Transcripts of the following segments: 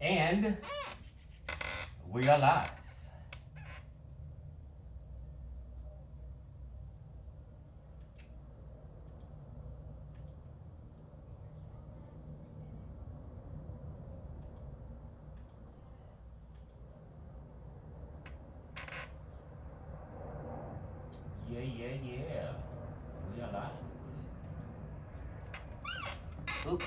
And we are live. Yeah, yeah, yeah. We are live. Oops.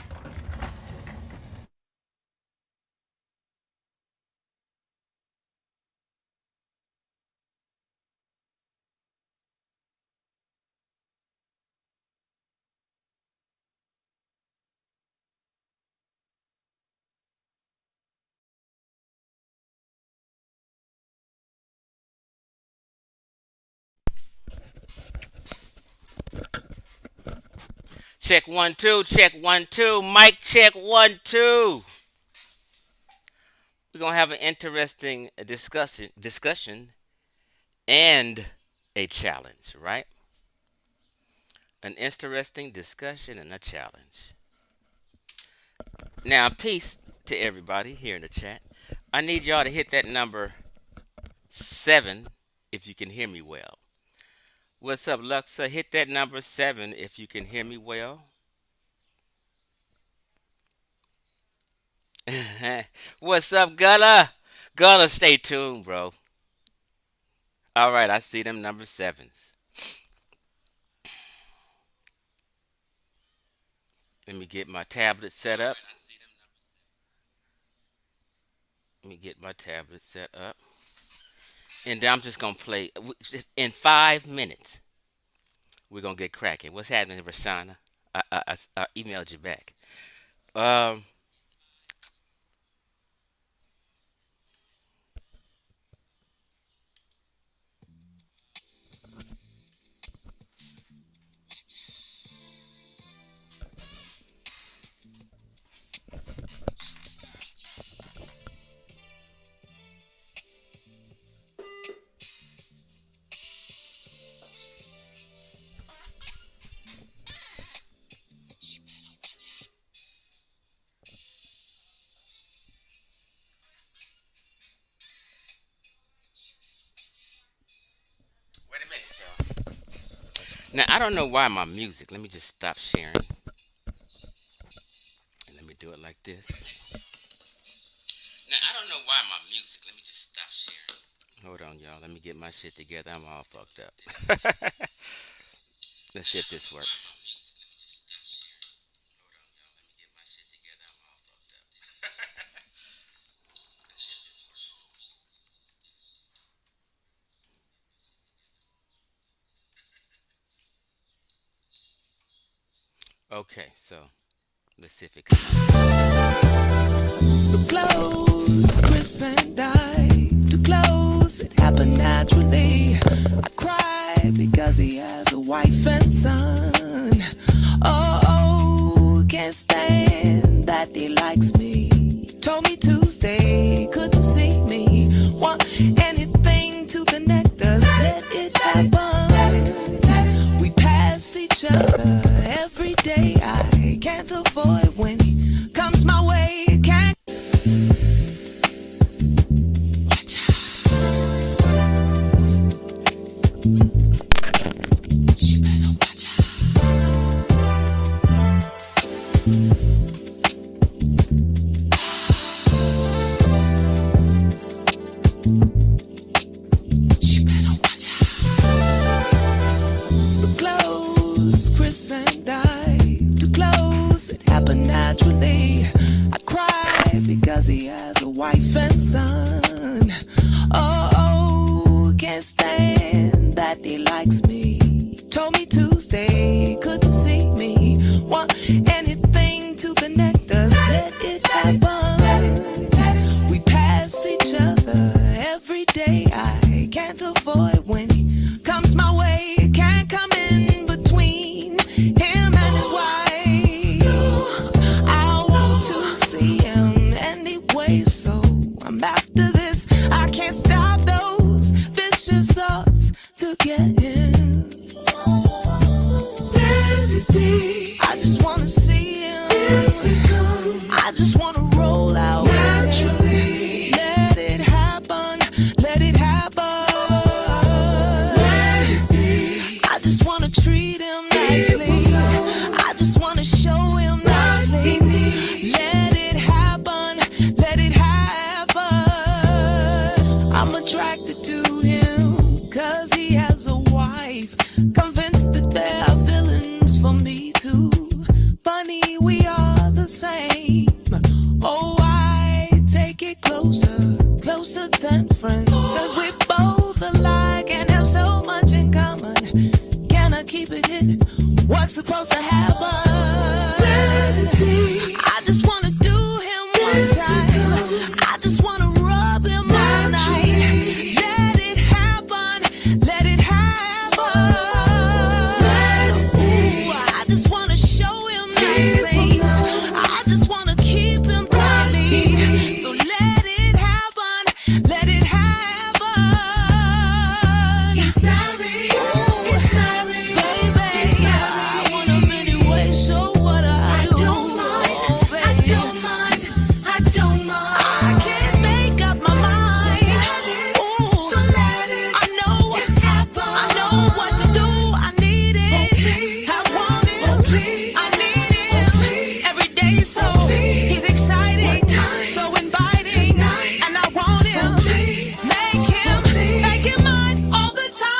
Check 1 2. Check 1 2. Mic check 1 2. We're gonna have an interesting discussion and a challenge, right? An interesting discussion and a challenge. Now, peace to everybody here in the chat. I need y'all to hit that number 7 if you can hear me well. What's up, Luxa? Hit that number 7 if you can hear me well. What's up, Gullah? Gullah, stay tuned, bro. All right, I see them number 7s. Let me get my tablet set up. Let me get my tablet set up. And then I'm just going to play. In 5 minutes, we're going to get cracking. What's happening, Rashana? I emailed you back. Um, Wait a minute, y'all. Now, I don't know why my music. Let me just stop sharing. And let me do it like this. Now, I don't know why my music. Let me just stop sharing. Hold on, y'all. Let me get my shit together. I'm all fucked up. Let's see if this works. Okay, so let's see if it comes. So close, Chris and I. Too close, it happened naturally. I cry because he has a wife and son. Oh, can't stand that he likes me. Told me Tuesday, couldn't see me. Want anything to connect us, let it happen. We pass each other every day. I can't avoid when he comes my way. Can't watch out. She better watch out. She better watch out. So close, Chris and I. Too close, it happened naturally. I cry because he has a wife and son. Oh, can't stand that he likes me. Told me Tuesday, couldn't see me. Want anything to connect us, let it happen. We pass each other every day. I can't avoid when he comes my way. Can't come in between him and his wife. I want to see him anyway. closer than friends. Cause we both alike and have so much in common. Can I keep it hidden? What's supposed to happen? Let it be. I just wanna do him one time. I just wanna rub him all night. Let it happen. Let it happen. Let it be. I just wanna show him nice things. I just wanna keep him tightly. So let it happen. Let it happen. He's married. He's married. Baby. He's married. I wanna anyway show what I do. I don't mind. Oh, baby. I don't mind. I don't mind. I can't make up my mind. So let it. Ooh. So let it. I know it happen. I know what to do. I need it. Oh, please. I want it. Oh, please. I need it. Oh, please. Every day so oh, he's exciting, so inviting, tonight. And I want him. Oh, please. Make him mine all the time.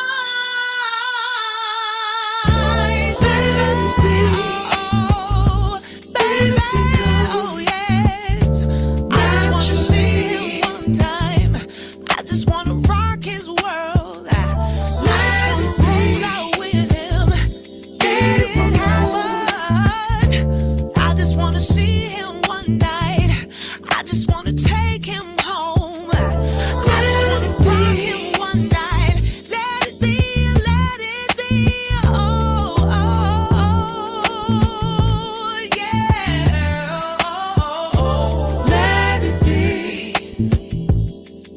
Baby. Oh, baby. Oh, yes. I just want to see him one time. I just want to rock his world. I just want to roll out with him. It happen. I just want to see him one night. I just want to take him home. I just want to rock him one night. Let it be, let it be. Oh, yeah. Oh, let it be.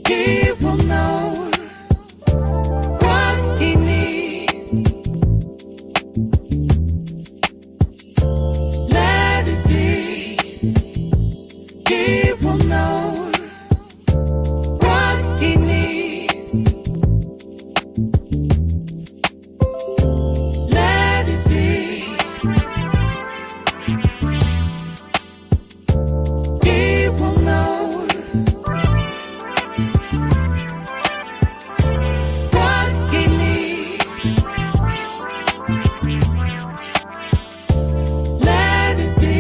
He will know what he needs. Let it be. He will know what he needs. Let it be. He will know what he needs. Let it be.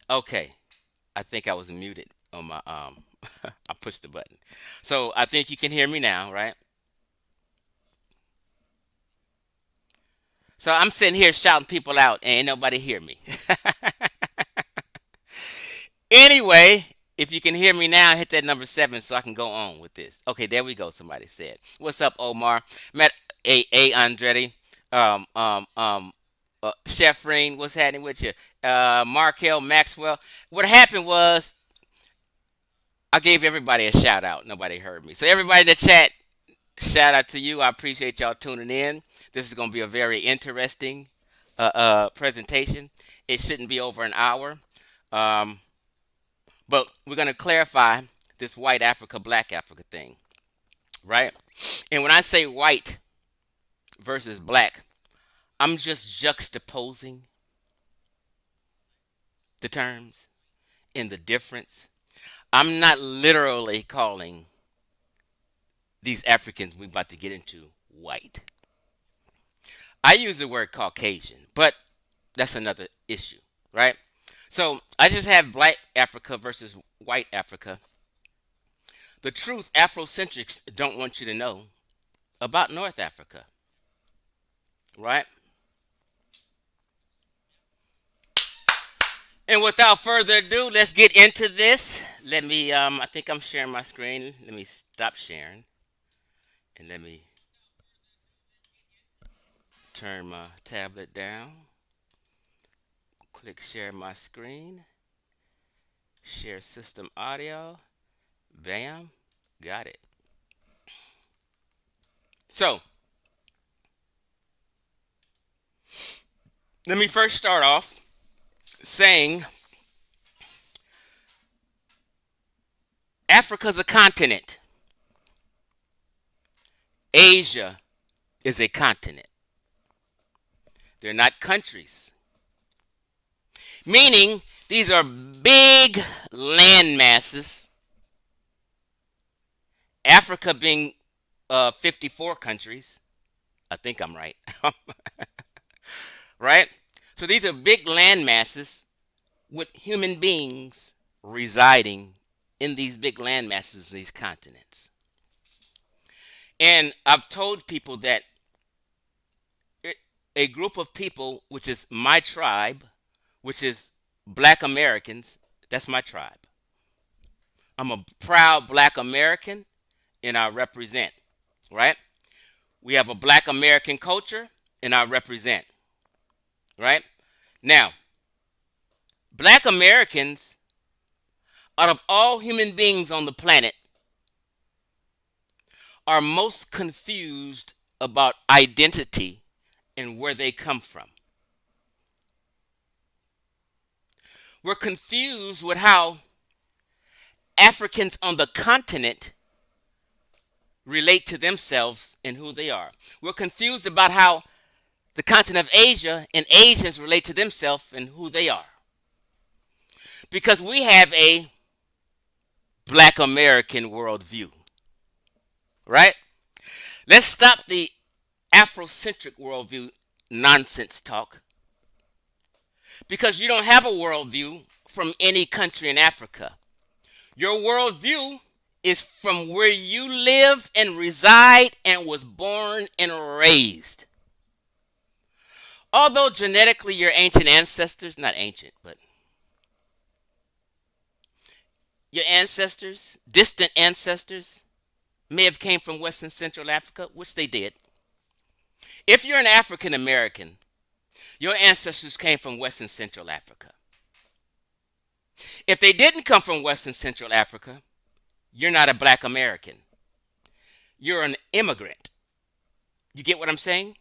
Okay, I think I was muted on my I pushed the button. So I think you can hear me now, right? So I'm sitting here shouting people out, and ain't nobody hear me. Anyway, if you can hear me now, hit that number 7 so I can go on with this. Okay, there we go. Somebody said, "What's up, Omar?" Met A Andretti, Chef Reen. What's happening with you? Markel Maxwell. What happened was I gave everybody a shout out. Nobody heard me. So everybody in the chat, shout out to you. I appreciate y'all tuning in. This is going to be a very interesting presentation. It shouldn't be over an hour. Um, but we're going to clarify this white Africa, black Africa thing, right? And when I say white versus black, I'm just juxtaposing the terms and the difference. I'm not literally calling these Africans we're about to get into white. I use the word Caucasian, but that's another issue, right? So I just have black Africa versus white Africa. The truth Afrocentrics don't want you to know about North Africa, right? And without further ado, let's get into this. Let me, I think I'm sharing my screen. Let me stop sharing and let me turn my tablet down. Click share my screen. Share system audio. Bam. Got it. So, let me first start off saying Africa's a continent. Asia is a continent. They're not countries. Meaning, these are big land masses. Africa being 54 countries. I think I'm right. Right? So these are big land masses with human beings residing in these big land masses, these continents. And I've told people that a group of people, which is my tribe, which is black Americans, that's my tribe. I'm a proud black American and I represent, right? We have a black American culture and I represent, right? Now, black Americans, out of all human beings on the planet, are most confused about identity and where they come from. We're confused with how Africans on the continent relate to themselves and who they are. We're confused about how the continent of Asia and Asians relate to themselves and who they are. Because we have a black American worldview, right? Let's stop the Afrocentric worldview nonsense talk. Because you don't have a worldview from any country in Africa. Your worldview is from where you live and reside and was born and raised. Although genetically your ancient ancestors, not ancient, but your ancestors, distant ancestors, may have came from West and Central Africa, which they did. If you're an African American, your ancestors came from West and Central Africa. If they didn't come from West and Central Africa, you're not a black American. You're an immigrant. You get what I'm saying?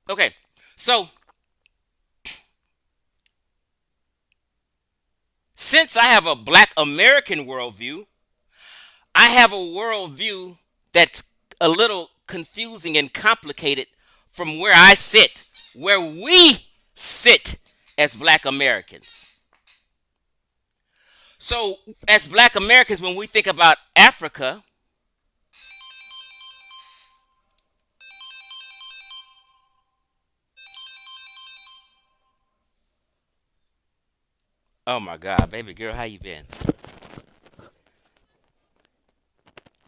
Okay, so since I have a black American worldview, I have a worldview that's a little confusing and complicated from where I sit, where we sit as black Americans. So, as black Americans, when we think about Africa, oh my God, baby girl, how you been?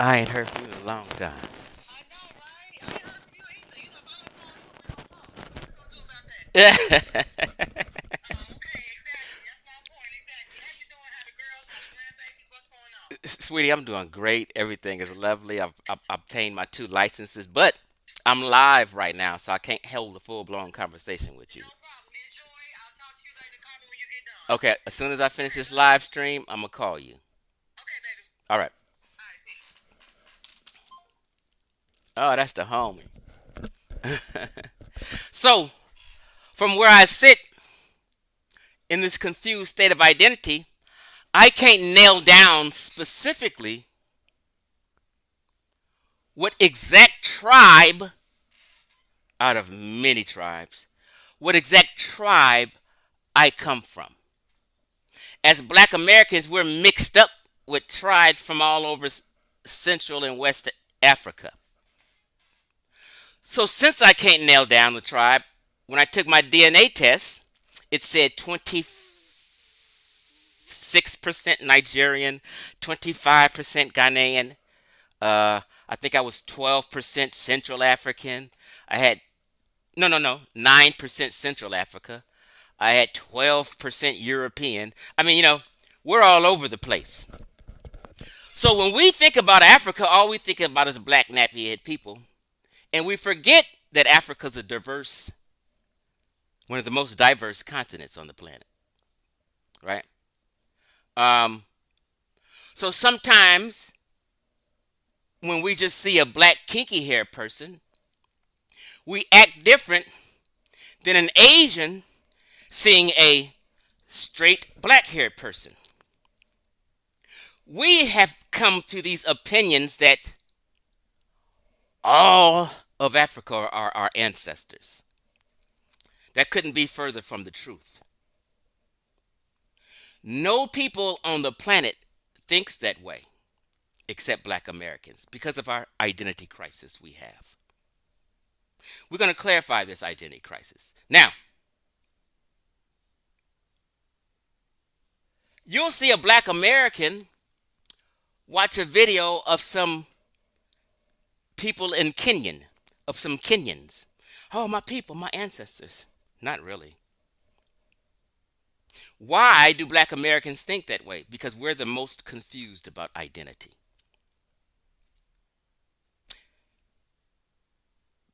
I ain't heard from you in a long time. Sweetie, I'm doing great. Everything is lovely. I've obtained my two licenses, but I'm live right now, so I can't hold a full blown conversation with you. Okay, as soon as I finish this live stream, I'm gonna call you. All right. Oh, that's the homie. So, from where I sit in this confused state of identity, I can't nail down specifically what exact tribe out of many tribes, what exact tribe I come from. As black Americans, we're mixed up with tribes from all over Central and West Africa. So since I can't nail down the tribe, when I took my DNA test, it said 26% Nigerian, 25% Ghanaian. I think I was 12% Central African. I had, no, no, no, 9% Central Africa. I had 12% European. I mean, we're all over the place. So when we think about Africa, all we think about is black nappy head people. And we forget that Africa's a diverse, one of the most diverse continents on the planet, right? Um, so sometimes when we just see a black kinky hair person, we act different than an Asian seeing a straight black haired person. We have come to these opinions that all of Africa are our ancestors. That couldn't be further from the truth. No people on the planet thinks that way except black Americans because of our identity crisis we have. We're going to clarify this identity crisis. Now, you'll see a black American watch a video of some people in Kenyan, of some Kenyans. Oh, my people, my ancestors. Not really. Why do black Americans think that way? Because we're the most confused about identity.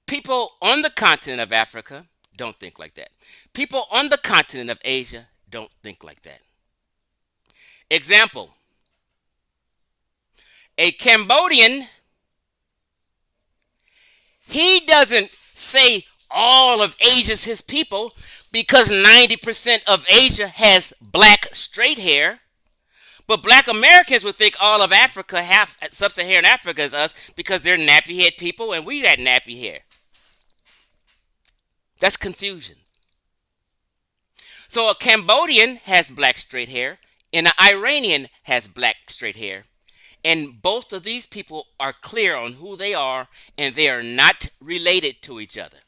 People on the continent of Africa don't think like that. People on the continent of Asia don't think like that. Example, a Cambodian, he doesn't say all of Asia's his people because 90% of Asia has black straight hair. But black Americans would think all of Africa, half sub-Saharan Africa is us because they're nappy head people and we got nappy hair. That's confusion. So a Cambodian has black straight hair and an Iranian has black straight hair. And both of these people are clear on who they are and they are not related to each other.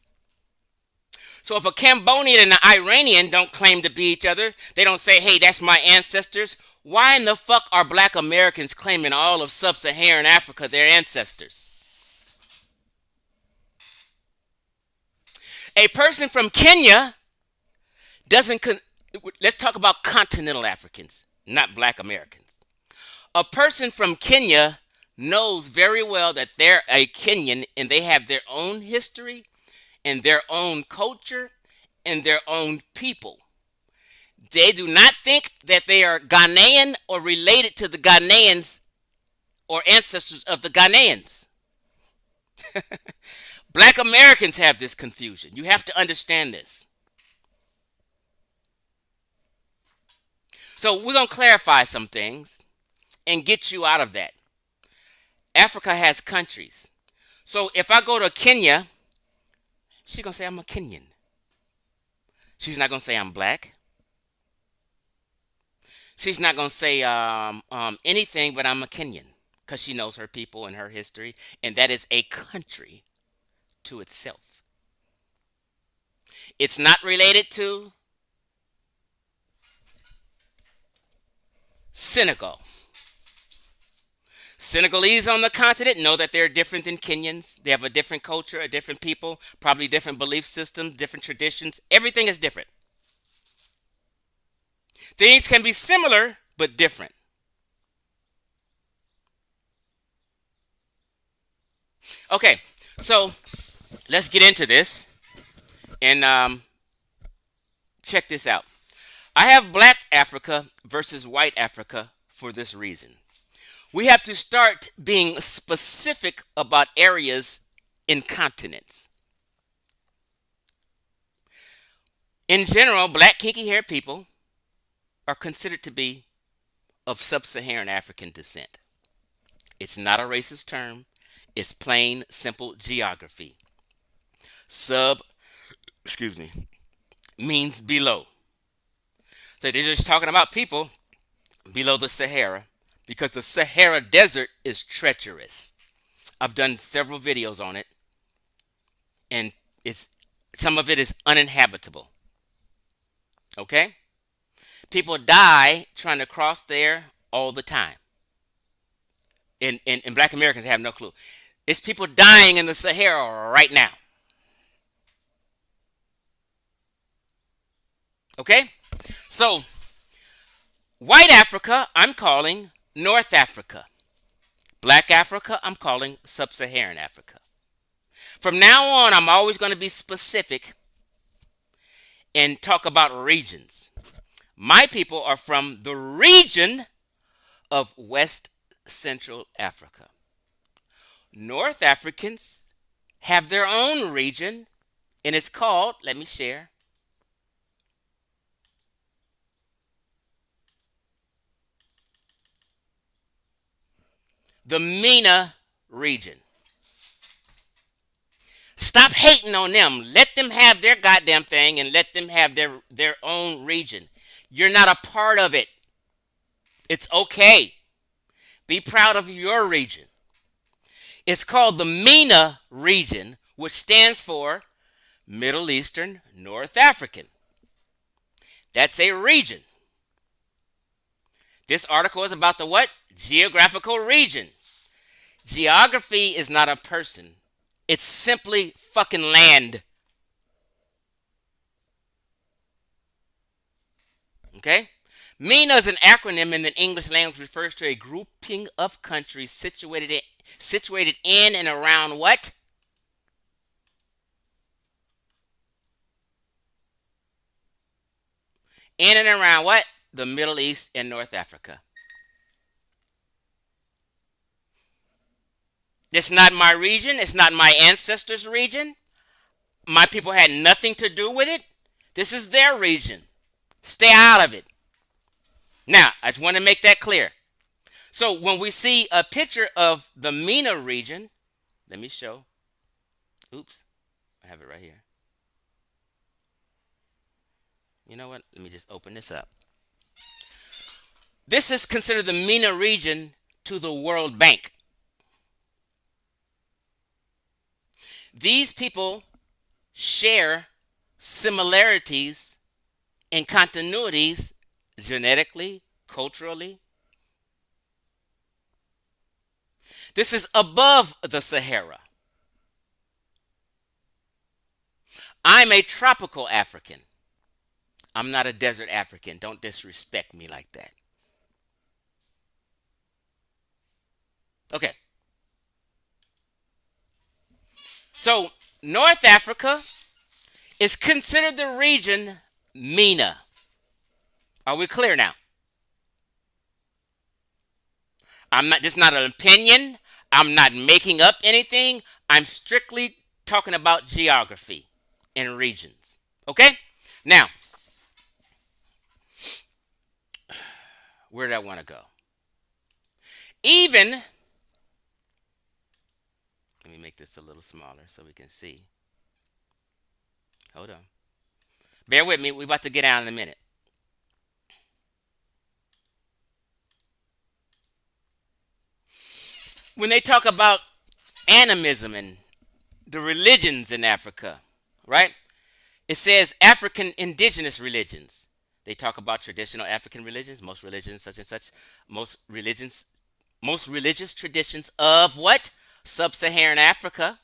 So if a Cambodian and an Iranian don't claim to be each other, they don't say, hey, that's my ancestors. Why in the fuck are black Americans claiming all of sub-Saharan Africa their ancestors? A person from Kenya doesn't. Let's talk about continental Africans, not black Americans. A person from Kenya knows very well that they're a Kenyan and they have their own history and their own culture and their own people. They do not think that they are Ghanaian or related to the Ghanaians or ancestors of the Ghanaians. Black Americans have this confusion. You have to understand this. So we're going to clarify some things and get you out of that. Africa has countries. So if I go to Kenya, she's going to say I'm a Kenyan. She's not going to say I'm black. She's not going to say anything but I'm a Kenyan because she knows her people and her history, and that is a country to itself. It's not related to Senegal. Senegalese on the continent know that they're different than Kenyans. They have a different culture, a different people, probably different belief systems, different traditions. Everything is different. Things can be similar but different. Okay, so let's get into this and check this out. I have black Africa versus white Africa for this reason. We have to start being specific about areas in continents. In general, black kinky haired people are considered to be of sub Saharan African descent. It's not a racist term, it's plain, simple geography. Sub, excuse me, means below. So they're just talking about people below the Sahara because the Sahara Desert is treacherous. I've done several videos on it, and it's some of it is uninhabitable. Okay? People die trying to cross there all the time. And black Americans have no clue. It's people dying in the Sahara right now. Okay? So, white Africa, I'm calling North Africa. Black Africa, I'm calling Sub Saharan Africa. From now on, I'm always going to be specific and talk about regions. My people are from the region of West Central Africa. North Africans have their own region, and it's called, let me share, the MENA region. Stop hating on them. Let them have their goddamn thing and let them have their own region. You're not a part of it. It's okay. Be proud of your region. It's called the MENA region, which stands for Middle Eastern North African. That's a region. This article is about the what? Geographical region. Geography is not a person. It's simply fucking land. Okay? MENA is an acronym in the English language, refers to a grouping of countries situated in and around what? In and around what? The Middle East and North Africa. It's not my region. It's not my ancestors' region. My people had nothing to do with it. This is their region. Stay out of it. Now, I just want to make that clear. So when we see a picture of the MENA region, let me show. Oops, I have it right here. You know what? Let me just open this up. This is considered the MENA region to the World Bank. These people share similarities and continuities genetically, culturally. This is above the Sahara. I'm a tropical African. I'm not a desert African. Don't disrespect me like that. Okay. So, North Africa is considered the region MENA. Are we clear now? This is not an opinion. I'm not making up anything. I'm strictly talking about geography and regions. Okay? Now, where did I want to go? Even, let me make this a little smaller so we can see. Hold on. Bear with me. We're about to get out in a minute. When they talk about animism and the religions in Africa, right? It says African indigenous religions. They talk about traditional African religions, most religions such and such. Most religions most religious traditions of what? Sub-Saharan Africa,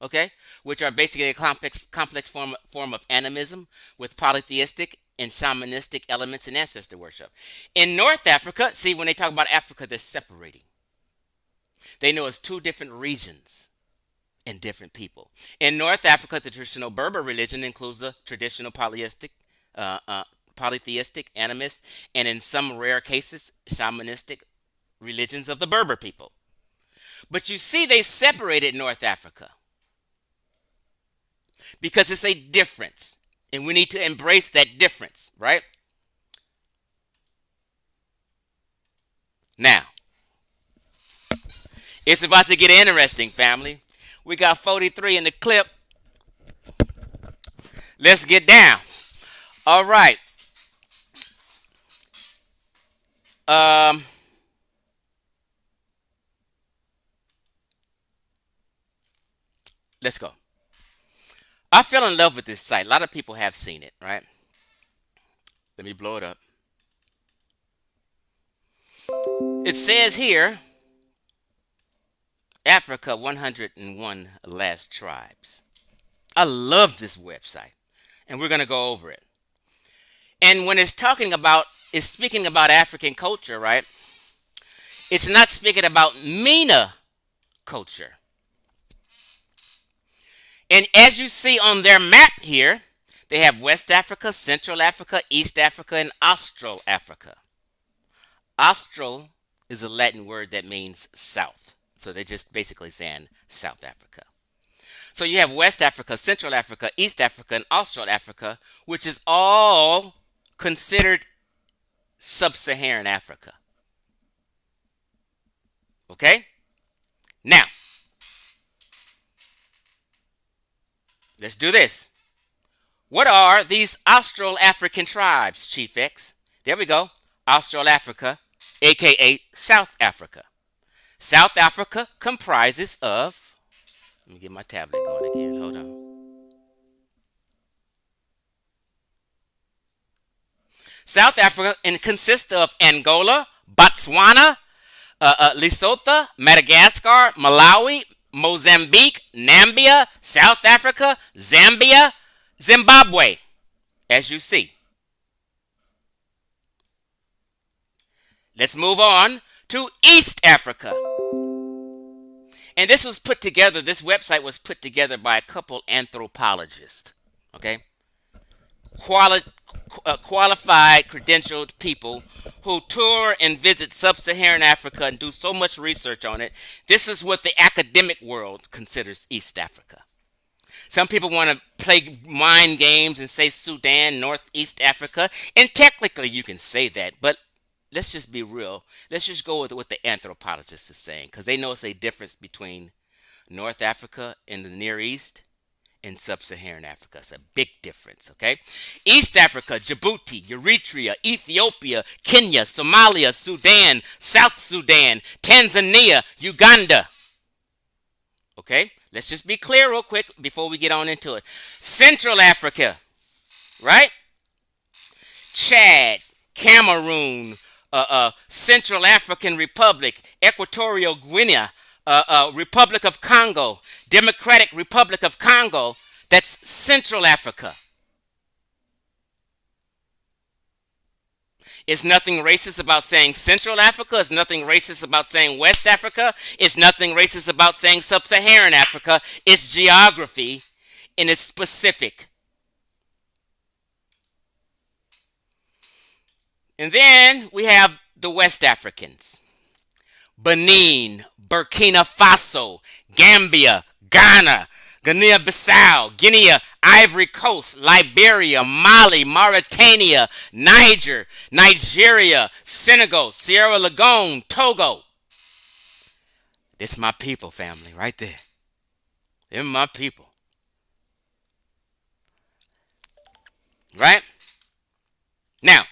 okay, which are basically a complex form of animism with polytheistic and shamanistic elements in ancestor worship. In North Africa, see, when they talk about Africa, they're separating. They know it's two different regions and different people. In North Africa, the traditional Berber religion includes the traditional uh, uh, polytheistic, animist, and in some rare cases, shamanistic religions of the Berber people. But you see, they separated North Africa because it's a difference, and we need to embrace that difference, right? Now, it's about to get interesting, family. We got 43 in the clip. Let's get down. All right. Um, let's go. I fell in love with this site. A lot of people have seen it, right? Let me blow it up. It says here Africa 101 Last Tribes. I love this website, and we're going to go over it. And when it's speaking about African culture, right? It's not speaking about MENA culture. And as you see on their map here, they have West Africa, Central Africa, East Africa, and Austral Africa. Austral is a Latin word that means south. So they're just basically saying South Africa. So you have West Africa, Central Africa, East Africa, and Austral Africa, which is all considered sub-Saharan Africa. Okay? Now, let's do this. What are these Austral African tribes, Chief X? There we go. Austral Africa, aka South Africa. South Africa comprises of, let me get my tablet going again. Hold on. South Africa consists of Angola, Botswana, Lesotho, Madagascar, Malawi, Mozambique, Namibia, South Africa, Zambia, Zimbabwe, as you see. Let's move on to East Africa. And this website was put together by a couple anthropologists, okay? Qualified, credentialed people who tour and visit sub-Saharan Africa and do so much research on it. This is what the academic world considers East Africa. Some people want to play mind games and say Sudan, Northeast Africa, and technically you can say that, but let's just be real. Let's just go with what the anthropologist is saying, because they know it's a difference between North Africa and the Near East and sub-Saharan Africa. It's a big difference, okay? East Africa, Djibouti, Eritrea, Ethiopia, Kenya, Somalia, Sudan, South Sudan, Tanzania, Uganda. Okay? Let's just be clear real quick before we get on into it. Central Africa, right? Chad, Cameroon, Central African Republic, Equatorial Guinea, Republic of Congo, Democratic Republic of Congo. That's Central Africa. It's nothing racist about saying Central Africa. It's nothing racist about saying West Africa. It's nothing racist about saying Sub-Saharan Africa. It's geography and it's specific. And then we have the West Africans. Benin, Burkina Faso, Gambia, Ghana, Guinea-Bissau, Guinea, Ivory Coast, Liberia, Mali, Mauritania, Nigeria, Senegal, Sierra Leone, Togo. This my people, family, right there. They're my people. Right? Now,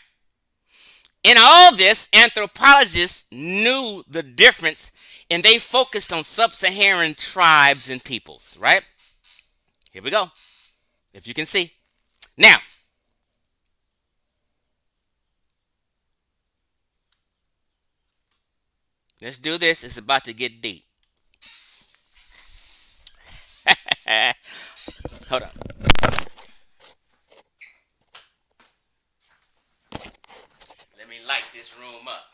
in all this, anthropologists knew the difference and they focused on sub-Saharan tribes and peoples, right? Here we go. If you can see. Now, Let's do this. It's about to get deep. Hold on. Let me light this room up.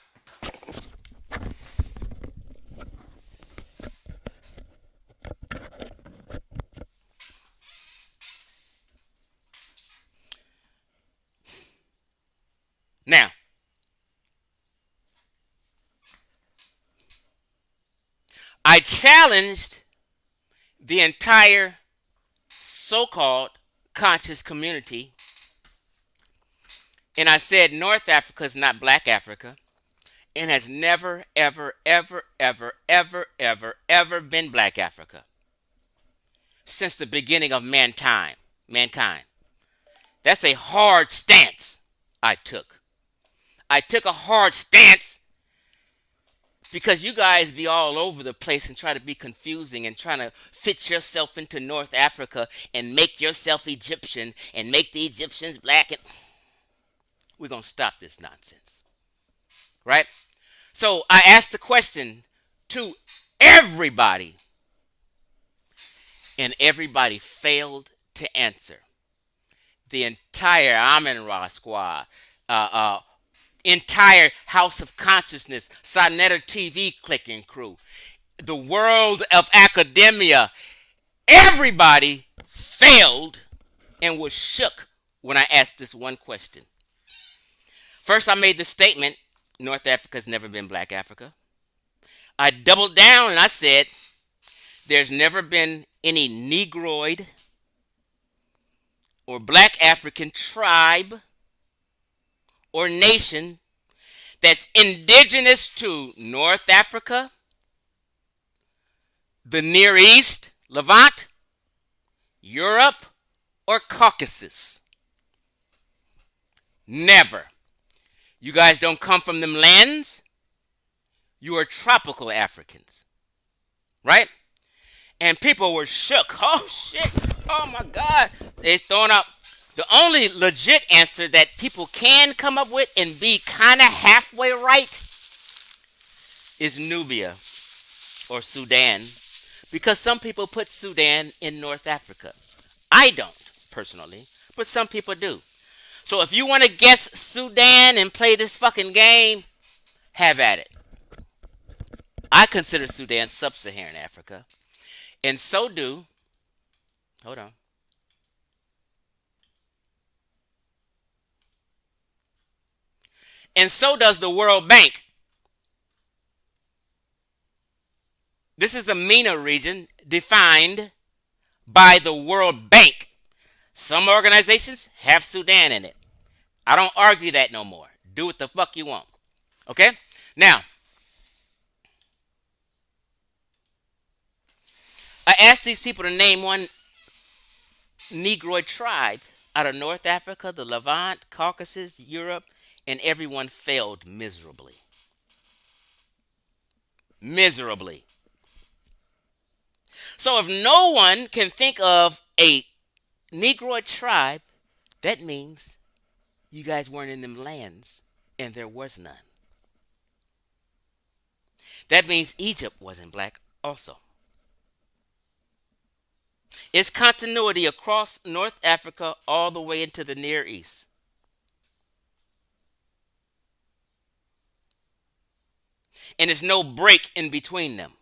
Now, I challenged the entire so called conscious community, and I said North Africa is not black Africa and has never, ever, ever, ever, ever, ever, ever been black Africa since the beginning of mankind. Mankind. That's a hard stance I took. I took a hard stance because you guys be all over the place and try to be confusing and trying to fit yourself into North Africa and make yourself Egyptian and make the Egyptians black. And we're going to stop this nonsense. Right? So I asked the question to everybody, and everybody failed to answer. The entire Amin Ra squad, entire House of Consciousness, Sonetta TV clicking crew, the world of academia, everybody failed and was shook when I asked this one question. First, I made the statement North Africa's never been black Africa. I doubled down and I said there's never been any Negroid or black African tribe or nation that's indigenous to North Africa, the Near East, Levant, Europe, or Caucasus. Never. You guys don't come from them lands. You are tropical Africans. Right? And people were shook. Oh, shit. Oh, my God. They're throwing up. The only legit answer that people can come up with and be kind of halfway right is Nubia or Sudan. Because some people put Sudan in North Africa. I don't, personally. But some people do. So if you want to guess Sudan and play this fucking game, have at it. I consider Sudan sub-Saharan Africa. And so do, hold on. And so does the World Bank. This is the MENA region defined by the World Bank. Some organizations have Sudan in it. I don't argue that no more. Do what the fuck you want. Okay? Now, I asked these people to name one Negroid tribe out of North Africa, the Levant, Caucasus, Europe, and everyone failed miserably. Miserably. So if no one can think of a Negroid tribe, that means you guys weren't in them lands and there was none. That means Egypt wasn't black also. It's continuity across North Africa all the way into the Near East. And there's no break in between them.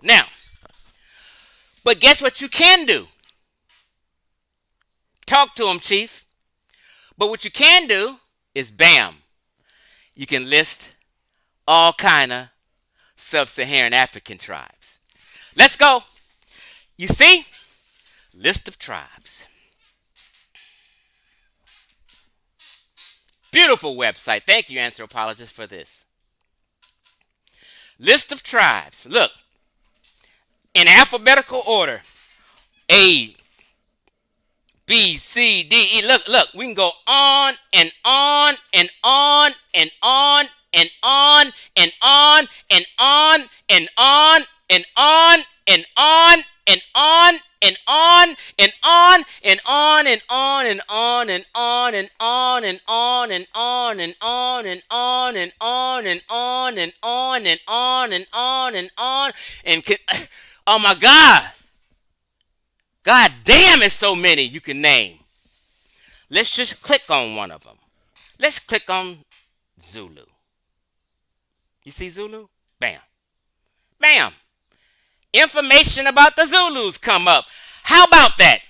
Now, but guess what you can do? Talk to them, Chief. But what you can do is bam. You can list all kind of sub-Saharan African tribes. Let's go. You see? List of tribes. Beautiful website. Thank you, anthropologists, for this. List of tribes. Look. In alphabetical order. A, B, C, D, E. Look. We can go on and on and on and on and on and on and on and on and on and on and on and on and on and on and on and on and on and on and on and on and on and on and on and on and on and on and on and on and can, oh my God damn, it's so many you can name. Let's just click on one of them. Let's click on Zulu. You see Zulu? Bam. Bam. Information about the Zulus come up. How about that?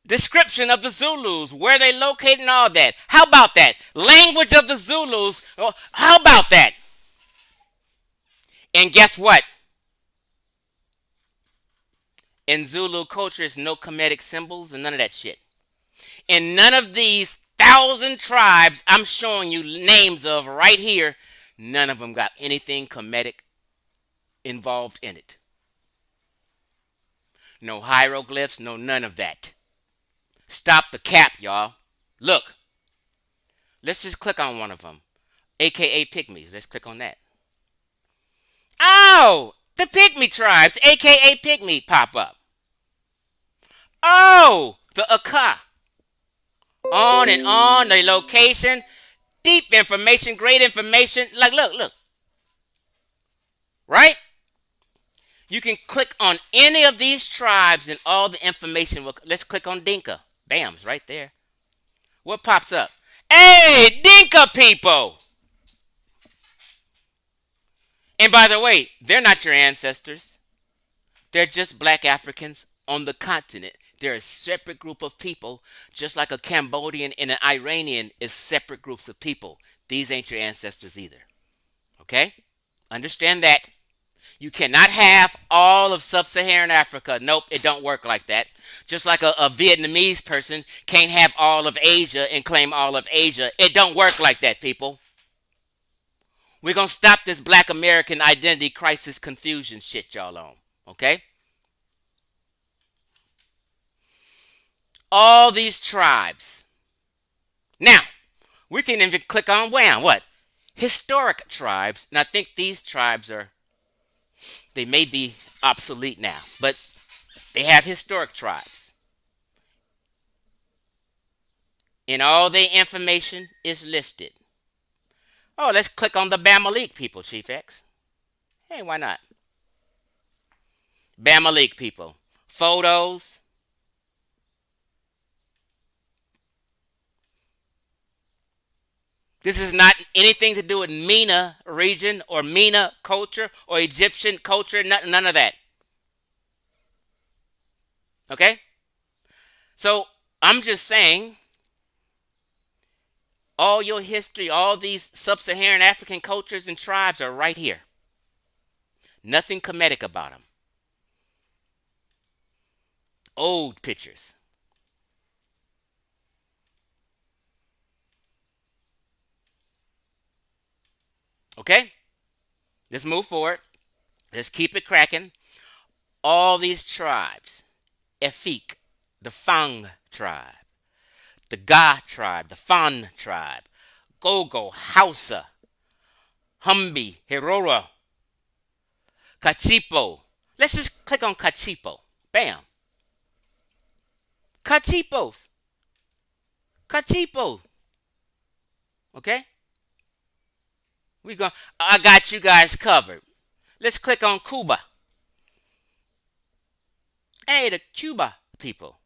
Description of the Zulus, where they located and all that. How about that? Language of the Zulus. Oh, how about that? And guess what? In Zulu culture, it's no Kemetic symbols and none of that shit. In none of these thousand tribes I'm showing you names of right here, none of them got anything Kemetic involved in it. No hieroglyphs, no none of that. Stop the cap, y'all. Look, let's just click on one of them, aka Pygmies. Let's click on that. Oh, the Pygmy tribes, aka Pygmy, pop up. Oh, the Aka. On and on, the location, deep information, great information. Like, look, right? You can click on any of these tribes and all the information will. Let's click on Dinka. Bam's right there. What pops up? Hey, Dinka people! And by the way, they're not your ancestors. They're just black Africans on the continent. They're a separate group of people, just like a Cambodian and an Iranian is separate groups of people. These ain't your ancestors either. Okay? Understand that. You cannot have all of sub-Saharan Africa. Nope, it don't work like that. Just like a Vietnamese person can't have all of Asia and claim all of Asia. It don't work like that, people. We're going to stop this black American identity crisis confusion shit y'all on. Okay? All these tribes. Now, we can even click on wham, what? Historic tribes. And I think these tribes they may be obsolete now, but they have historic tribes. And all their information is listed. Oh, let's click on the Bamalik people, Chief X. Hey, why not? Bamalik people. Photos. This is not anything to do with MENA region or MENA culture or Egyptian culture, none of that. Okay? So I'm just saying, all your history, all these sub-Saharan African cultures and tribes are right here. Nothing Kemetic about them. Old pictures. Okay? Let's move forward. Let's keep it cracking. All these tribes. Efik, the Fang tribe. The Ga tribe, the Fan tribe. Gogo, Hausa. Humbi, Herora. Kachipo. Let's just click on Kachipo. Bam. Kachipos. Kachipo. Okay? I got you guys covered. Let's click on Cuba. Hey, the Cuba people.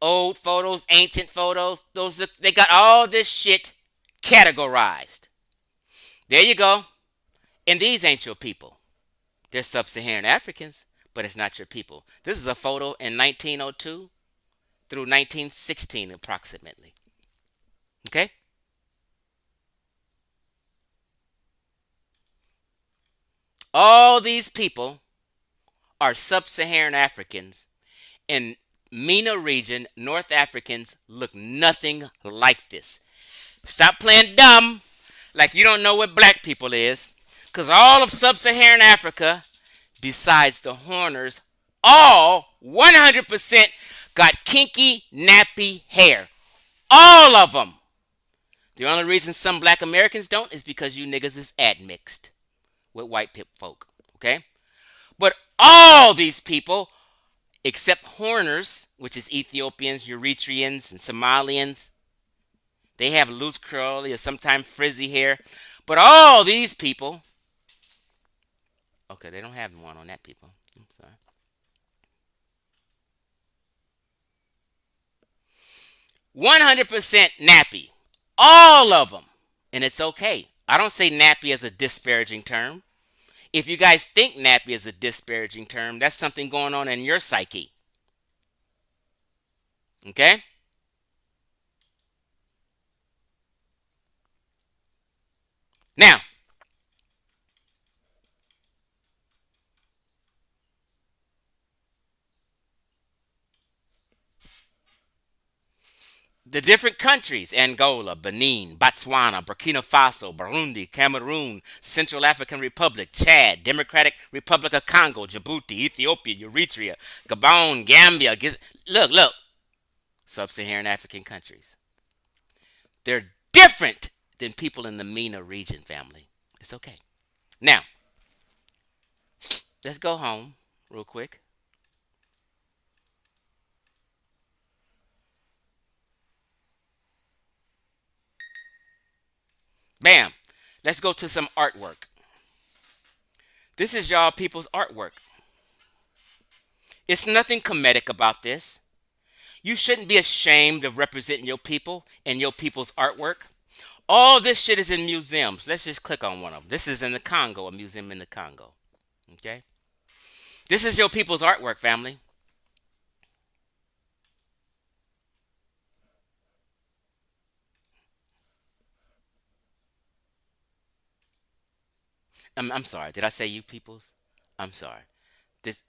Old photos, ancient photos. They got all this shit categorized. There you go. And these ain't your people. They're sub-Saharan Africans, but it's not your people. This is a photo in 1902 through 1916 approximately. Okay? All these people are sub-Saharan Africans. In MENA region, North Africans look nothing like this. Stop playing dumb like you don't know what black people is. Because all of sub-Saharan Africa, besides the Horners, all 100% got kinky, nappy hair. All of them. The only reason some black Americans don't is because you niggas is admixed with white folk. Okay? But all these people, except Horners, which is Ethiopians, Eritreans, and Somalians, they have loose curly or sometimes frizzy hair. But all these people, okay, they don't have one on that people. I'm sorry. 100% nappy. All of them. And it's okay. I don't say nappy as a disparaging term. If you guys think nappy is a disparaging term, that's something going on in your psyche. Okay? Now, the different countries: Angola, Benin, Botswana, Burkina Faso, Burundi, Cameroon, Central African Republic, Chad, Democratic Republic of Congo, Djibouti, Ethiopia, Eritrea, Gabon, Gambia. Look, sub Saharan African countries. They're different than people in the MENA region, family. It's okay. Now, let's go home real quick. Bam. Let's go to some artwork. This is y'all people's artwork. It's nothing comedic about this. You shouldn't be ashamed of representing your people and your people's artwork. All this shit is in museums. Let's just click on one of them. This is in the Congo, a museum in the Congo. Okay? This is your people's artwork, family. I'm sorry. Did I say you peoples? I'm sorry. This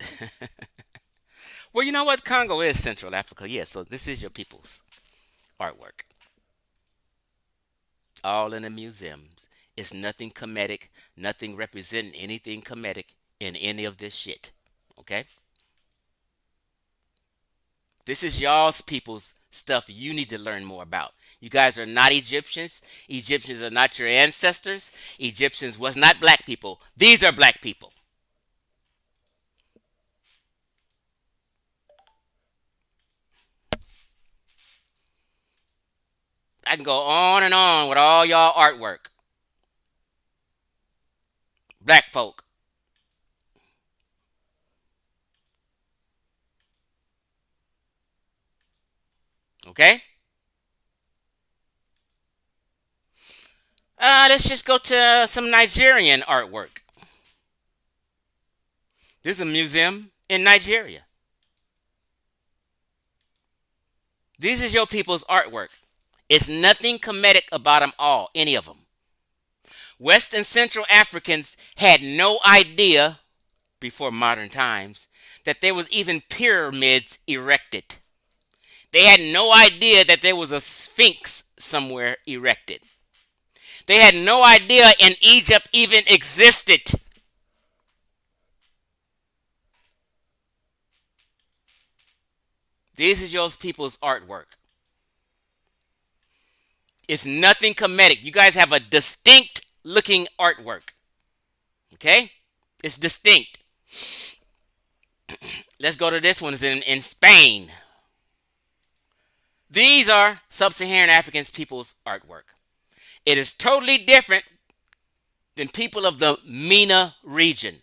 Well, you know what? Congo is Central Africa. Yeah, so this is your people's artwork. All in the museums. It's nothing comedic, nothing representing anything comedic in any of this shit. Okay? This is y'all's people's stuff you need to learn more about. You guys are not Egyptians. Egyptians are not your ancestors. Egyptians was not black people. These are black people. I can go on and on with all y'all artwork. Black folk. Okay? Let's just go to some Nigerian artwork. This is a museum in Nigeria. This is your people's artwork. It's nothing comedic about them all, any of them. West and Central Africans had no idea before modern times that there was even pyramids erected. They had no idea that there was a sphinx somewhere erected. They had no idea in Egypt even existed. This is your people's artwork. It's nothing comedic. You guys have a distinct looking artwork. Okay? It's distinct. Let's go to this one. It's in Spain. These are sub-Saharan African people's artwork. It is totally different than people of the MENA region.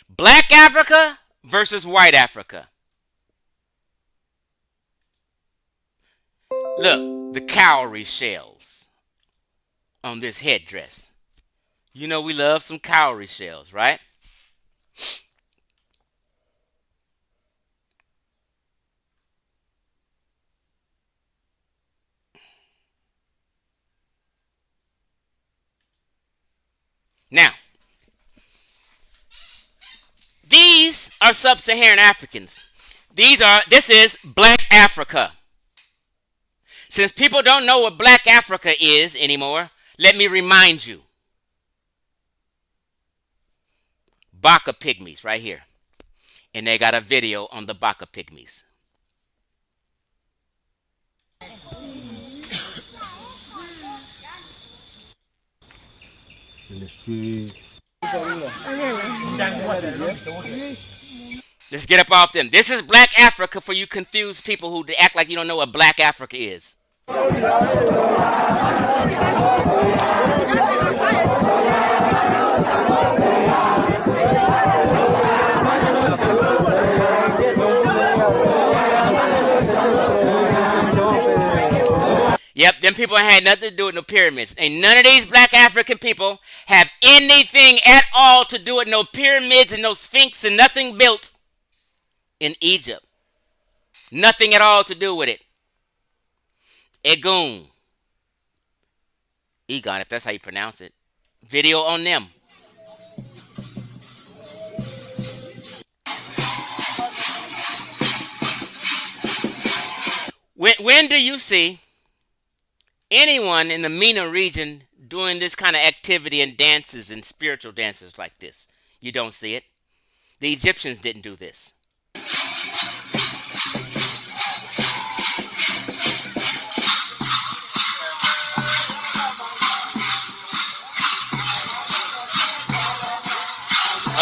Black Africa versus white Africa. Look, the cowrie shells on this headdress. You know we love some cowrie shells, right? Now, these are sub-Saharan Africans. This is Black Africa. Since people don't know what Black Africa is anymore, let me remind you. Baka pygmies right here. And they got a video on the Baka pygmies. Let's get up off them. This is Black Africa for you confused people who act like you don't know what Black Africa is. Yep, them people had nothing to do with no pyramids. And none of these black African people have anything at all to do with no pyramids and no sphinx and nothing built in Egypt. Nothing at all to do with it. Egun. Egon, if that's how you pronounce it. Video on them. When do you see anyone in the MENA region doing this kind of activity and dances and spiritual dances like this? You don't see it. The Egyptians didn't do this.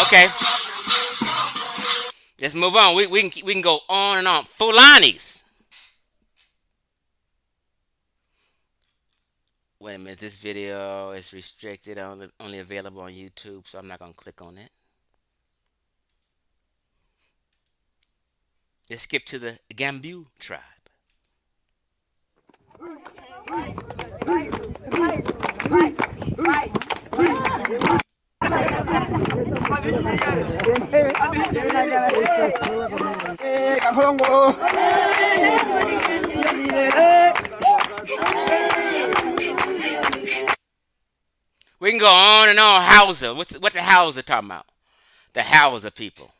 Okay. Let's move on. We can go on and on. Fulanis. Wait a minute. This video is restricted, only available on YouTube, so I'm not going to click on it. Let's skip to the Gambiu tribe. We can go on and on. Hausa. What the Hausa talking about? The Hausa people.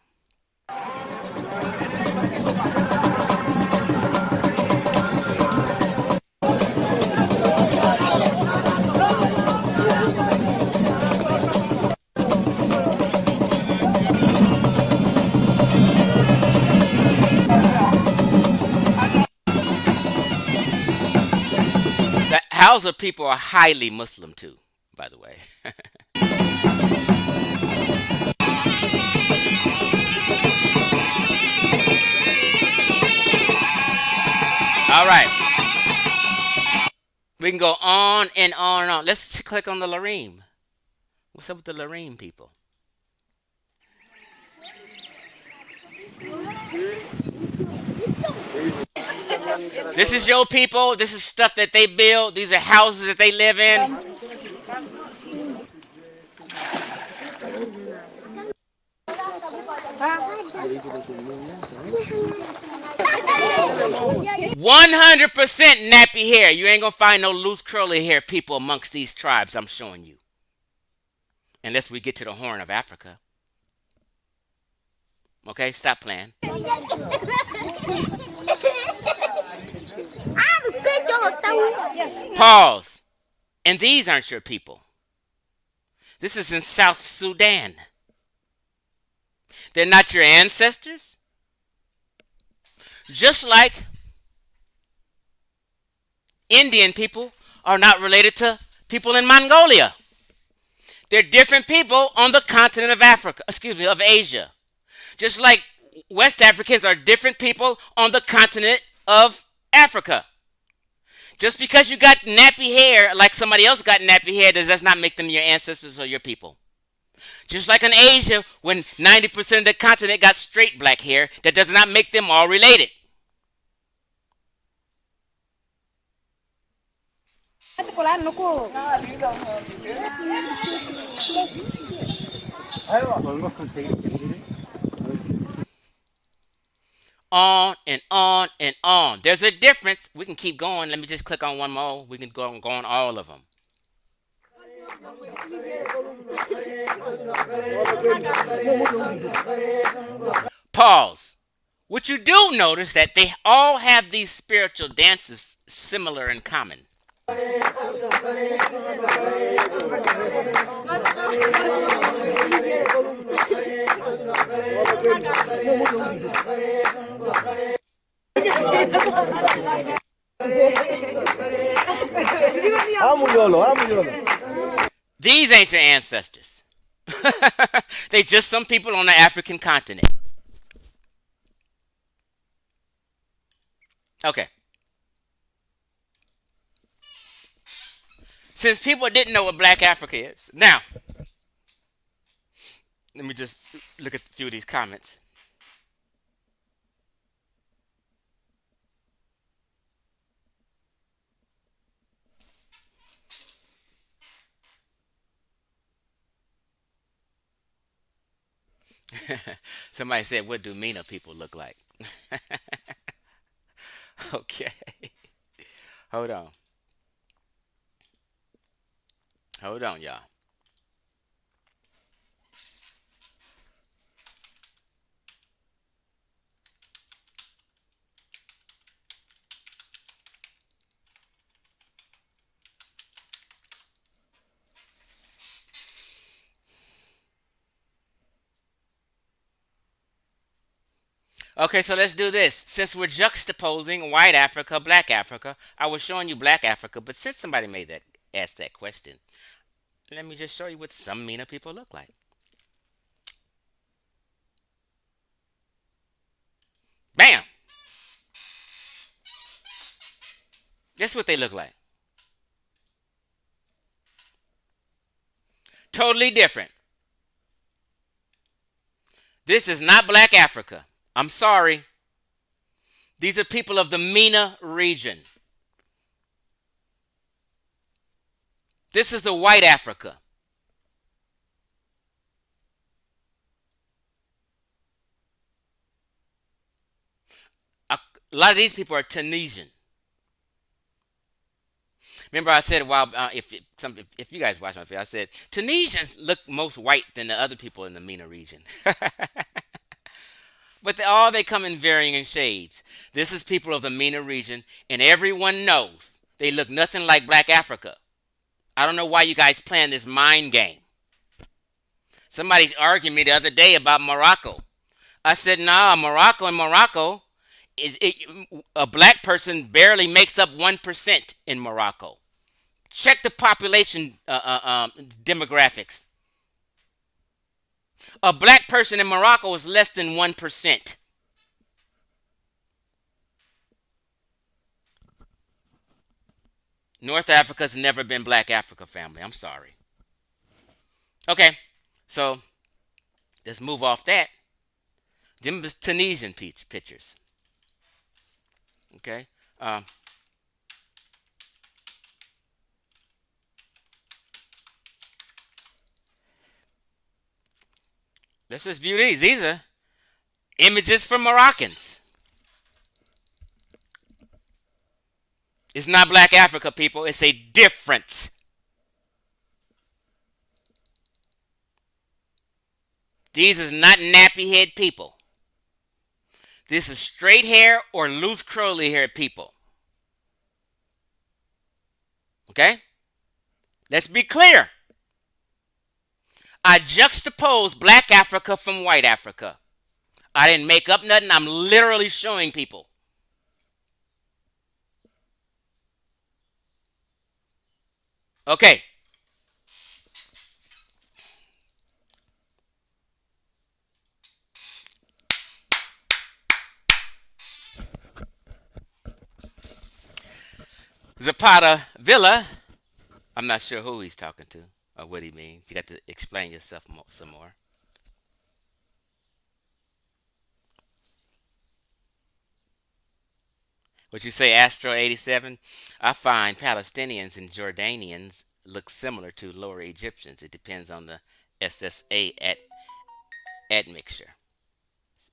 The Hausa people are highly Muslim too, by the way. All right. We can go on and on and on. Let's click on the Larim. What's up with the Larim people? This is your people. This is stuff that they build. These are houses that they live in. 100% nappy hair. You ain't gonna find no loose curly hair people amongst these tribes I'm showing you. Unless we get to the Horn of Africa. Okay, stop playing. Pause. And these aren't your people. This is in South Sudan. They're not your ancestors. Just like Indian people are not related to people in Mongolia. They're different people on the continent of Africa, of Asia. Just like West Africans are different people on the continent of Africa. Just because you got nappy hair like somebody else got nappy hair does not make them your ancestors or your people. Just like in Asia, when 90% of the continent got straight black hair, that does not make them all related. On and on and on. There's a difference. We can keep going. Let me just click on one more. We can go on all of them. Pause. What you do notice that they all have these spiritual dances similar in common. These ain't your ancestors. They just some people on the African continent. Okay. Since people didn't know what Black Africa is, now let me just look at a few of these comments. Somebody said, "What do MENA people look like?" Okay, hold on, hold on, y'all. Okay, so let's do this. Since we're juxtaposing white Africa, black Africa, I was showing you black Africa, but since somebody made that asked that question, let me just show you what some MENA people look like. Bam! This is what they look like. Totally different. This is not black Africa. I'm sorry. These are people of the MENA region. This is the white Africa. A lot of these people are Tunisian. Remember, I said, well, if you guys watch my video, I said Tunisians look most white than the other people in the MENA region. But they come in varying shades. This is people of the MENA region, and everyone knows they look nothing like black Africa. I don't know why you guys playing this mind game. Somebody argued me the other day about Morocco. I said, nah, Morocco is it, a black person barely makes up 1% in Morocco. Check the population demographics. A black person in Morocco is less than 1%. North Africa's never been black Africa, family. I'm sorry. Okay, so let's move off that. Them is Tunisian pictures. Okay. Let's just view these. These are images from Moroccans. It's not black Africa, people. It's a difference. These is not nappy head people. This is straight hair or loose curly hair people. Okay? Let's be clear. I juxtapose black Africa from white Africa. I didn't make up nothing. I'm literally showing people. Okay. Zapata Villa. I'm not sure who he's talking to or what he means. You got to explain yourself some more. What you say, Astro 87? I find Palestinians and Jordanians look similar to Lower Egyptians. It depends on the SSA admixture,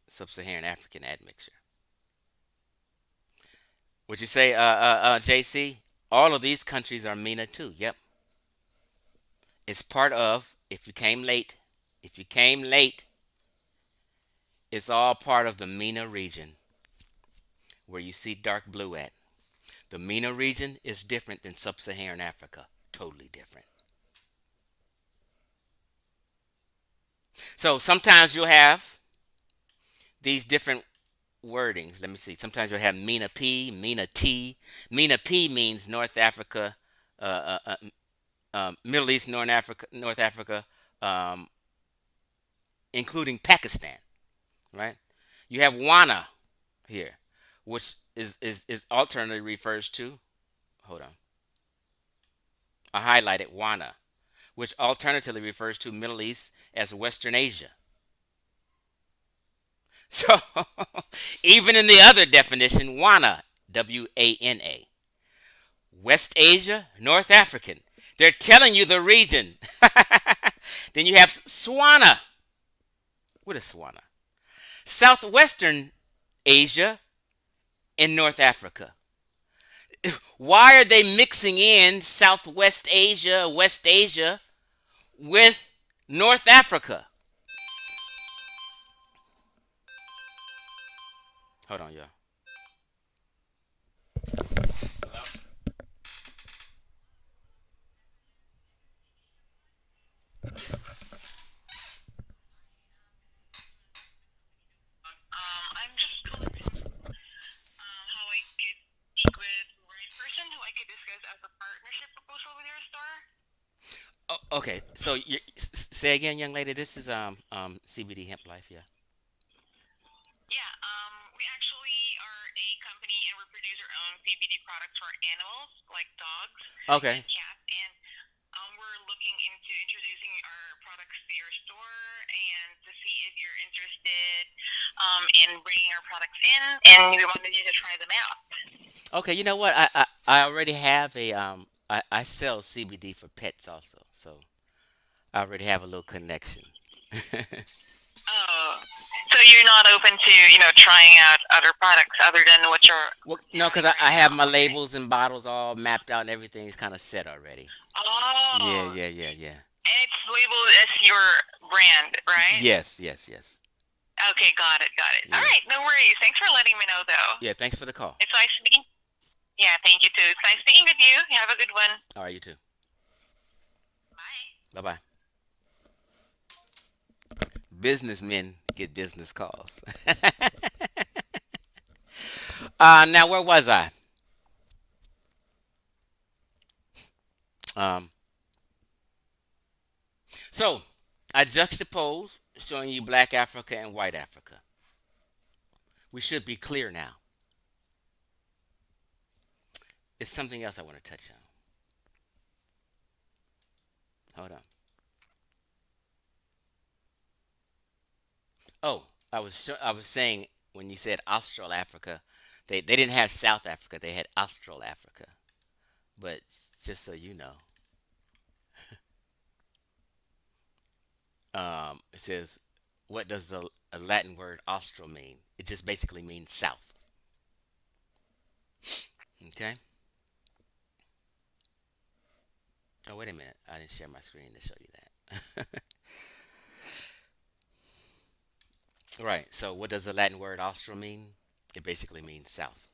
Sub-Saharan African admixture. Would you say, JC? All of these countries are MENA too. Yep, it's part of. If you came late, it's all part of the MENA region where you see dark blue at. The MENA region is different than Sub-Saharan Africa. Totally different. So sometimes you'll have these different wordings. Let me see. Sometimes you'll have MENA P, MENA T. MENA P means North Africa, uh, uh, uh, Middle East, North Africa, um, including Pakistan. Right? You have Wana here, which is alternately refers to. Hold on, I highlighted Wana, which alternatively refers to Middle East as Western Asia. So even in the other definition, Wana, Wana, West Asia, North African. They're telling you the region. Then you have Swana. What is Swana? Southwestern Asia and North Africa. Why are they mixing in Southwest Asia, West Asia with North Africa? Hold on, y'all. I'm just calling how I could speak with the right person who I could discuss as a partnership proposal with your store. Oh, okay, so say again, young lady. This is CBD Hemp Life, yeah. Yeah, we actually are a company and we produce our own CBD products for animals like dogs and Okay, cats, and we're looking into introducing our products to your store and to see if you're interested in bringing our products in, and we wanted you to try them out. okay. You know what? I already have a I sell CBD for pets also, so I already have a little connection. Oh, so you're not open to trying out other products other than what you're Well, no, selling because right I have now? my Okay. labels and bottles all mapped out and everything's kind of set already. Yeah, Oh, yeah, yeah, yeah. and it's labeled as your brand, right? Yes, yes, yes. Okay, got it, got it. All Yeah. right, no worries. Thanks for letting me know, though. Yeah, thanks for the call. It's nice speaking. Yeah, thank you too. It's nice speaking with you. You have a good one. All right, you too. Bye. Bye bye. Businessmen get business calls. Now, where was I? Um, so, I juxtapose showing you black Africa and white Africa. We should be clear now. It's something else I want to touch on. Hold on. Oh, I was saying when you said Austral Africa, they didn't have South Africa. They had Austral Africa. But just so you know, it says, what does the a Latin word Austral mean? It just basically means south. Okay. Oh, wait a minute. I didn't share my screen to show you that. Right. So, what does the Latin word Austral mean? It basically means south.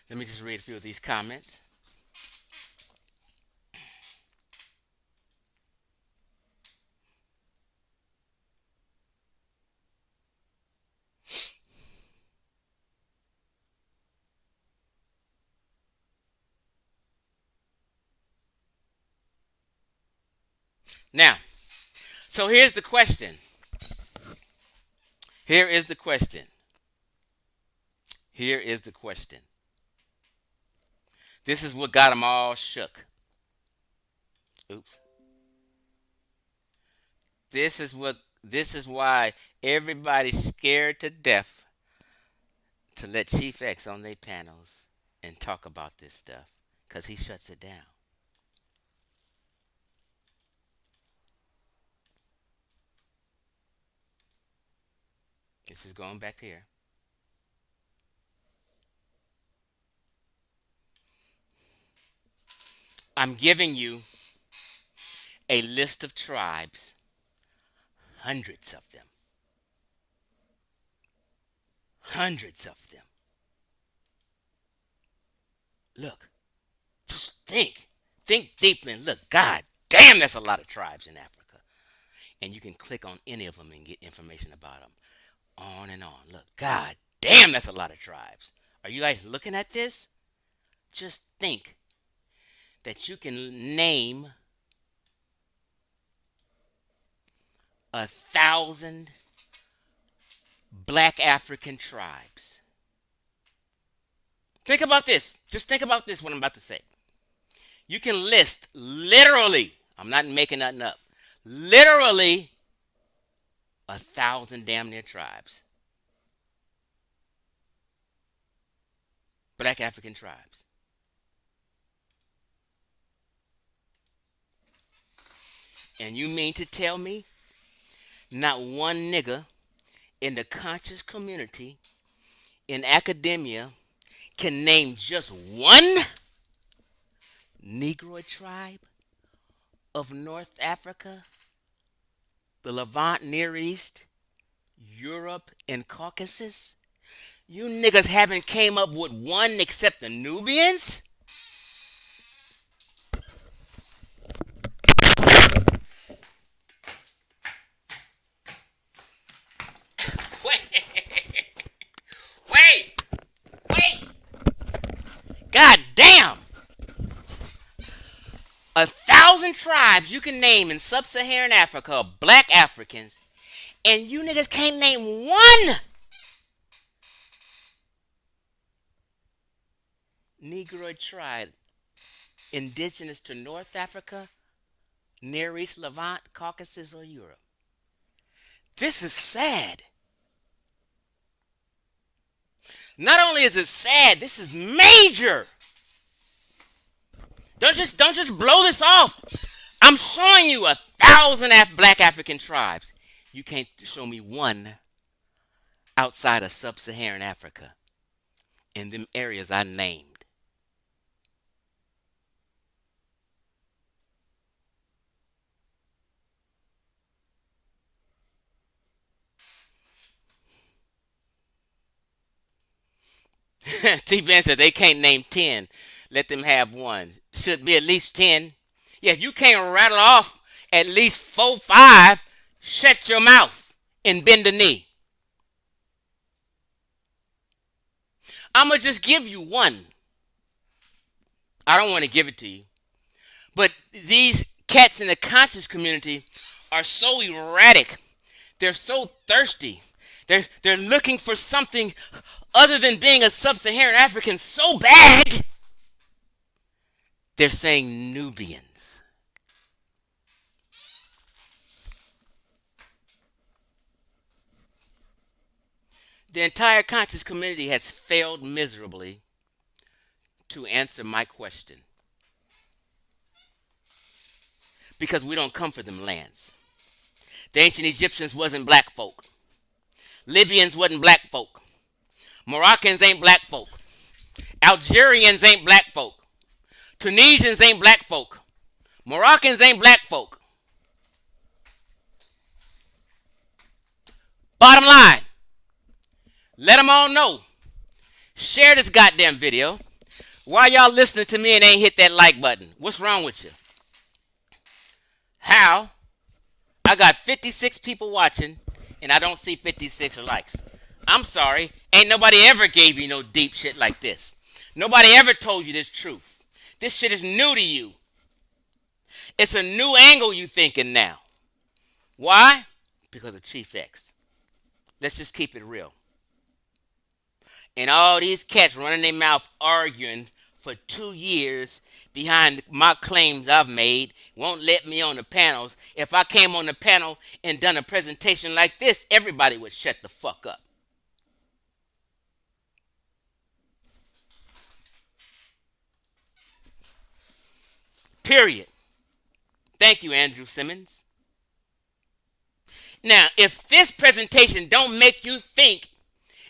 Let me just read a few of these comments. Now, so here's the question. Here is the question. Here is the question. This is what got them all shook. Oops. This is why everybody's scared to death to let Chief X on their panels and talk about this stuff cuz he shuts it down. This is going back here. I'm giving you a list of tribes, hundreds of them, hundreds of them. Look, just think deeply and look. God damn, that's a lot of tribes in Africa. And you can click on any of them and get information about them. On and on. Look, God damn, that's a lot of tribes. Are you guys looking at this? Just think that you can name 1,000 black African tribes. Think about this. Just think about this, what I'm about to say. You can list literally, I'm not making nothing up, literally 1,000 damn near tribes. Black African tribes. And you mean to tell me not one nigga in the conscious community, in academia, can name just one Negroid tribe of North Africa, the Levant, Near East, Europe, and Caucasus? You niggas haven't came up with one except the Nubians? Wait, wait, wait. God damn. 1,000 tribes you can name in sub-Saharan Africa of black Africans, and you niggas can't name one Negroid tribe indigenous to North Africa, Near East, Levant, Caucasus, or Europe. This is sad. Not only is it sad, this is major. Don't just blow this off. I'm showing you 1,000 black African tribes. You can't show me one outside of sub-Saharan Africa in them areas I named. T-Ben said they can't name 10. Let them have one. Should be at least 10. Yeah, if you can't rattle off at least 4, 5, shut your mouth and bend the knee. I'm going to just give you one. I don't want to give it to you. But these cats in the conscious community are so erratic. They're so thirsty. They're looking for something other than being a sub-Saharan African so bad. They're saying Nubians. The entire conscious community has failed miserably to answer my question. Because we don't come for them lands. The ancient Egyptians wasn't black folk. Libyans wasn't black folk. Moroccans ain't black folk. Algerians ain't black folk. Tunisians ain't black folk. Moroccans ain't black folk. Bottom line, let them all know. Share this goddamn video. Why y'all listening to me and ain't hit that like button? What's wrong with you? How? I got 56 people watching and I don't see 56 likes. I'm sorry. Ain't nobody ever gave you no deep shit like this. Nobody ever told you this truth. This shit is new to you. It's a new angle you thinking now. Why? Because of Chief X. Let's just keep it real. And all these cats running their mouth arguing for 2 years behind my claims I've made won't let me on the panels. If I came on the panel and done a presentation like this, everybody would shut the fuck up. Period. Thank you, Andrew Simmons. Now, if this presentation don't make you think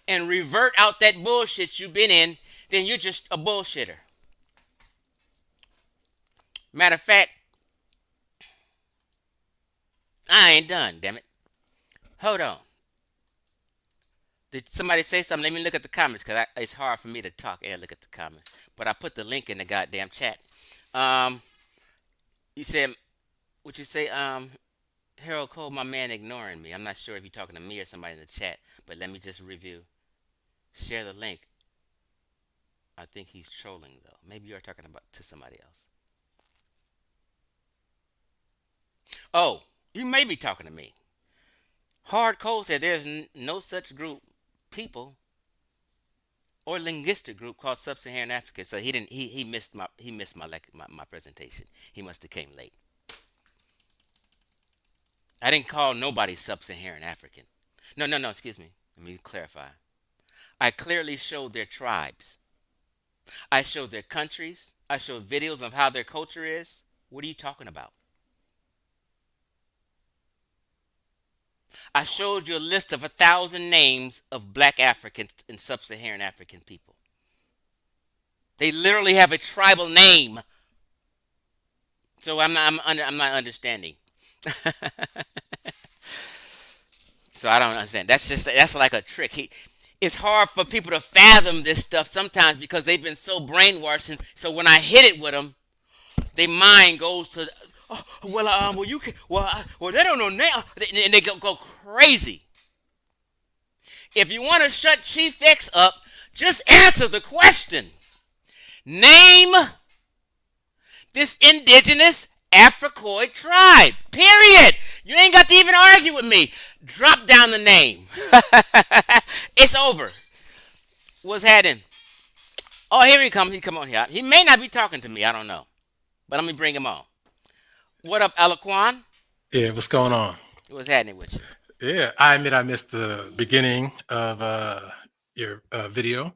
and revert out that bullshit you've been in, then you're just a bullshitter. Matter of fact, I ain't done, damn it. Hold on. Did somebody say something? Let me look at the comments because it's hard for me to talk and look at the comments. But I put the link in the goddamn chat. Um, you said what you say? Harold Cole, my man, ignoring me. I'm not sure if you're talking to me or somebody in the chat, but let me just review. Share the link. I think he's trolling though. Maybe you're talking about to somebody else. Oh, you may be talking to me. Hard Cole said there's no such group, people, or linguistic group called Sub-Saharan Africa. So he didn't. He missed my presentation. He must have came late. I didn't call nobody Sub-Saharan African. No, no, no. Excuse me. Let me clarify. I clearly showed their tribes. I showed their countries. I showed videos of how their culture is. What are you talking about? I showed you a list of 1,000 names of black Africans and sub-Saharan African people. They literally have a tribal name. So I'm not understanding. So I don't understand. That's like a trick. It's hard for people to fathom this stuff sometimes because they've been so brainwashed. And so when I hit it with them, their mind goes to, oh, well, you can, well, they don't know now, and they go crazy. If you want to shut Chief X up, just answer the question. Name this indigenous Africoid tribe. Period. You ain't got to even argue with me. Drop down the name. It's over. What's happening? Oh, here he comes. He come on here. He may not be talking to me. I don't know. But let me bring him on. What up, Alaquan? Yeah, what's going on? What's happening with you? Yeah, I admit I missed the beginning of your video,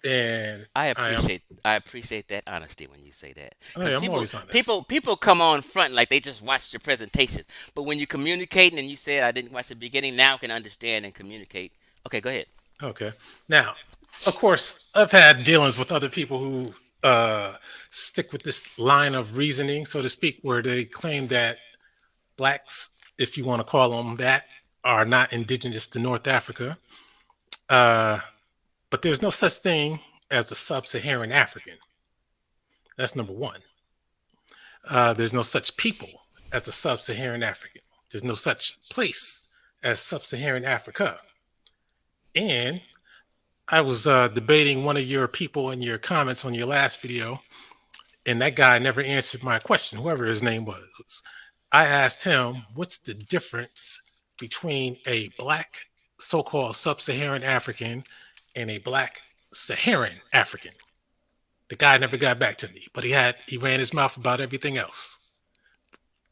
and I appreciate that honesty when you say that oh because yeah, I'm always honest. people come on front like they just watched your presentation, but when you're communicating and you said I didn't watch the beginning, now I can understand and communicate. Okay, go ahead. Okay, now, of course, I've had dealings with other people who stick with this line of reasoning, so to speak, where they claim that blacks, if you want to call them that, are not indigenous to North Africa. Uh, but there's no such thing as a sub-Saharan African. That's number one. There's no such people as a sub-Saharan African. There's no such place as sub-Saharan Africa. And I was debating one of your people in your comments on your last video, and that guy never answered my question, whoever his name was. I asked him, what's the difference between a black so-called sub-Saharan African and a black Saharan African? The guy never got back to me, but he ran his mouth about everything else.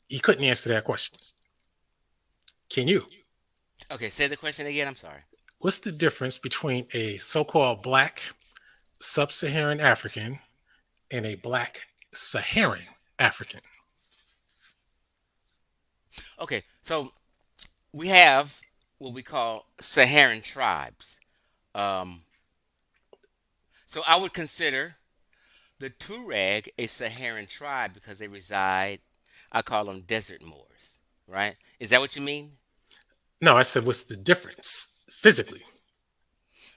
He couldn't answer that question. Can you? Okay, say the question again. I'm sorry. What's the difference between a so-called black sub-Saharan African and a black Saharan African? Okay, so we have what we call Saharan tribes. Um, so I would consider the Tuareg a Saharan tribe because they reside, I call them desert Moors, right? Is that what you mean? No, I said, what's the difference physically?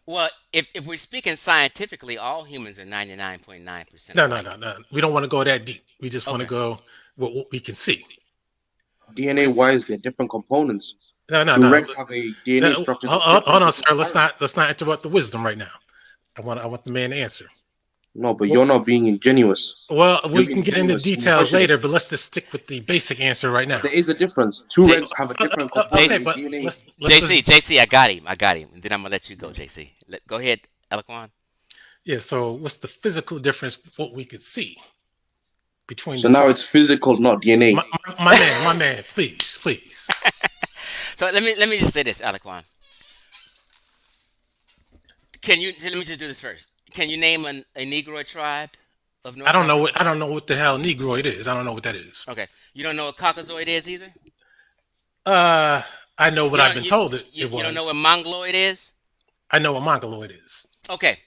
Well, if we're speaking scientifically, all humans are 99.9% No, no, alike. no, no. We don't want to go that deep. We just want to Okay. go what we can see. What DNA is wise, they're different components. No, no, Two no. Rex have a DNA No, structure that's hold different on, to sir. two Arabs. Let's not interrupt the wisdom right now. I want the man to answer. No, but Well, you're not being ingenuous. well, You're we being can get into ingenuous in your details questioning. later, but let's just stick with the basic answer right But now. there is a difference. Two J- Rex have a different Okay, component JC, in but DNA. let's just JC, I got him. And then I'm gonna let you go, JC. Go ahead, Eloquan. yeah. So what's the physical difference? What we could see between So the now two? it's physical, not DNA. My man, please, please. So let me just say this, Eloquan. Can you let me just do this first? Can you name a Negroid tribe of North Africa? I don't know what the hell Negroid is. I don't know what that is. Okay, you don't know what Caucasoid is either. Uh, I know what You I've don't been you told it you don't know what was. Mongoloid is. I know what Mongoloid is. Okay,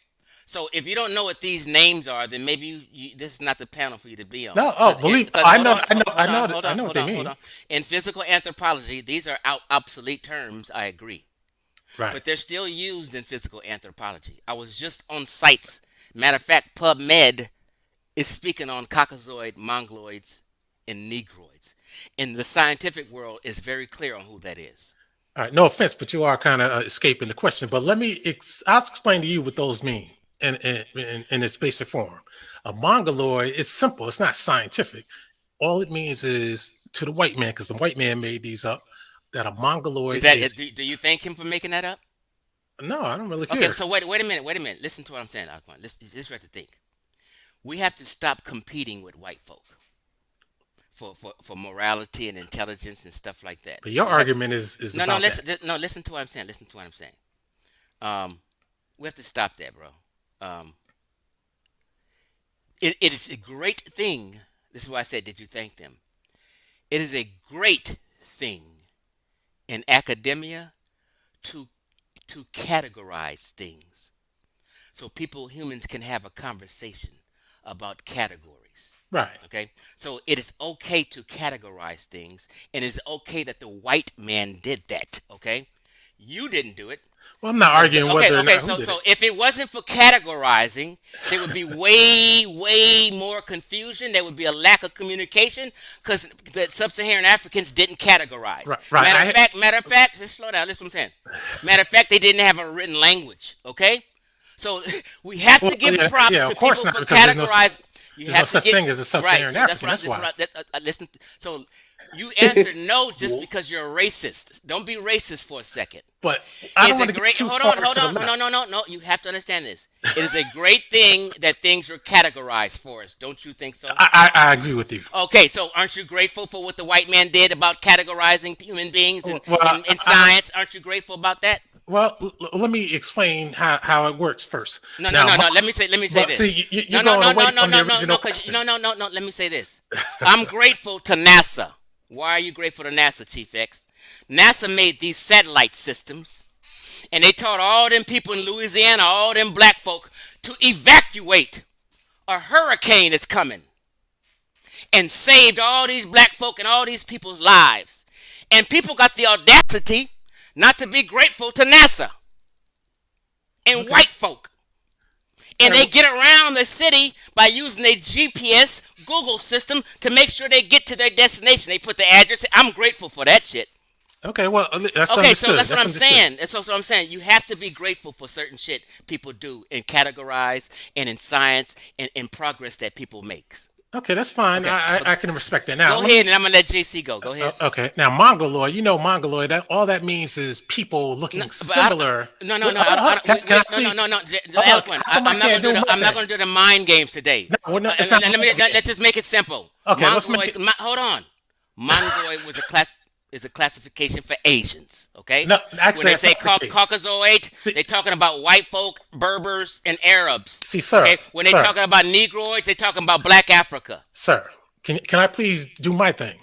So if you don't know what these names are, then maybe this is not the panel for you to be on. No, oh, believe Because I hold know, on, I know, I hold on, know, hold I on, know what hold they on, hold mean. on. In physical anthropology, these are obsolete terms. I agree, Right. but they're still used in physical anthropology. I was just on sites. Matter of fact, PubMed is speaking on Caucasoid, Mongoloids, and Negroids. And the scientific world is very clear on who that is. All right. No offense, but you are kind of escaping the question. But I'll explain to you what those mean in its basic form. A mongoloid is simple. It's not scientific. All it means is to the white man, because the white man made these up, that a Is mongoloid that is. do you thank him for making that up? No, I don't really Okay, care. so wait a minute, wait a minute. Listen to what I'm saying, Alquan. This right to think. We have to stop competing with white folk for morality and intelligence and stuff like that. But your We have argument is no, no. about that. Listen to what I'm saying. Listen to what I'm saying. We have to stop that, bro. Um, it is a great thing. This is why I said, did you thank them? It is a great thing in academia to categorize things, so humans can have a conversation about categories. Right. Okay, so it is okay to categorize things, and it's okay that the white man did that. Okay, you didn't do it. Well, I'm not arguing Okay, whether or okay. not who So, did it. if it wasn't for categorizing, there would be way more confusion. There would be a lack of communication because the sub-Saharan Africans didn't categorize. Right. Right. Matter of fact, just slow down. Listen what I'm saying. Matter of fact, they didn't have a written language. Okay, so we have Well, to give yeah, props yeah, to of course people not, for because categorizing. You there's no have to such get thing as a right. sub-Saharan So that's African. what That's why. listen. So you answered no just because you're a racist. Don't be racist for a second. But I don't Is want it to get great? too Hold far on, hold to the on. left. No. You have to understand this. It is a great thing that things are categorized for us. Don't you think so? I agree with you. Okay, so aren't you grateful for what the white man did about categorizing human beings and Well, in science? Aren't you grateful about that? well, let me explain how it works first. No, no, Now, no, no. Let me say but this. see, No, you're no, going no, away no, no, from no, the no, original no, because question. no. Let me say this. I'm grateful to NASA. Why are you grateful to NASA, Chief X? NASA made these satellite systems, and they taught all them people in Louisiana, all them black folk, to evacuate. A hurricane is coming, and saved all these black folk and all these people's lives. And people got the audacity not to be grateful to NASA and Okay. white folk. And All they right, get around the city by using their GPS Google system to make sure they get to their destination. They put the address. I'm grateful for that shit. okay, well, that's Okay, so understood. that's what I'm understood. saying. That's what I'm saying. You have to be grateful for certain shit people do and categorize and in science and in progress that people make. Okay, that's fine. Okay, I can respect that. Now, go let ahead me. and I'm gonna let JC go. Go ahead. Okay, now mongoloid. You know mongoloid. All that means is people No, looking but I, similar. no, no, Wait, no, hold on, hold on. Can I no, no, please? no, no, Hold on. Eloquent. How come I I'm not can't gonna do do the. my I'm not thing? gonna do the mind games today. No, it's not. Let's just make it simple. Okay, let's make it. Hold on. Mongoloid was a class is a classification for Asians. Okay. No, When actually, they that's say not the case. Caucasoid, See, they're talking about white folk, Berbers, and Arabs. see, sir, Okay. When they're sir, talking about Negroids, they're talking about Black Africa. sir. Can I please do my thing?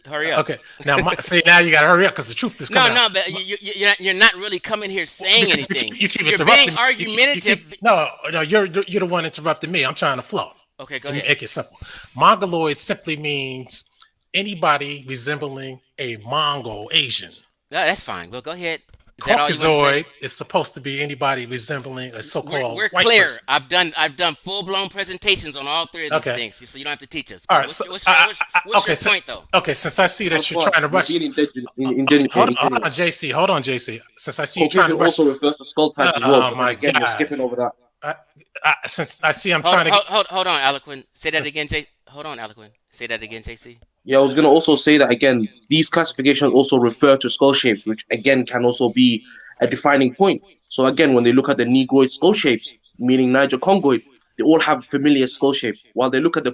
Hurry up. Okay. Now, see, now you got to hurry up because the truth is No, coming no, out. but you're not really coming here saying Because anything. you keep You're being interrupting. argumentative. No, you're the one interrupting me. I'm trying to flow. Okay, go Let me ahead. make it simple. Mongoloid simply means anybody resembling a Mongol Asian. No, that's fine. Well, go ahead. Is that all you want to say? Caucasoid is supposed to be anybody resembling a so-called We're white clear. person. I've done full blown presentations on all three of these Okay. things, so you don't have to teach us. All right. What's your So, point though? okay. Since I see that you're Alpha, trying to you're rush. being Hold on, ingenuous. JC. Hold on, JC. Since I see you trying to Caucasian rush. also refers to skull types as well. Oh But then my again, you're God. skipping over that. Since I see I'm trying to get. Hold on, Eloquent. Say that Since- again, J. Hold on, Eloquent. Say that again, JC. Yeah, I was going to also say that again, these classifications also refer to skull shapes, which again can also be a defining point. So again, when they look at the Negroid skull shapes, meaning Niger Congoid, they all have familiar skull shape. While they look at the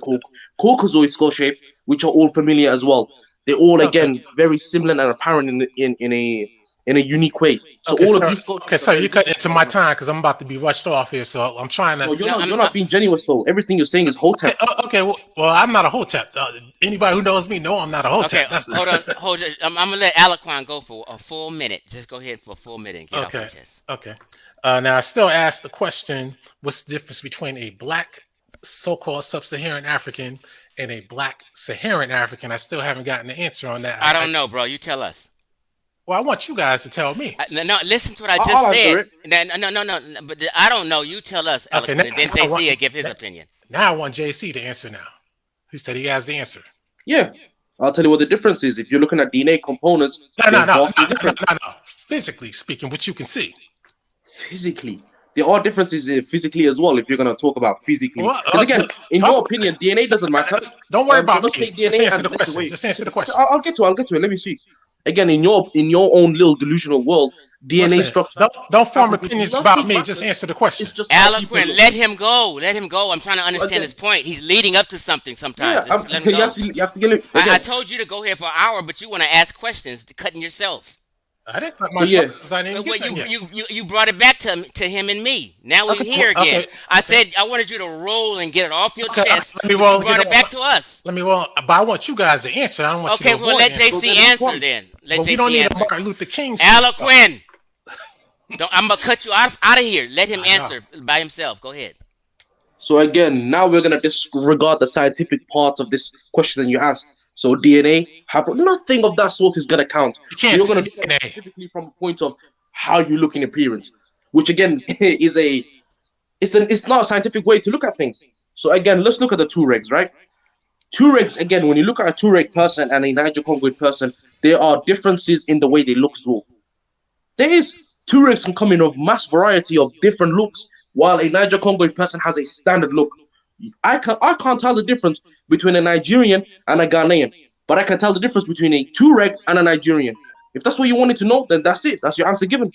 Caucasoid skull shape, which are all familiar as well, they're all Okay. again very similar and apparent in a unique way. So Okay, all of sir. these skull Okay, shapes are sir. very You cut different into from my one another. time because I'm about to be rushed off here. So I'm trying No, to. you're not being genuine though. Everything you're saying is Okay, Hotep. okay, well, I'm not a hotep. Anybody who knows me know I'm not a Okay, hotep. That's hold on. I'm gonna let Alaquan go for a full minute. Just go ahead for a full minute and get off okay. my chest. Okay. Now, I still ask the question: what's the difference between a black so-called sub-Saharan African and a black Saharan African? I still haven't gotten the answer on that. I don't know, bro. You tell us. Well, I want you guys to tell me. No, no, listen to what I just I'll answer said. it. No, no, no, no, no, but I don't know. You tell us, Okay, now, Eloquent, and then I want JC will give his opinion. now I want JC to answer now. He said he has the answer. Yeah, I'll tell you what the difference is. If you're looking at DNA components, No, they're no, no, vastly no, no, different. no, no. Physically speaking, what you can see. Physically, there are differences physically as well. If you're going to talk about physically, Well, because again, in talk. your opinion, DNA doesn't matter. Don't worry So about let's me. take Just DNA answer and the listen. question. Wait, Just answer the question. I'll get to it. I'll get to it. Let me speak. Again, in your own little delusional world, DNA Listen, structure. don't form African opinions does about still me. Just matter. answer the question. It's just how people Eloquent, look. let him go. Let him go. I'm trying to So understand again, his point. He's leading up to something sometimes. yeah, Just let him you go. have to get it I again. told you to go here for an hour, but you want to ask questions, cutting yourself. I didn't cut So myself yeah, because I didn't Well, get that yet. you brought it back to him and me. Now we're okay, here again. Okay, I okay, said I wanted you to roll and get it off your okay. chest, Let me but you roll. Get brought it on. back to us. Let me roll. But I want you guys to answer. I don't want you to Okay, well avoid let answering. so JC then which answer one? then. Let But we don't JC need a answer. Martin Luther King speech, though. Eloquent. Don't, I'm gonna cut you out of here. Let him I know. answer by himself. Go ahead. So again, now we're gonna disregard the scientific part of this question that you asked. So DNA, nothing of that sort is gonna count. You So can't you're see gonna look at it DNA. specifically from a point of how you look in appearance, which again is it's not a scientific way to look at things. So again, let's look at the two regs, right? Two regs again. When you look at a two reg person and a Niger Congoid person, there are differences in the way they look as well. There is. Tuaregs can come in a mass variety of different looks, while a Niger Congoid person has a standard look. I can't tell the difference between a Nigerian and a Ghanaian, but I can tell the difference between a Tuareg and a Nigerian. If that's what you wanted to know, then that's it. That's your answer given.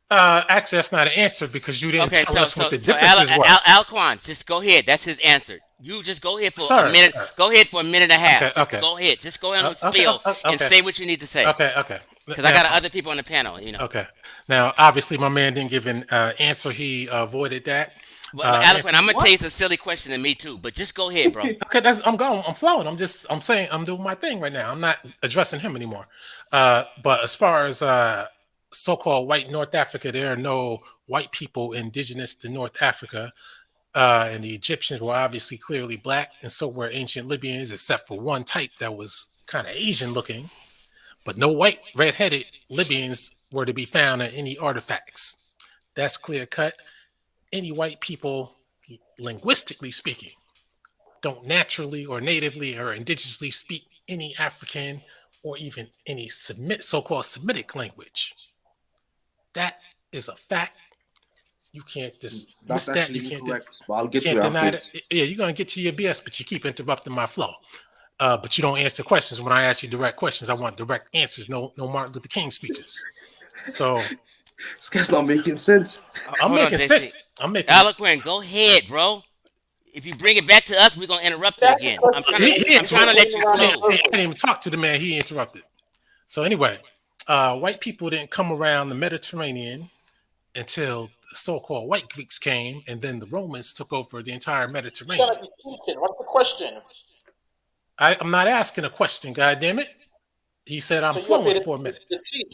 Actually, that's not an answer because you didn't Okay, tell so us what so the so Al, differences were, Al, Alquan, just go ahead. That's his answer. You just go ahead for a sir. minute. Sir. Go ahead for a minute and a Okay, half. Just okay, go ahead. Just go ahead and okay, spill and okay, say what you need to say. okay, okay. Because I Now, got other people on the panel. okay. Now, obviously, my man didn't give an answer. He avoided that But Alquan, answer. I'm gonna tell What? you some silly question to me too. But just go ahead, bro. Okay, I'm going. I'm flowing. I'm saying I'm doing my thing right now. I'm not addressing him anymore. But as far as so-called white North Africa, there are no white people indigenous to North Africa. And the Egyptians were obviously clearly black, and so were ancient Libyans, except for one type that was kind of Asian looking. But no white, red-headed Libyans were to be found in any artifacts. That's clear cut. Any white people, linguistically speaking, don't naturally or natively or indigenously speak any African or even any so-called Semitic language. That is a fact. You can't dismiss That's that. actually You can't incorrect, but I'll get to can't it deny after. that. Yeah, you're gonna get to your BS, but you keep interrupting my flow. But you don't answer questions. When I ask you direct questions, I want direct answers. No Martin Luther King speeches. So This guy's not making sense. I'm Hold on, making JC. sense. I'm making. Eloquent, go ahead, bro. If you bring it back to us, we're gonna interrupt you That's the again. I'm trying question. to He I'm trying to interrupted. let you Around in flow. I circles. didn't even talk to the man. He interrupted. So anyway, white people didn't come around the Mediterranean until the so-called white Greeks came, and then the Romans took over the entire You sound Mediterranean. like you're teaching. What's the question? I'm not asking a question. God damn it! He said I'm So you up flowing here for a minute. to teach.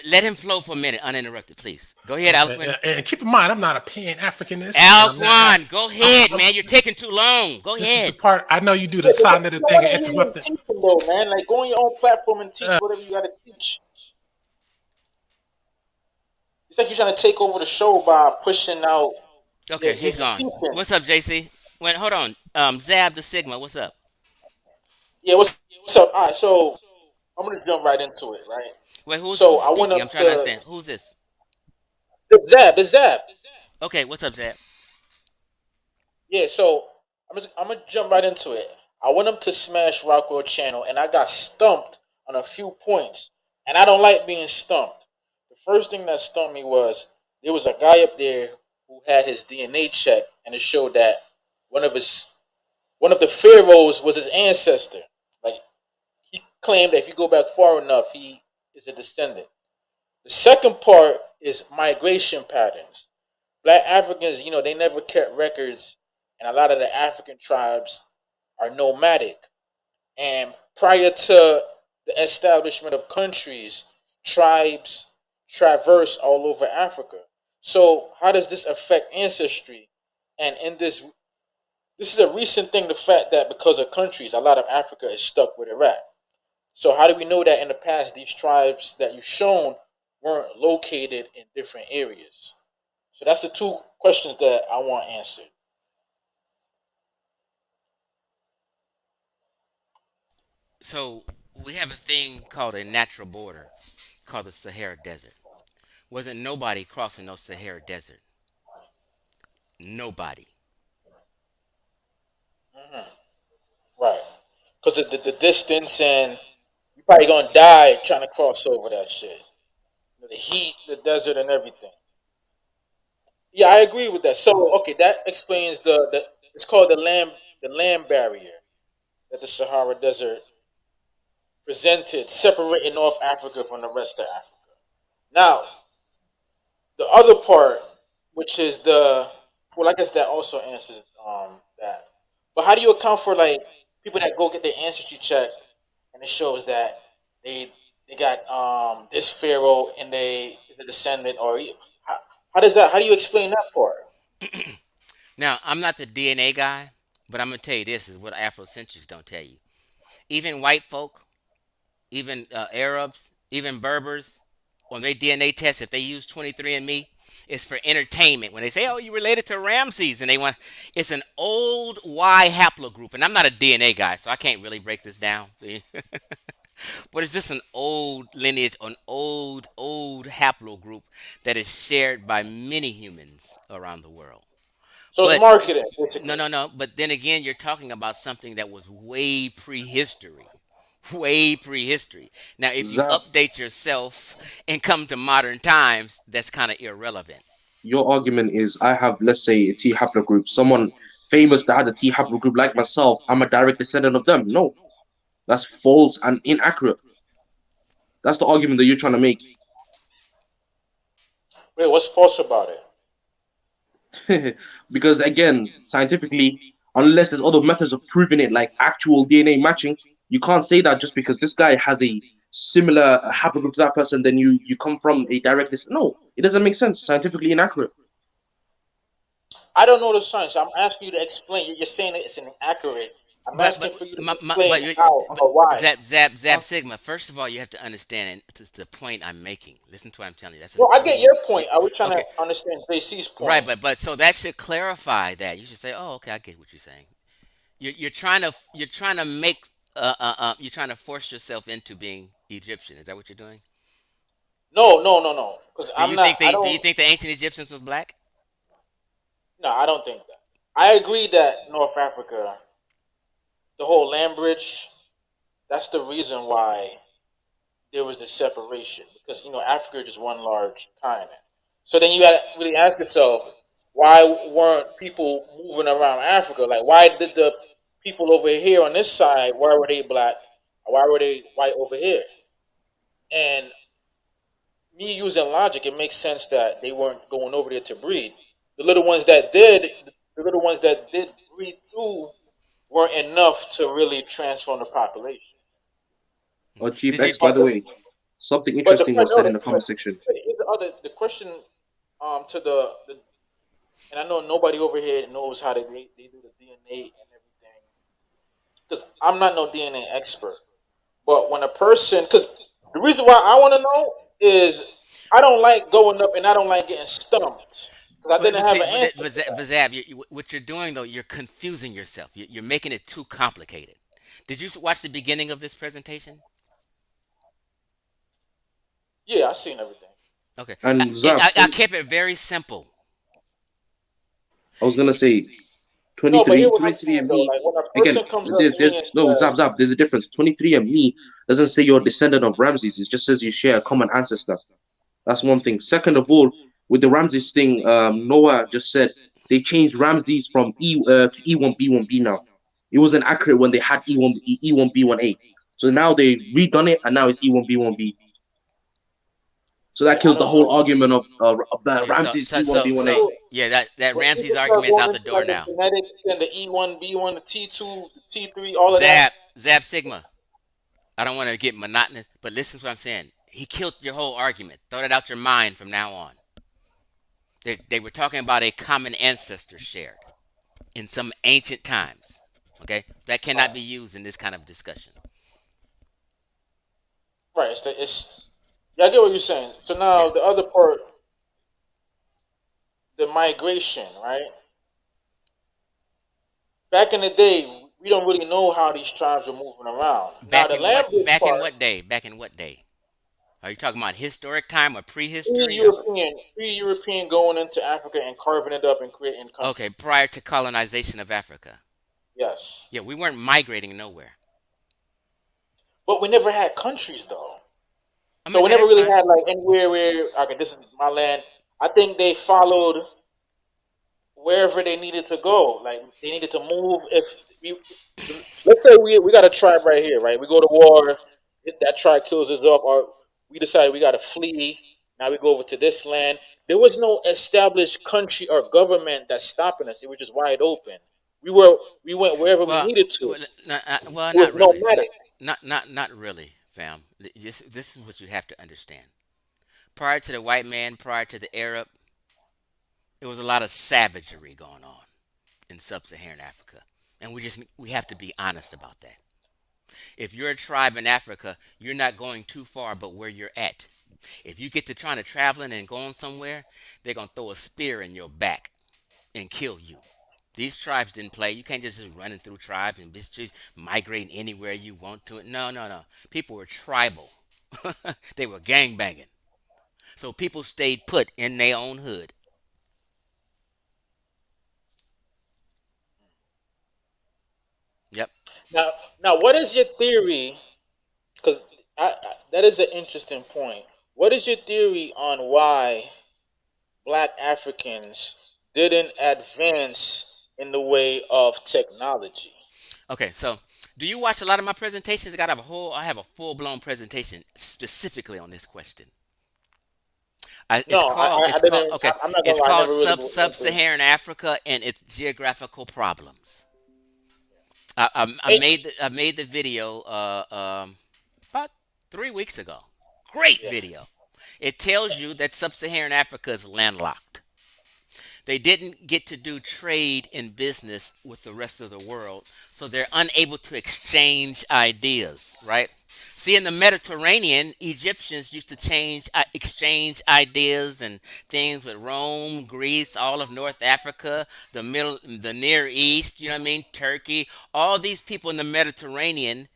Let him flow for a minute, uninterrupted, please. Go ahead, Okay, Eloquent. and keep in mind, I'm not a Pan-Africanist, and I'm not. Alquan, go ahead, man. You're taking too long. Go This is the ahead. part I know you do the Yeah, but silent I thing want and to hear him interrupt it. teaching though, man. Like go on your own platform and teach Uh, whatever you got to teach. It's like you're trying to take over the show by pushing out Okay, your he's gone. teaching. What's up, JC? Wait, hold on. Zab the Sigma. What's up? Yeah, what's up? All right, so I'm gonna jump right into it, right? Wait, who's So who's I went speaking? up I'm trying to to understand. Who's this? the Zab. Okay, what's up, Zab? Yeah, so I'm gonna jump right into it. I went up to Smash Rockwell channel and I got stumped on a few points, and I don't like being stumped. The first thing that stumped me was there was a guy up there who had his DNA check, and it showed that one of his one of the pharaohs was his ancestor. Like he claimed that if you go back far enough, he is a descendant. The second part is migration patterns. Black Africans, they never kept records, and a lot of the African tribes are nomadic. And prior to the establishment of countries, tribes traverse all over Africa. So how does this affect ancestry? And in this is a recent thing. The fact that because of countries, a lot of Africa is stuck where they're at. So how do we know that in the past these tribes that you've shown weren't located in different areas? So that's the two questions that I want answered. So we have a thing called a natural border called the Sahara Desert. Wasn't nobody crossing no Sahara Desert. Nobody. Right. Because of the distance, and you probably gonna die trying to cross over that shit. The heat, the desert, and everything. Yeah, I agree with that. So, okay, that explains the it's called the land barrier that the Sahara Desert presented, separating North Africa from the rest of Africa. Now, the other part, which is well, I guess that also answers that. But how do you account for like people that go get their ancestry checked, and it shows that they they got this pharaoh and they is a descendant, or how does that? How do you explain that part? Now, I'm not the DNA guy, but I'm gonna tell you this is what Afrocentrics don't tell you. Even white folk, even Arabs, even Berbers, on their DNA test, if they use 23andMe, it's for entertainment. When they say, "Oh, you related to Ramses," and they want, it's an old Y haplogroup, and I'm not a DNA guy, so I can't really break this down. But it's just an old lineage, an old haplogroup that is shared by many humans around the world. So it's But marketing, no, basically. no, no. But then again, you're talking about something that was way prehistory. Way prehistory. Now, if you Zab, update yourself and come to modern times, that's kind of irrelevant. your argument is I have, let's say, a T haplogroup, someone famous that had a T haplogroup like myself, I'm a direct descendant of them. No, that's false and inaccurate. That's the argument that you're trying to make. Wait, what's false about it? Because again, scientifically, unless there's other methods of proving it, like actual DNA matching, you can't say that just because this guy has a similar haplogroup to that person, then you come from a direct descendant. No, it doesn't make sense. Scientifically inaccurate. I don't know the science. I'm asking you to explain. You're saying that it's inaccurate. I'm But asking but for you to my, my, explain but you, how but or why. Zap Huh? Sigma. First of all, you have to understand, and this is the point I'm making. Listen to what I'm telling you. That's No, I get your important. point. I was trying to Okay, understand JC's right. point. But so that should clarify that. You should say, "Oh, okay, I get what you're saying." You're trying to make you're trying to force yourself into being Egyptian. Is that what you're doing? No, no, no, no. Because I'm not. I Do you don't. think the ancient Egyptians was black? No, I don't think that. I agree that North Africa, the whole land bridge, that's the reason why there was this separation, because Africa is just one large continent. So then you got to really ask yourself, why weren't people moving around Africa? Like, why did the people over here on this side, why were they black? Why were they white over here? And me using logic, it makes sense that they weren't going over there to breed. The little ones that did, the little ones that did breed through, weren't enough to really transform the population. Chief Did you? X, by But the way, something but the interesting question, was said no, in the comment section. here's the other the question to the and I know nobody over here knows how they do the DNA and everything, because I'm not no DNA expert. But when a person, because the reason why I want to know is I don't like going up and I don't like getting stumped because I didn't have See, an answer for but that. Zab, what you're doing though, you're confusing yourself. You're making it too complicated. Did you watch the beginning of this presentation? Yeah, I seen everything. Okay, And Zab, I kept it very simple. I was gonna say No, but here 23, what I'm 23 saying and though, me. like when a Again, person comes up there's to there's me and no says, Zab Zab. There's a difference. 23 and me doesn't say you're a descendant of Ramses. It just says you share a common ancestor. That's one thing. Second of all, with the Ramses thing, Noah just said they changed Ramses from to E1B1B now. It wasn't accurate when they had E1B1A. So now they redone it and now it's E1B1B. So that yeah, I kills the don't whole know. argument of Yeah, Ramses E1B1A. yeah, that When Ramses people start argument is going out the into door like the now. genetics and the E1, B1, the T2, the T3, all of that. Zap Sigma. I don't want to get monotonous, but listen to what I'm saying. He killed your whole argument. Throw it out your mind from now on. They were talking about a common ancestor shared in some ancient times. Okay, that cannot be used in this kind of discussion. Right. It's yeah, I get what you're saying. So Yeah. now the other part, the migration, right? Back in the day, we don't really know how these tribes are moving around. Now Back the in what? land bridge Back in part, what day? Back in what day? Are you talking about historic time or prehistory? Or pre-European going into Africa and carving it up and creating okay, country. prior to colonization of Africa. Yes, Yeah, we weren't migrating nowhere. but we never had countries though. I mean, So we okay, never that's really fine. had like anywhere where okay, this is my land. I think they followed wherever they needed to go. Like they needed to move. If we, let's say we got a tribe right here, right? We go to war, that tribe kills us off, or we decide we got to flee. Now we go over to this land. There was no established country or government that's stopping us. It was just wide open. We were we went wherever we Well, needed to. well, well, It was not really. nomadic. Not really, fam. This is what you have to understand. Prior to the white man, prior to the Arab, there was a lot of savagery going on in sub-Saharan Africa, and we have to be honest about that. If you're a tribe in Africa, you're not going too far, but where you're at. If you get to trying to traveling and going somewhere, they're gonna throw a spear in your back and kill you. These tribes didn't play. You can't just running through tribes and just migrating anywhere you want to. No, no, no. People were tribal. They were gang banging. So people stayed put in their own hood. Yep. Now, what is your theory? Because that is an interesting point. What is your theory on why Black Africans didn't advance in the way of technology? Okay. So, do you watch a lot of my presentations? I have a full blown presentation specifically on this question. No, I It's called didn't. okay. I'm not gonna It's lie. I called never really Sub went through it. Saharan Africa and its geographical problems. It, I made the video about 3 weeks ago. Great yeah. video. It tells you that sub-Saharan Africa is landlocked. They didn't get to do trade and business with the rest of the world, so they're unable to exchange ideas, right? See, in the Mediterranean, Egyptians used to exchange ideas and things with Rome, Greece, all of North Africa, the Near East. You know what I mean? Turkey. All these people in the Mediterranean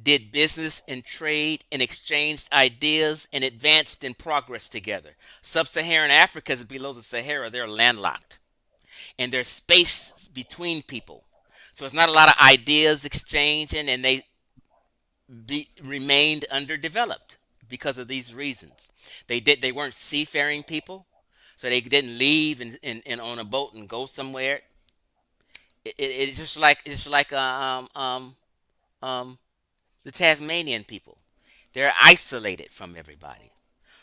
did business and trade and exchanged ideas and advanced in progress together. Sub-Saharan Africa is below the Sahara. They're landlocked, and there's space between people. So it's not a lot of ideas exchanging, and remained underdeveloped because of these reasons. They weren't seafaring people, so they didn't leave and on a boat and go somewhere. It's just like the Tasmanian people. They're isolated from everybody,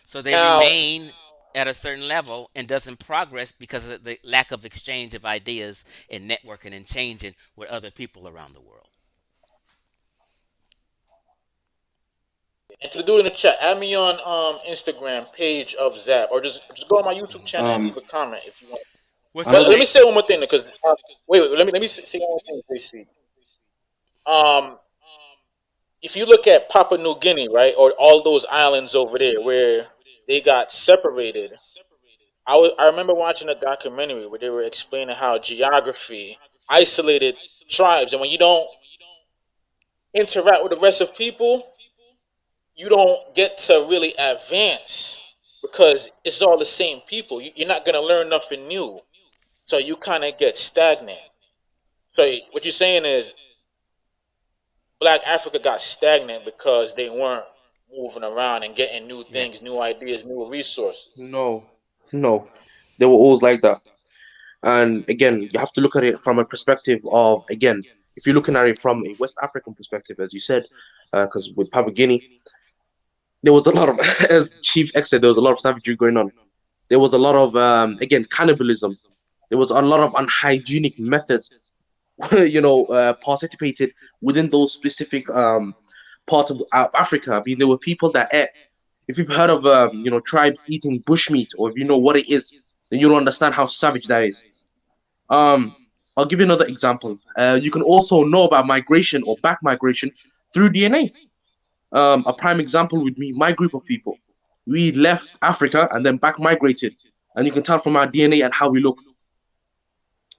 so they Now, remain at a certain level and doesn't progress because of the lack of exchange of ideas and networking and changing with other people around the world. and to the dude in the chat, add me on Instagram page of Zap, or just go on my YouTube channel and leave Um, a comment if you want. What's the But let me another. name? say one more thing because let me say one more thing, JC. Um, if you look at Papua New Guinea, right, or all those islands over there where they got separated, I remember watching a documentary where they were explaining how geography isolated tribes, and when you don't interact with the rest of people, you don't get to really advance because it's all the same people. You're not gonna learn nothing new, so you kind of get stagnant. So what you're saying is Black Africa got stagnant because they weren't moving around and getting new Yeah. things, new ideas, new resources. No, no, they were always like that. And again, you have to look at it from a perspective of, again, if you're looking at it from a West African perspective, as you said, because with Papua Guinea, there was a lot of, as Chief X said, there was a lot of savagery going on. There was a lot of, again, cannibalism. There was a lot of unhygienic methods, participated within those specific parts of Africa. I mean, there were people that ate. If you've heard of tribes eating bushmeat, or if you know what it is, then you'll understand how savage that is. Um, I'll give you another example. You can also know about migration or back migration through DNA. A prime example would be my group of people. We left Africa and then back migrated, and you can tell from our DNA and how we look.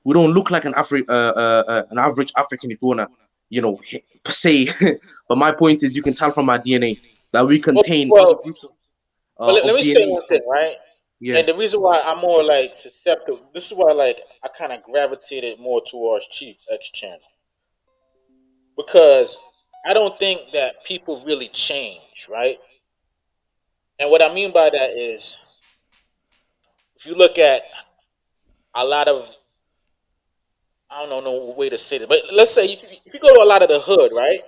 We don't look like an average African, if you wanna, per se. But my point is, you can tell from our DNA that we Well, contain other well, groups let of me say DNA one thing, from. right? Yeah. And the reason why I'm more like susceptible, this is why like I kind of gravitated more towards Chief X channel because I don't think that people really change, right? And what I mean by that is if you look at a lot of I don't know no way to say this, but let's say if you go to a lot of the hood, right?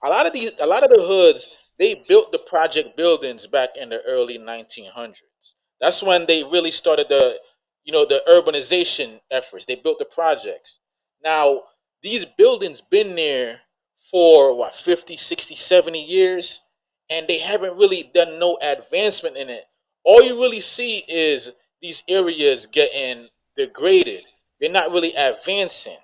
A lot of the hoods they built the project buildings back in the early 1900s. That's when they really started the urbanization efforts. They built the projects. Now, these buildings been there for what 50, 60, 70 years and they haven't really done no advancement in it. All you really see is these areas getting degraded. They're not really advancing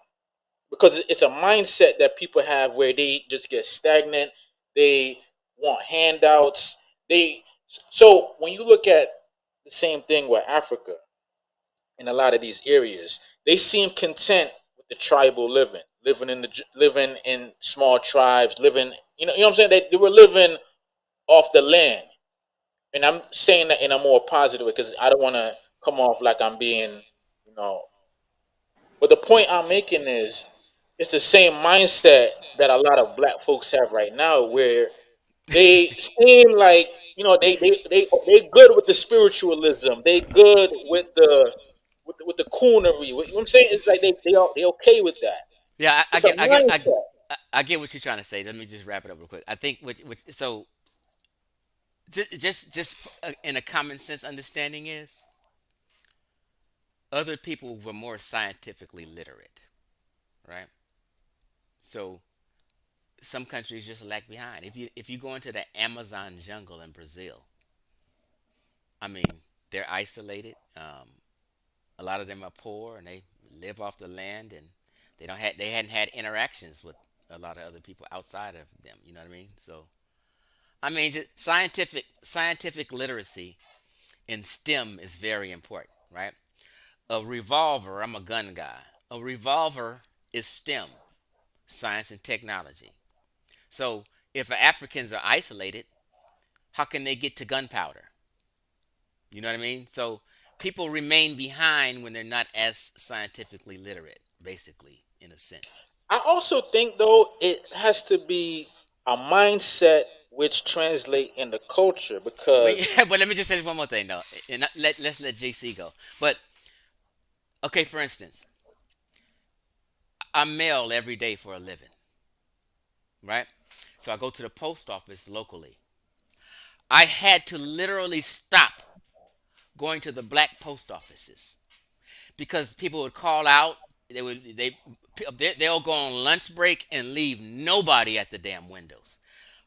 because it's a mindset that people have where they just get stagnant. They want handouts. They so when you look at the same thing with Africa in a lot of these areas, they seem content with the tribal living, living in small tribes, living you know what I'm saying. They were living off the land, and I'm saying that in a more positive way because I don't want to come off like I'm being you know but the point I'm making is it's the same mindset that a lot of black folks have right now, where they seem like they good with the spiritualism, they good with the coonery. You know what I'm saying? It's like they okay with that. Yeah, It's a mindset. I get what you're trying to say. Let me just wrap it up real quick. I think so just in a common sense understanding is other people were more scientifically literate, right? So some countries just lag behind. If you go into the Amazon jungle in Brazil, I mean, they're isolated. A lot of them are poor and they live off the land, and they hadn't had interactions with a lot of other people outside of them. You know what I mean? So I mean, just scientific literacy in STEM is very important, right? A revolver. I'm a gun guy. A revolver is STEM, science and technology. So if Africans are isolated, how can they get to gunpowder? You know what I mean? So people remain behind when they're not as scientifically literate, basically, in a sense. I also think though it has to be a mindset which translate in the culture But because yeah, but let me just say one more thing though, and let's let JC go. But okay, for instance, I mail every day for a living, right? So I go to the post office locally. I had to literally stop going to the black post offices because people would call out. They'll go on lunch break and leave nobody at the damn windows.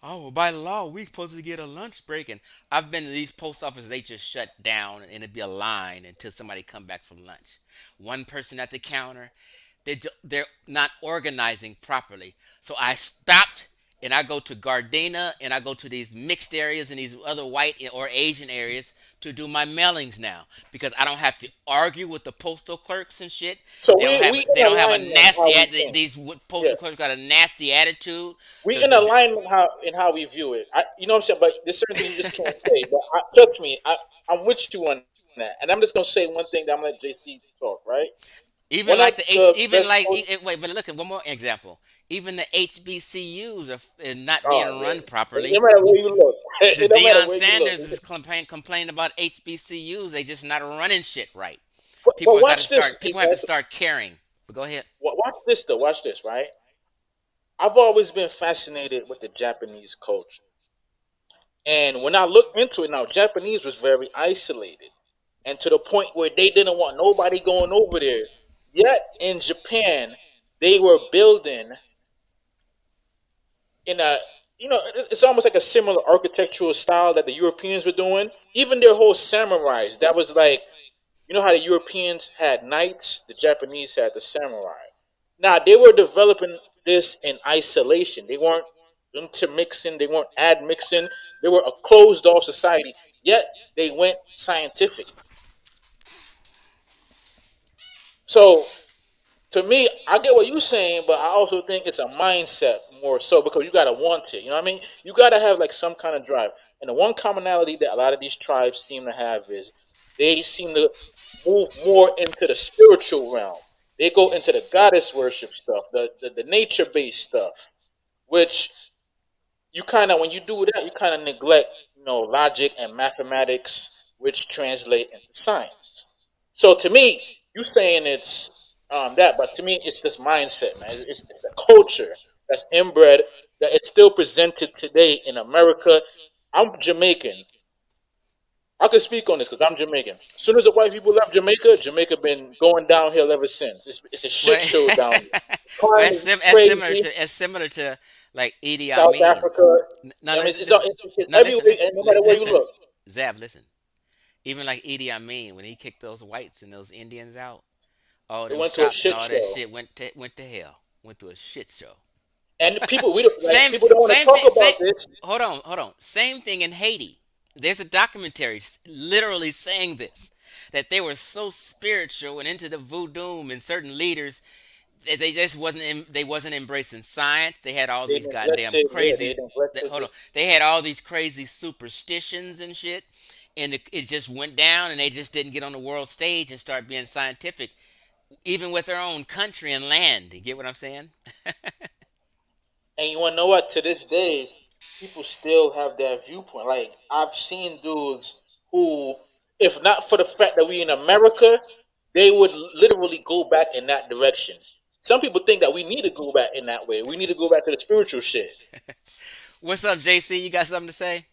Oh, well, by law, we supposed to get a lunch break, and I've been to these post offices. They just shut down, and it'd be a line until somebody come back from lunch. One person at the counter, they're not organizing properly. So I stopped and I go to Gardena and I go to these mixed areas and these other white or Asian areas to do my mailings now because I don't have to argue with the postal clerks and shit. so They don't have we they in don't have a alignment how nasty we think. these Yeah. postal clerks got a nasty attitude. We in alignment how we view it. You know what I'm saying? But there's certain things you just can't say. But trust me, I'm with you on that. And I'm just gonna say one thing that I'm gonna let JC talk. Right? Even One of like the H, the even best like quotes. wait, but look at one more example. Even the HBCUs are not being Oh run man, no properly. matter where you look, The it don't matter Deion where you look. Sanders is complaining about HBCUs. They just not running shit right. But watch this, People have to Evolve. start caring. But go ahead. Watch this though. Watch this. Right? I've always been fascinated with the Japanese culture, and when I look into it now, Japanese was very isolated, and to the point where they didn't want nobody going over there. Yet in Japan, they were building in a it's almost like a similar architectural style that the Europeans were doing. Even their whole samurais, that was like, how the Europeans had knights, the Japanese had the samurai. Now they were developing this in isolation. They weren't intermixing. They weren't admixing. They were a closed off society. Yet they went scientific. So to me, I get what you're saying, but I also think it's a mindset more so because you gotta want it. You know what I mean? You gotta have like some kind of drive. And the one commonality that a lot of these tribes seem to have is they seem to move more into the spiritual realm. They go into the goddess worship stuff, the nature based stuff, which you kind of when you do that, you kind of neglect logic and mathematics, which translate into science. So to me, you saying it's that, but to me, it's this mindset, man. It's a culture that's inbred that it's still presented today in America. I'm Jamaican. I can speak on this because I'm Jamaican. As soon as the white people left Jamaica, Jamaica been going downhill ever since. It's a shit Well, show down there. well, Crime it's, is sim- it's similar crazy. to it's similar to like Idi South Amin. Africa. No, I mean, listen, it's, listen. it's No, listen, everywhere, listen, and no matter where you listen. look, Zab, listen. Even like Idi Amin, when he kicked those whites and those Indians out, all it them went to a shops and shit all that show. shit went to hell. Went to a shit show. And people, we don't, like Same people don't want to same thing. talk Same. about this. Hold on. Same thing in Haiti. There's a documentary literally saying this, that they were so spiritual and into the voodoo and certain leaders, they just they wasn't embracing science. They had all They these goddamn neglected, yeah, they crazy. neglected Hold the, on, they had all these crazy superstitions and shit, and it just went down, and they just didn't get on the world stage and start being scientific, even with their own country and land. You get what I'm saying? and you want to know what? To this day, people still have that viewpoint. Like I've seen dudes who, if not for the fact that we in America, they would literally go back in that direction. Some people think that we need to go back in that way. We need to go back to the spiritual shit. What's up, JC? You got something to say?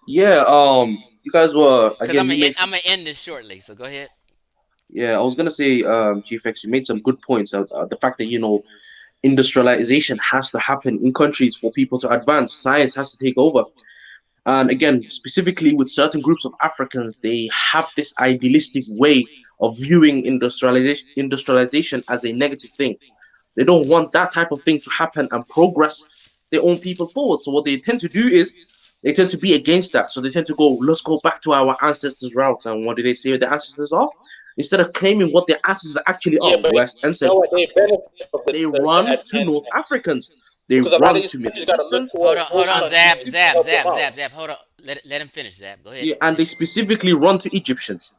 Yeah, you guys were Because again. You made I'm gonna end this shortly. So go ahead. yeah. I was gonna say, GFX, you made some good points. The fact that industrialization has to happen in countries for people to advance. Science has to take over. And again, specifically with certain groups of Africans, they have this idealistic way of viewing industrialization as a negative thing. They don't want that type of thing to happen and progress their own people forward. So what they tend to do is they tend to be against that. So they tend to go, let's go back to our ancestors' route. And what do they say their ancestors are? Instead of claiming what their ancestors actually Yeah, are, but West and you know Central what? They Africa, benefit from they the run to North advancements Africans. They because a lot of run these to Middle countries got to look Easterns. Hold towards on, hold those on, And countries Zab, to Zab, help them Zab, out. Zab, Zab. Hold on. Let him finish, Zab. Go ahead. yeah, and they Finish. specifically run to Egyptians.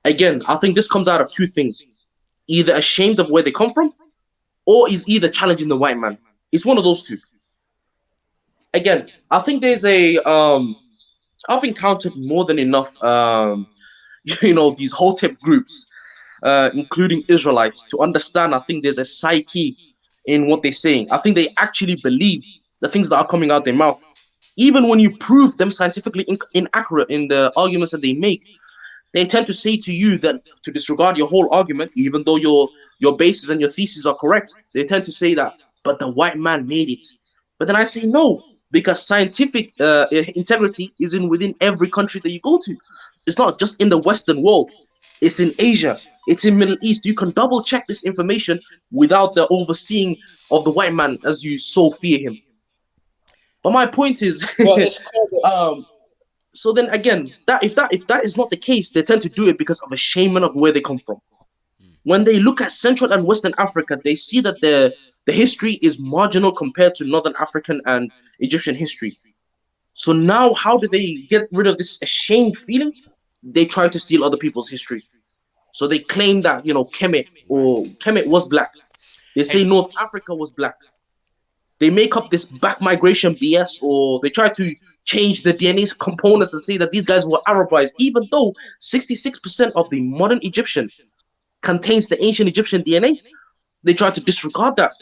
Again, I think this comes out of two things: either ashamed of where they come from, or is either challenging the white man. It's one of those two. Again, I think there's a I've encountered more than enough these Hotep groups, including Israelites, to understand. I think there's a psyche in what they're saying. I think they actually believe the things that are coming out their mouth, even when you prove them scientifically inaccurate in the arguments that they make. They tend to say to you that to disregard your whole argument, even though your basis and your thesis are correct. They tend to say that, but the white man made it. But then I say no, because scientific integrity is in within every country that you go to. It's not just in the Western world. It's in Asia. It's in Middle East. You can double check this information without the overseeing of the white man as you so fear him. But my point is, Well, it's called. um, so then again, that if that is not the case, they tend to do it because of a shame of where they come from. Mm. When they look at Central and Western Africa, they see that the history is marginal compared to Northern African and Egyptian history. So now, how do they get rid of this ashamed feeling? They try to steal other people's history. So they claim that Right. Kemet was black. They Hey, say North Africa was black. They make up this back migration BS, or they try to change the DNA components and say that these guys were Arabized, even though 66% of the modern Egyptian contains the ancient Egyptian DNA. They try to disregard that.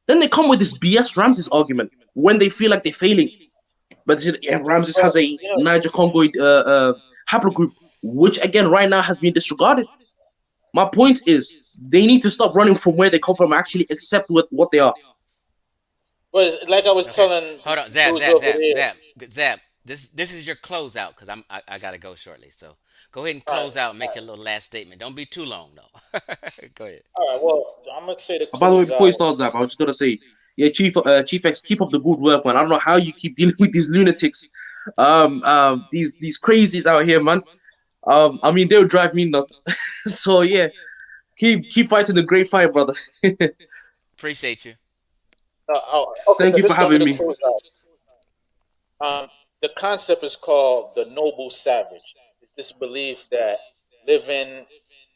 Then they come with this BS Ramses argument when they feel like they're failing. But Ramses Well, has a Niger Congoid haplogroup, which again right now has been disregarded. My point is they need to stop running from where they come from and actually accept what they are. But like I was Okay, telling hold on, Zap, dudes Zap, over Zap, there. Zap, Zap. This is your closeout because I gotta go shortly. So go ahead and All right, close out and all make right, your little last statement. Don't be too long though. Go ahead. all right. Well, I'm gonna say to By the way, close before you out. start, Zap, I was just gonna say, yeah, Chief X, keep up the good work, man. I don't know how you keep dealing with these lunatics, these crazies out here, man. I mean, they'll drive me nuts. So yeah, keep fighting the great fight, brother. Appreciate you. Okay, Thank so you for this is gonna be having the me. close out. The concept is called the noble savage. It's this belief that living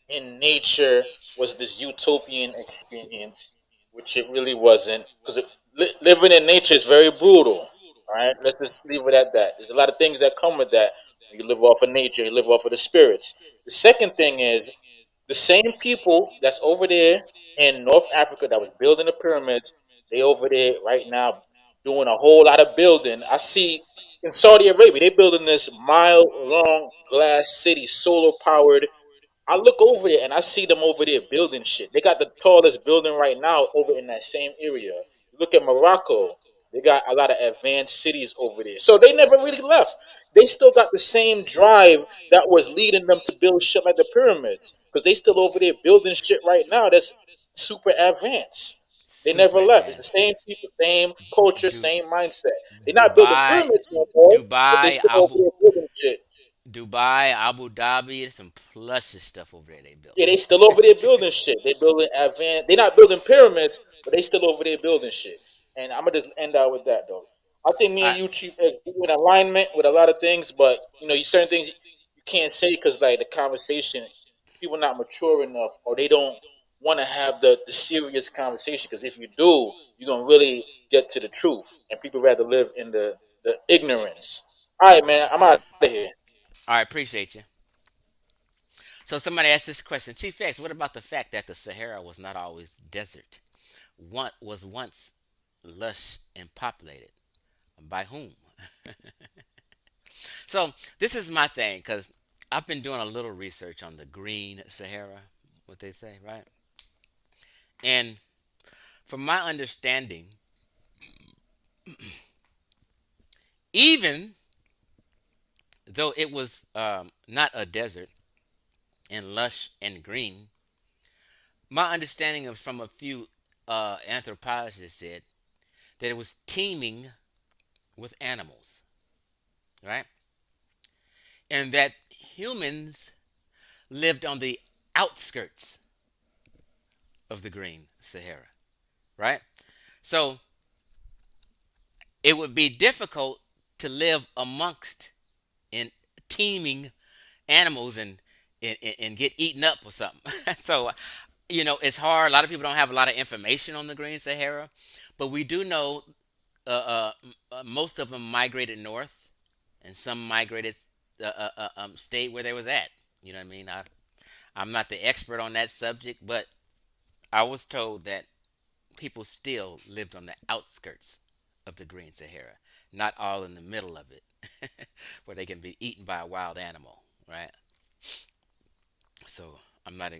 in nature was this utopian experience, which it really wasn't, because living in nature is very brutal. All right, let's just leave it at that. There's a lot of things that come with that. When you live off of nature, you live off of the spirits. The second thing is the same people that's over there in North Africa that was building the pyramids, they over there right now doing a whole lot of building. I see in Saudi Arabia, they building this mile long glass city, solar powered. I look over there and I see them over there building shit. They got the tallest building right now over in that same area. You look at Morocco, they got a lot of advanced cities over there. So they never really left. They still got the same drive that was leading them to build shit like the pyramids. Because they still over there building shit right now that's super advanced. They never Super left. It's the advanced. same people, same culture, Du- same mindset. They're not building Dubai, pyramids no more, but they Dubai, still over there building shit. Dubai, Abu Dhabi, there's some plushy stuff over there they Yeah, building. they still over there building shit. They building advanced. They not building pyramids, but they still over there building shit. And I'm gonna just end out with that though. I think me I, and you, Chief, we in alignment with a lot of things, but you certain things you can't say because like the conversation, people not mature enough, or they don't want to have the serious conversation. Because if you do, you're gonna really get to the truth, and people rather live in the ignorance. All right, man, I'm out of here. all right, appreciate you. So somebody asked this question, Chief X, what about the fact that the Sahara was not always desert? What was once lush and populated? By whom? So this is my thing because I've been doing a little research on the green Sahara, what they say, right? And from my understanding, even though it was not a desert and lush and green, my understanding of from a few anthropologists said that it was teeming with animals, right? And that humans lived on the outskirts of the green Sahara, right? So it would be difficult to live amongst in teeming animals and get eaten up or something. So it's hard. A lot of people don't have a lot of information on the green Sahara, but we do know most of them migrated north and some migrated stayed where they was at. You know what I mean? I'm not the expert on that subject, but I was told that people still lived on the outskirts of the green Sahara, not all in the middle of it, where they can be eaten by a wild animal, right? So I'm not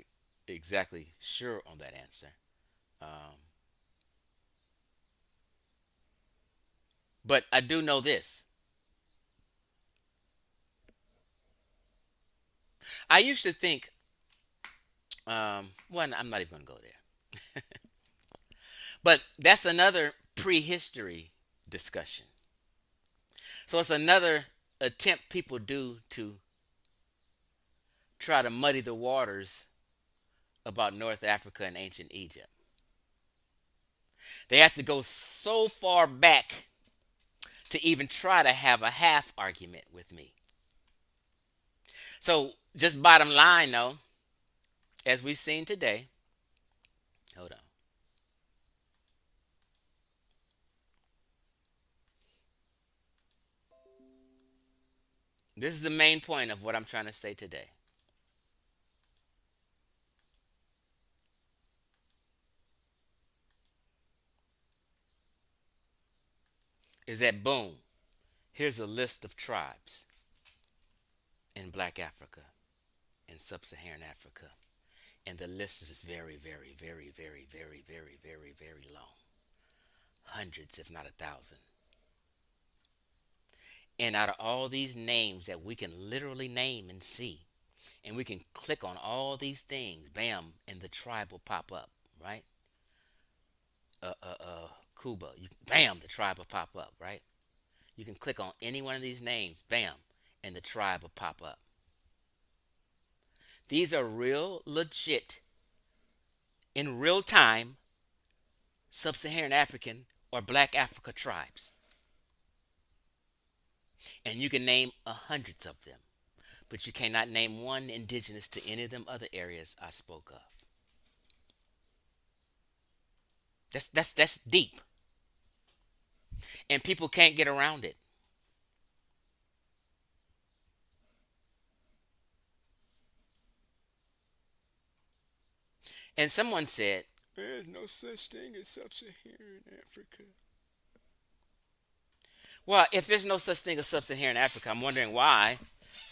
exactly sure on that answer. Um, but I do know this. I used to think, well, I'm not even going to go there. But that's another prehistory discussion. So it's another attempt people do to try to muddy the waters about North Africa and ancient Egypt. They have to go so far back to even try to have a half argument with me. So, just bottom line though, as we've seen today, hold on. This is the main point of what I'm trying to say today. Is that boom, here's a list of tribes in black Africa, in sub-Saharan Africa. And the list is very, very, very, very, very, very, very, very long. hundreds, if not a thousand. And out of all these names that we can literally name and see, and we can click on all these things, bam, and the tribe will pop up, right? Cuba, bam, the tribe will pop up, right? You can click on any one of these names, bam, and the tribe will pop up. These are real, legit, in real time, sub Saharan African or Black Africa tribes. And you can name hundreds of them, but you cannot name one indigenous to any of them other areas I spoke of. That's deep, and people can't get around it. And someone said, "There's no such thing as sub-Saharan Africa." Well, if there's no such thing as sub-Saharan Africa, I'm wondering why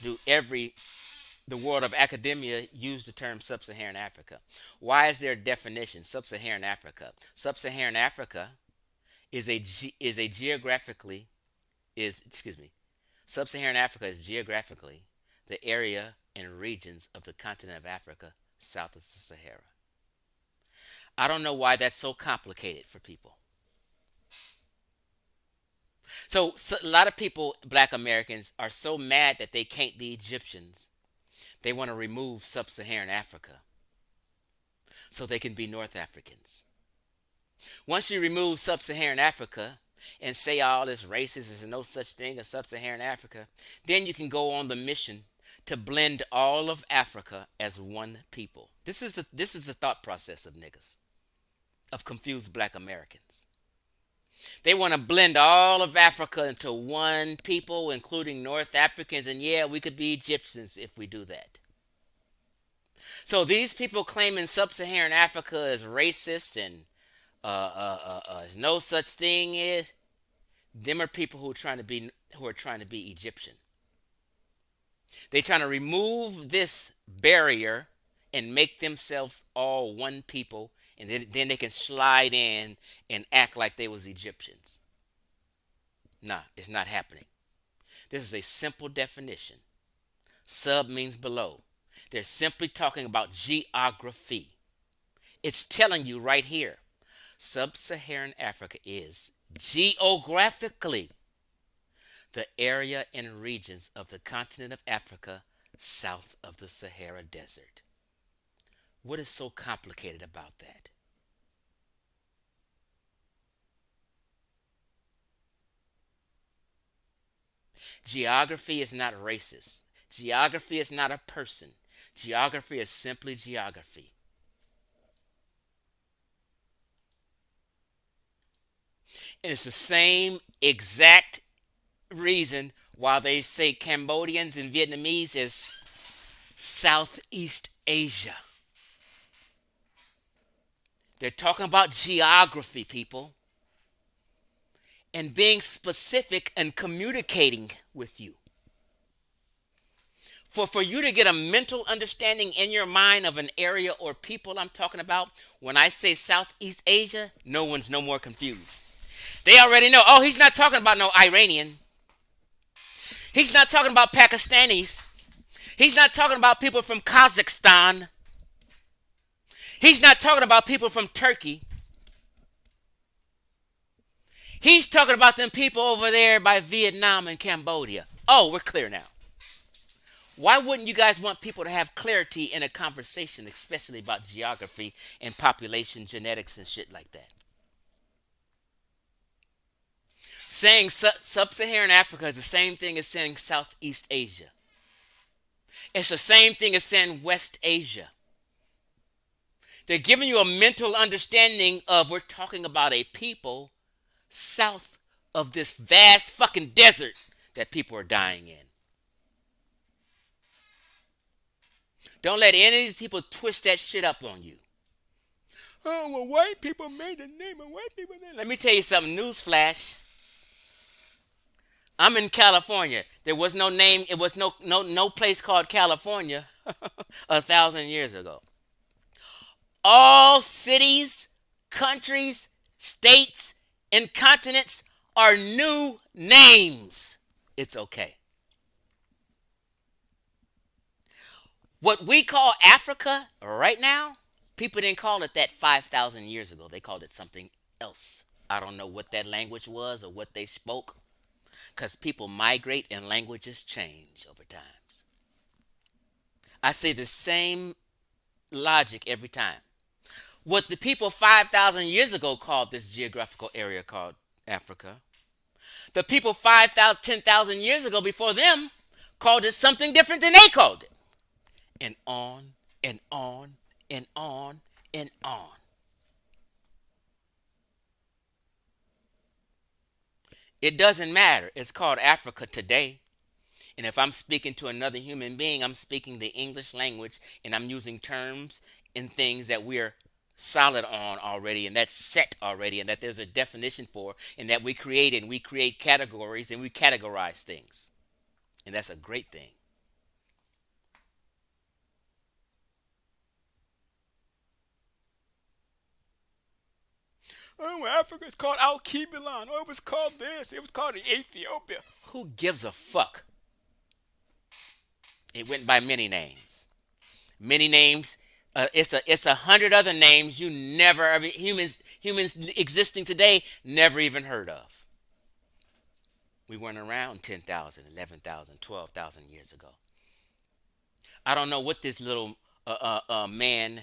do the world of academia use the term sub-Saharan Africa? Why is there a definition, sub-Saharan Africa? Sub-Saharan Africa is a geographically is excuse me. Sub-Saharan Africa is geographically the area and regions of the continent of Africa south of the Sahara. I don't know why that's so complicated for people. So a lot of people, black Americans, are so mad that they can't be Egyptians. They want to remove sub-Saharan Africa so they can be North Africans. Once you remove sub-Saharan Africa and say all this racist, there's no such thing as sub-Saharan Africa, then you can go on the mission to blend all of Africa as one people. This is the thought process of niggas, of confused black Americans. They want to blend all of Africa into one people, including North Africans, and yeah, we could be Egyptians if we do that. So these people claiming sub-Saharan Africa is racist and there's no such thing is, them are people who are trying to be Egyptian. They're trying to remove this barrier and make themselves all one people, and then they can slide in and act like they was Egyptians. Nah, it's not happening. This is a simple definition. Sub means below. They're simply talking about geography. It's telling you right here, sub-Saharan Africa is geographically the area and regions of the continent of Africa south of the Sahara Desert. What is so complicated about that? Geography is not racist. Geography is not a person. Geography is simply geography. And it's the same exact reason why they say Cambodians and Vietnamese is Southeast Asia. They're talking about geography, people, and being specific and communicating with you. For you to get a mental understanding in your mind of an area or people I'm talking about, when I say Southeast Asia, no one's no more confused. They already know, oh, he's not talking about no Iranian. He's not talking about Pakistanis. He's not talking about people from Kazakhstan. He's not talking about people from Turkey. He's talking about them people over there by Vietnam and Cambodia. Oh, we're clear now. Why wouldn't you guys want people to have clarity in a conversation, especially about geography and population genetics and shit like that? Saying sub-Saharan Africa is the same thing as saying Southeast Asia. It's the same thing as saying West Asia. They're giving you a mental understanding of we're talking about a people south of this vast fucking desert that people are dying in. Don't let any of these people twist that shit up on you. Oh, well, white people made the name of white people. Let me tell you something. Newsflash. I'm in California. There was no name. It was no place called California 1,000 years ago. All cities, countries, states, and continents are new names. It's okay. What we call Africa right now, people didn't call it that 5,000 years ago. They called it something else. I don't know what that language was or what they spoke because people migrate and languages change over time. I say the same logic every time. What the people 5,000 years ago called this geographical area called Africa, the people 5,000, 10,000 years ago before them called it something different than they called it. And on and on and on and on. It doesn't matter. It's called Africa today. And if I'm speaking to another human being, I'm speaking the English language and I'm using terms and things that we're solid on already and that's set already and that there's a definition for and that we create categories and we categorize things. And that's a great thing. Oh, Africa is called Alkebulan. Oh, it was called this. It was called Ethiopia. Who gives a fuck? It went by many names. Many names. It's 100 other names you never humans existing today never even heard of. We weren't around 10,000, 11,000, 12,000 years ago. I don't know what this little man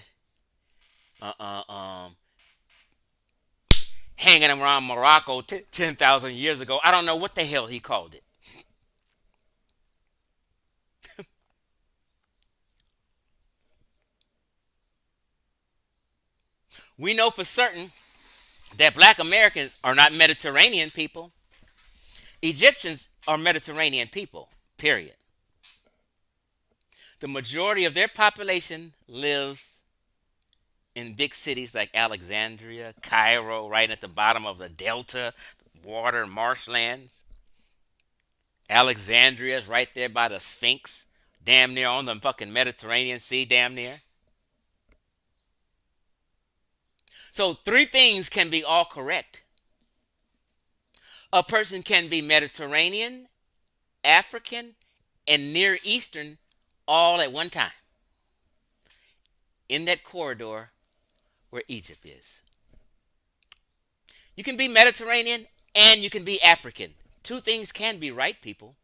uh, uh, um, hanging around Morocco 10,000 years ago. I don't know what the hell he called it. We know for certain that black Americans are not Mediterranean people. Egyptians are Mediterranean people, period. The majority of their population lives in big cities like Alexandria, Cairo, right at the bottom of the delta, water, marshlands. Alexandria is right there by the Sphinx, damn near on the fucking Mediterranean Sea, damn near. So, three things can be all correct. A person can be Mediterranean, African, and Near Eastern all at one time in that corridor where Egypt is. You can be Mediterranean and you can be African. Two things can be right, people.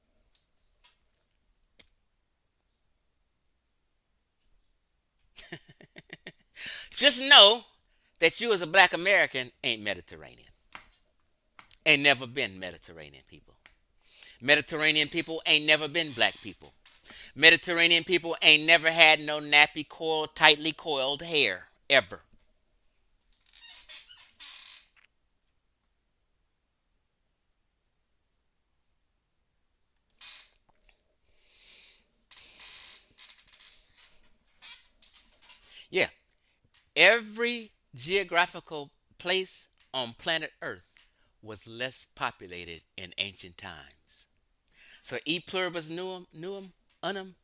Just know that you as a black American ain't Mediterranean. Ain't never been Mediterranean people. Mediterranean people ain't never been black people. Mediterranean people ain't never had no nappy coiled, tightly coiled hair, ever. Yeah, every geographical place on planet Earth was less populated in ancient times. So e pluribus nuum, unum,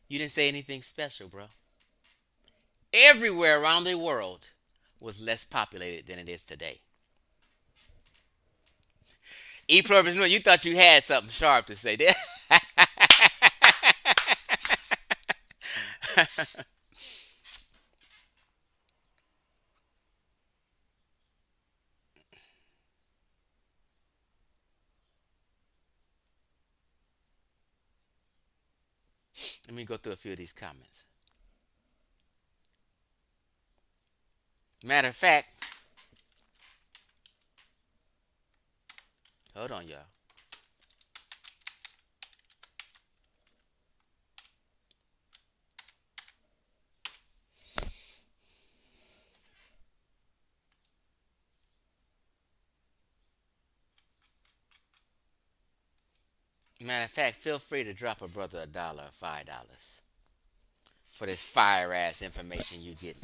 you didn't say anything special, bro. Everywhere around the world was less populated than it is today. E pluribus nuum, you thought you had something sharp to say there. Let me go through a few of these comments. Matter of fact, hold on, y'all. Matter of fact, feel free to drop a brother $1 or $5 for this fire ass information you getting.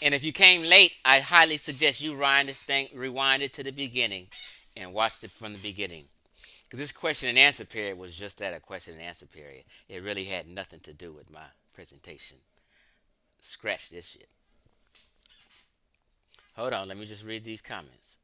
And if you came late, I highly suggest you rewind it to the beginning, and watched it from the beginning. Because this question and answer period was just that, a question and answer period. It really had nothing to do with my presentation. Scratch this shit. Hold on, let me just read these comments.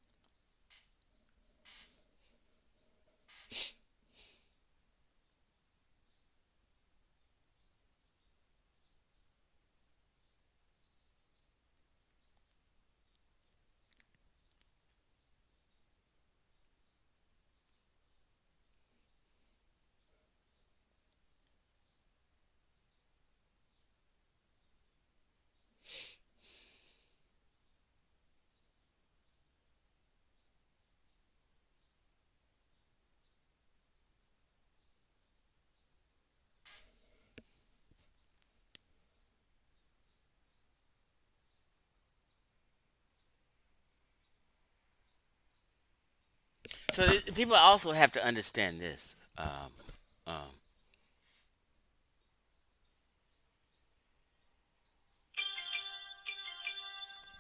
So people also have to understand this. Um,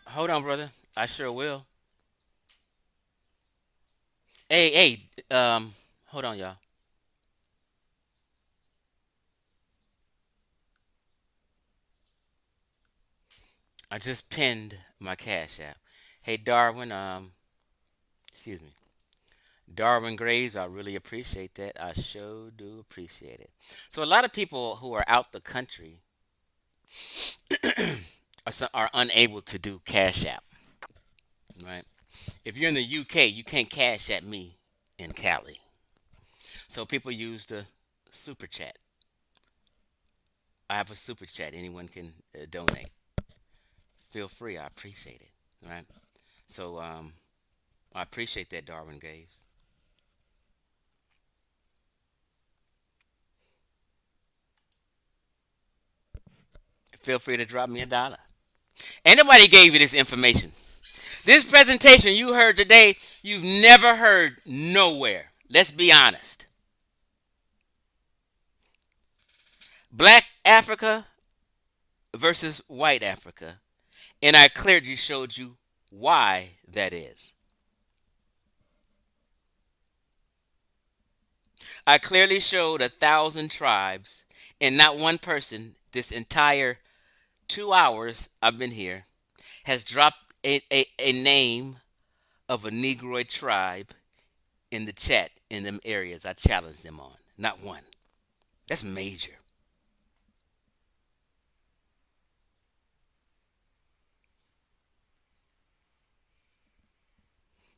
hold on, brother. I sure will. Hey, hold on, y'all. I just pinned my Cash App. Hey, Darwin. Excuse me, Darwin Graves. I really appreciate that. I sure do appreciate it. So a lot of people who are out the country are unable to do Cash App, right? If you're in the UK, you can't Cash App me in Cali. So people use the super chat. I have a super chat. Anyone can donate. Feel free. I appreciate it. Right. So I appreciate that, Darwin Graves. Feel free to drop me $1. Ain't nobody gave you this information. This presentation you heard today, you've never heard nowhere. Let's be honest. Black Africa versus white Africa. And I clearly showed you why that is. I clearly showed 1,000 tribes, and not one person this entire 2 hours I've been here has dropped a name of a Negroid tribe in the chat in them areas I challenged them on. Not one. That's major.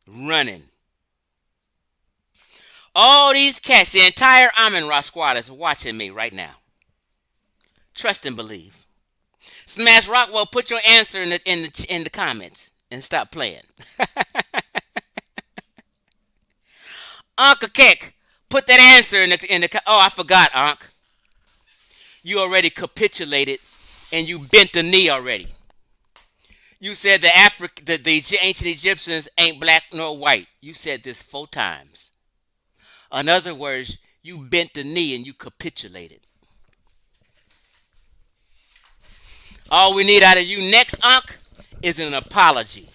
Running. All these cats, the entire Amin Ra squad is watching me right now. Trust and believe. Smash Rockwell, put your answer in the comments and stop playing. Uncle Kick, put that answer in the. Oh, I forgot, Unc. You already capitulated and you bent the knee already. You said the ancient Egyptians ain't black nor white. You said this 4 times. In other words, you bent the knee and you capitulated. All we need out of you next, Unc, is an apology.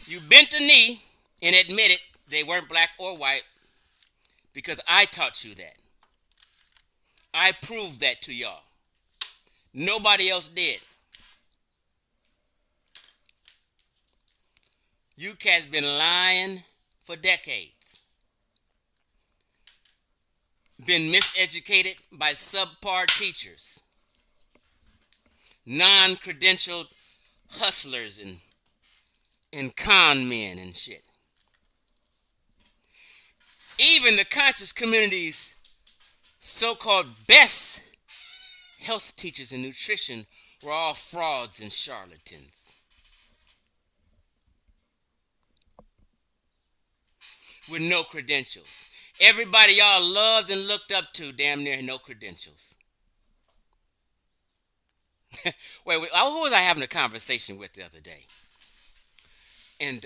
You bent the knee and admitted they weren't black or white because I taught you that. I proved that to y'all. Nobody else did. You cats been lying for decades. Been miseducated by subpar teachers, non-credentialed hustlers and con men and shit. Even the conscious community's so-called best health teachers in nutrition were all frauds and charlatans with no credentials. Everybody y'all loved and looked up to, damn near no credentials. Wait, who was I having a conversation with the other day? And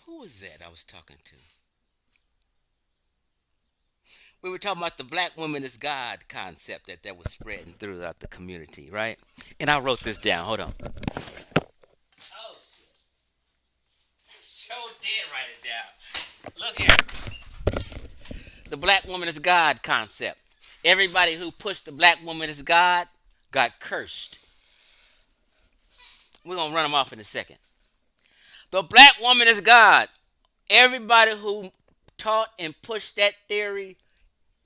who was that I was talking to? We were talking about the black woman is God concept that was spreading throughout the community, right? And I wrote this down. Hold on. Oh, shit. Sure did write it down. Look here. The black woman is God concept. Everybody who pushed the black woman is God got cursed. We're going to run them off in a second. The black woman is God. Everybody who taught and pushed that theory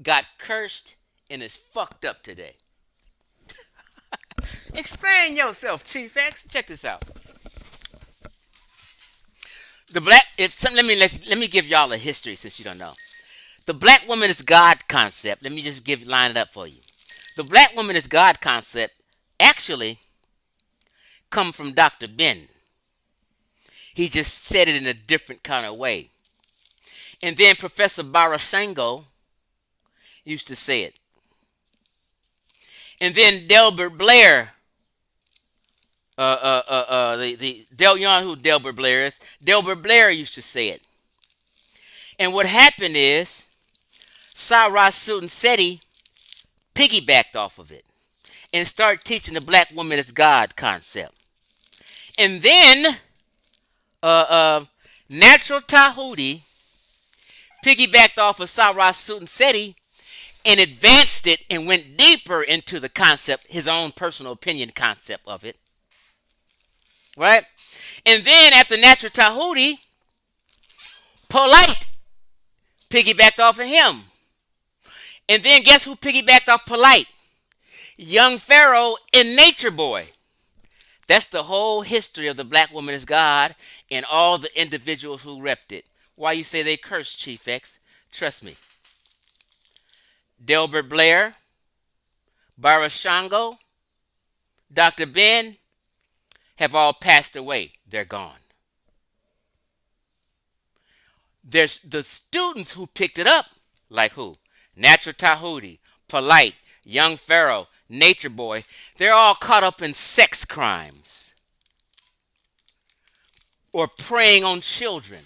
got cursed and is fucked up today. Explain yourself, Chief X. Check this out. The black if some let me give y'all a history since you don't know. The black woman is God concept. Let me just line it up for you. The black woman is God concept actually come from Dr. Ben. He just said it in a different kind of way. And then Professor Barashango used to say it. And then Delbert Blair The Del Young, who Delbert Blair is. Delbert Blair used to say it. And what happened is Cyrus Sultan Seti piggybacked off of it and started teaching the black woman as God concept. And then uh, uh, Natural Tahuti piggybacked off of Cyrus Sultan Seti and advanced it and went deeper into the concept, his own personal opinion concept of it. Right? And then after Natural Tahuti, Polite piggybacked off of him. And then guess who piggybacked off Polite? Young Pharaoh and Nature Boy. That's the whole history of the black woman as God and all the individuals who repped it. Why you say they cursed, Chief X? Trust me. Delbert Blair, Barashango, Dr. Ben have all passed away. They're gone. There's the students who picked it up, like who? Natural Tahuti, Polite, Young Pharaoh, Nature Boy. They're all caught up in sex crimes or preying on children,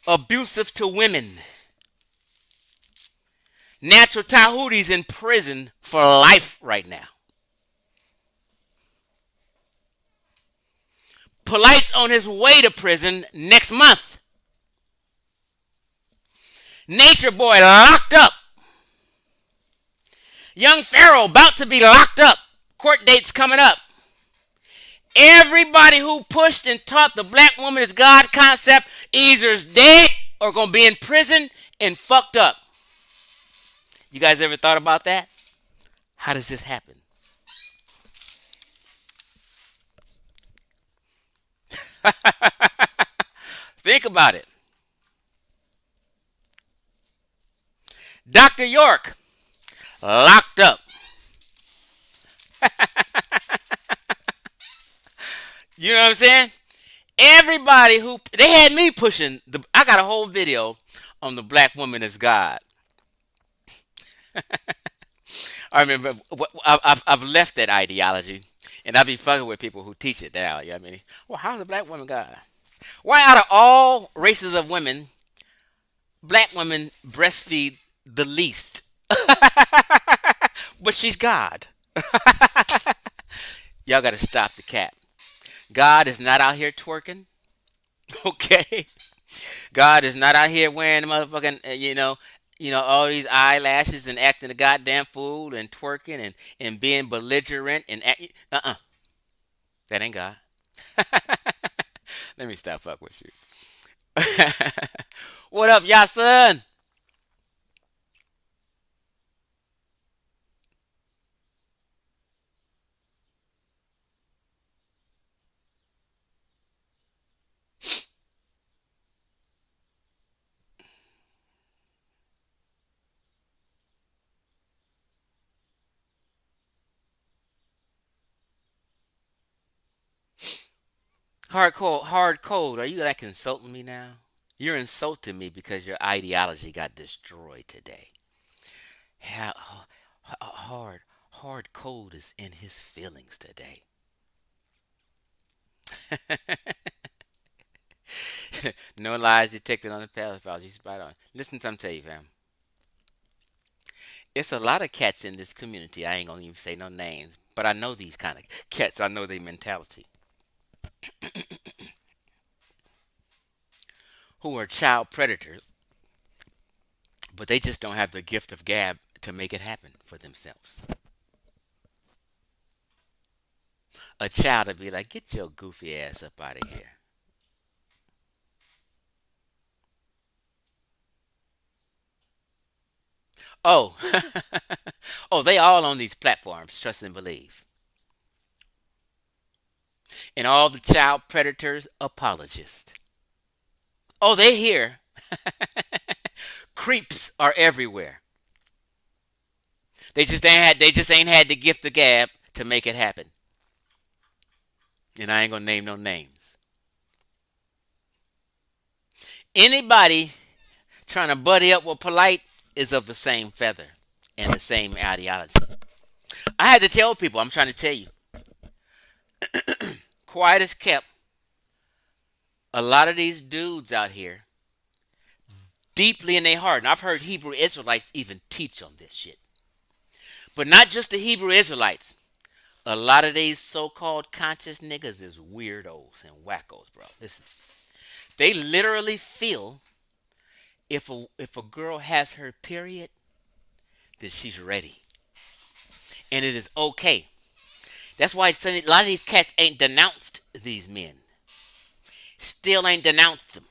abusive to women. Natural Tahuti's in prison for life right now. Polite's on his way to prison next month. Nature Boy locked up. Young Pharaoh about to be locked up. Court dates coming up. Everybody who pushed and taught the black woman as God concept either is dead or going to be in prison and fucked up. You guys ever thought about that? How does this happen? Think about it. Dr. York, locked up. You know what I'm saying? Everybody who they had me pushing I got a whole video on the black woman as God. I remember I've left that ideology, and I be fucking with people who teach it now. You know what I mean? Well, how's a black woman God? Why out of all races of women, black women breastfeed the least? But she's God. Y'all got to stop the cap. God is not out here twerking. Okay? God is not out here wearing the motherfucking, all these eyelashes and acting a goddamn fool and twerking and being belligerent and that ain't God. Let me stop fuck with you. What up, y'all, son? Hard cold. Are you like insulting me now? You're insulting me because your ideology got destroyed today. Hard, hard cold is in his feelings today. No lies detected on the pedophiles. You spot on. Listen to them tell you, fam. It's a lot of cats in this community. I ain't gonna even say no names, but I know these kind of cats. I know their mentality. Who are child predators, but they just don't have the gift of gab to make it happen for themselves. A child would be like, get your goofy ass up out of here. Oh, oh, they all on these platforms, trust and believe. And all the child predators apologists. Oh, they here. Creeps are everywhere. They just ain't had the gift of gab to make it happen. And I ain't gonna name no names. Anybody trying to buddy up with Polite is of the same feather and the same ideology. I had to tell people, I'm trying to tell you, Quiet as kept, a lot of these dudes out here, deeply in their heart, and I've heard Hebrew Israelites even teach on this shit, but not just the Hebrew Israelites. A lot of these so-called conscious niggas is weirdos and wackos, bro. Listen, they literally feel if a girl has her period, then she's ready, and it is okay. That's why a lot of these cats ain't denounced these men. Still ain't denounced them.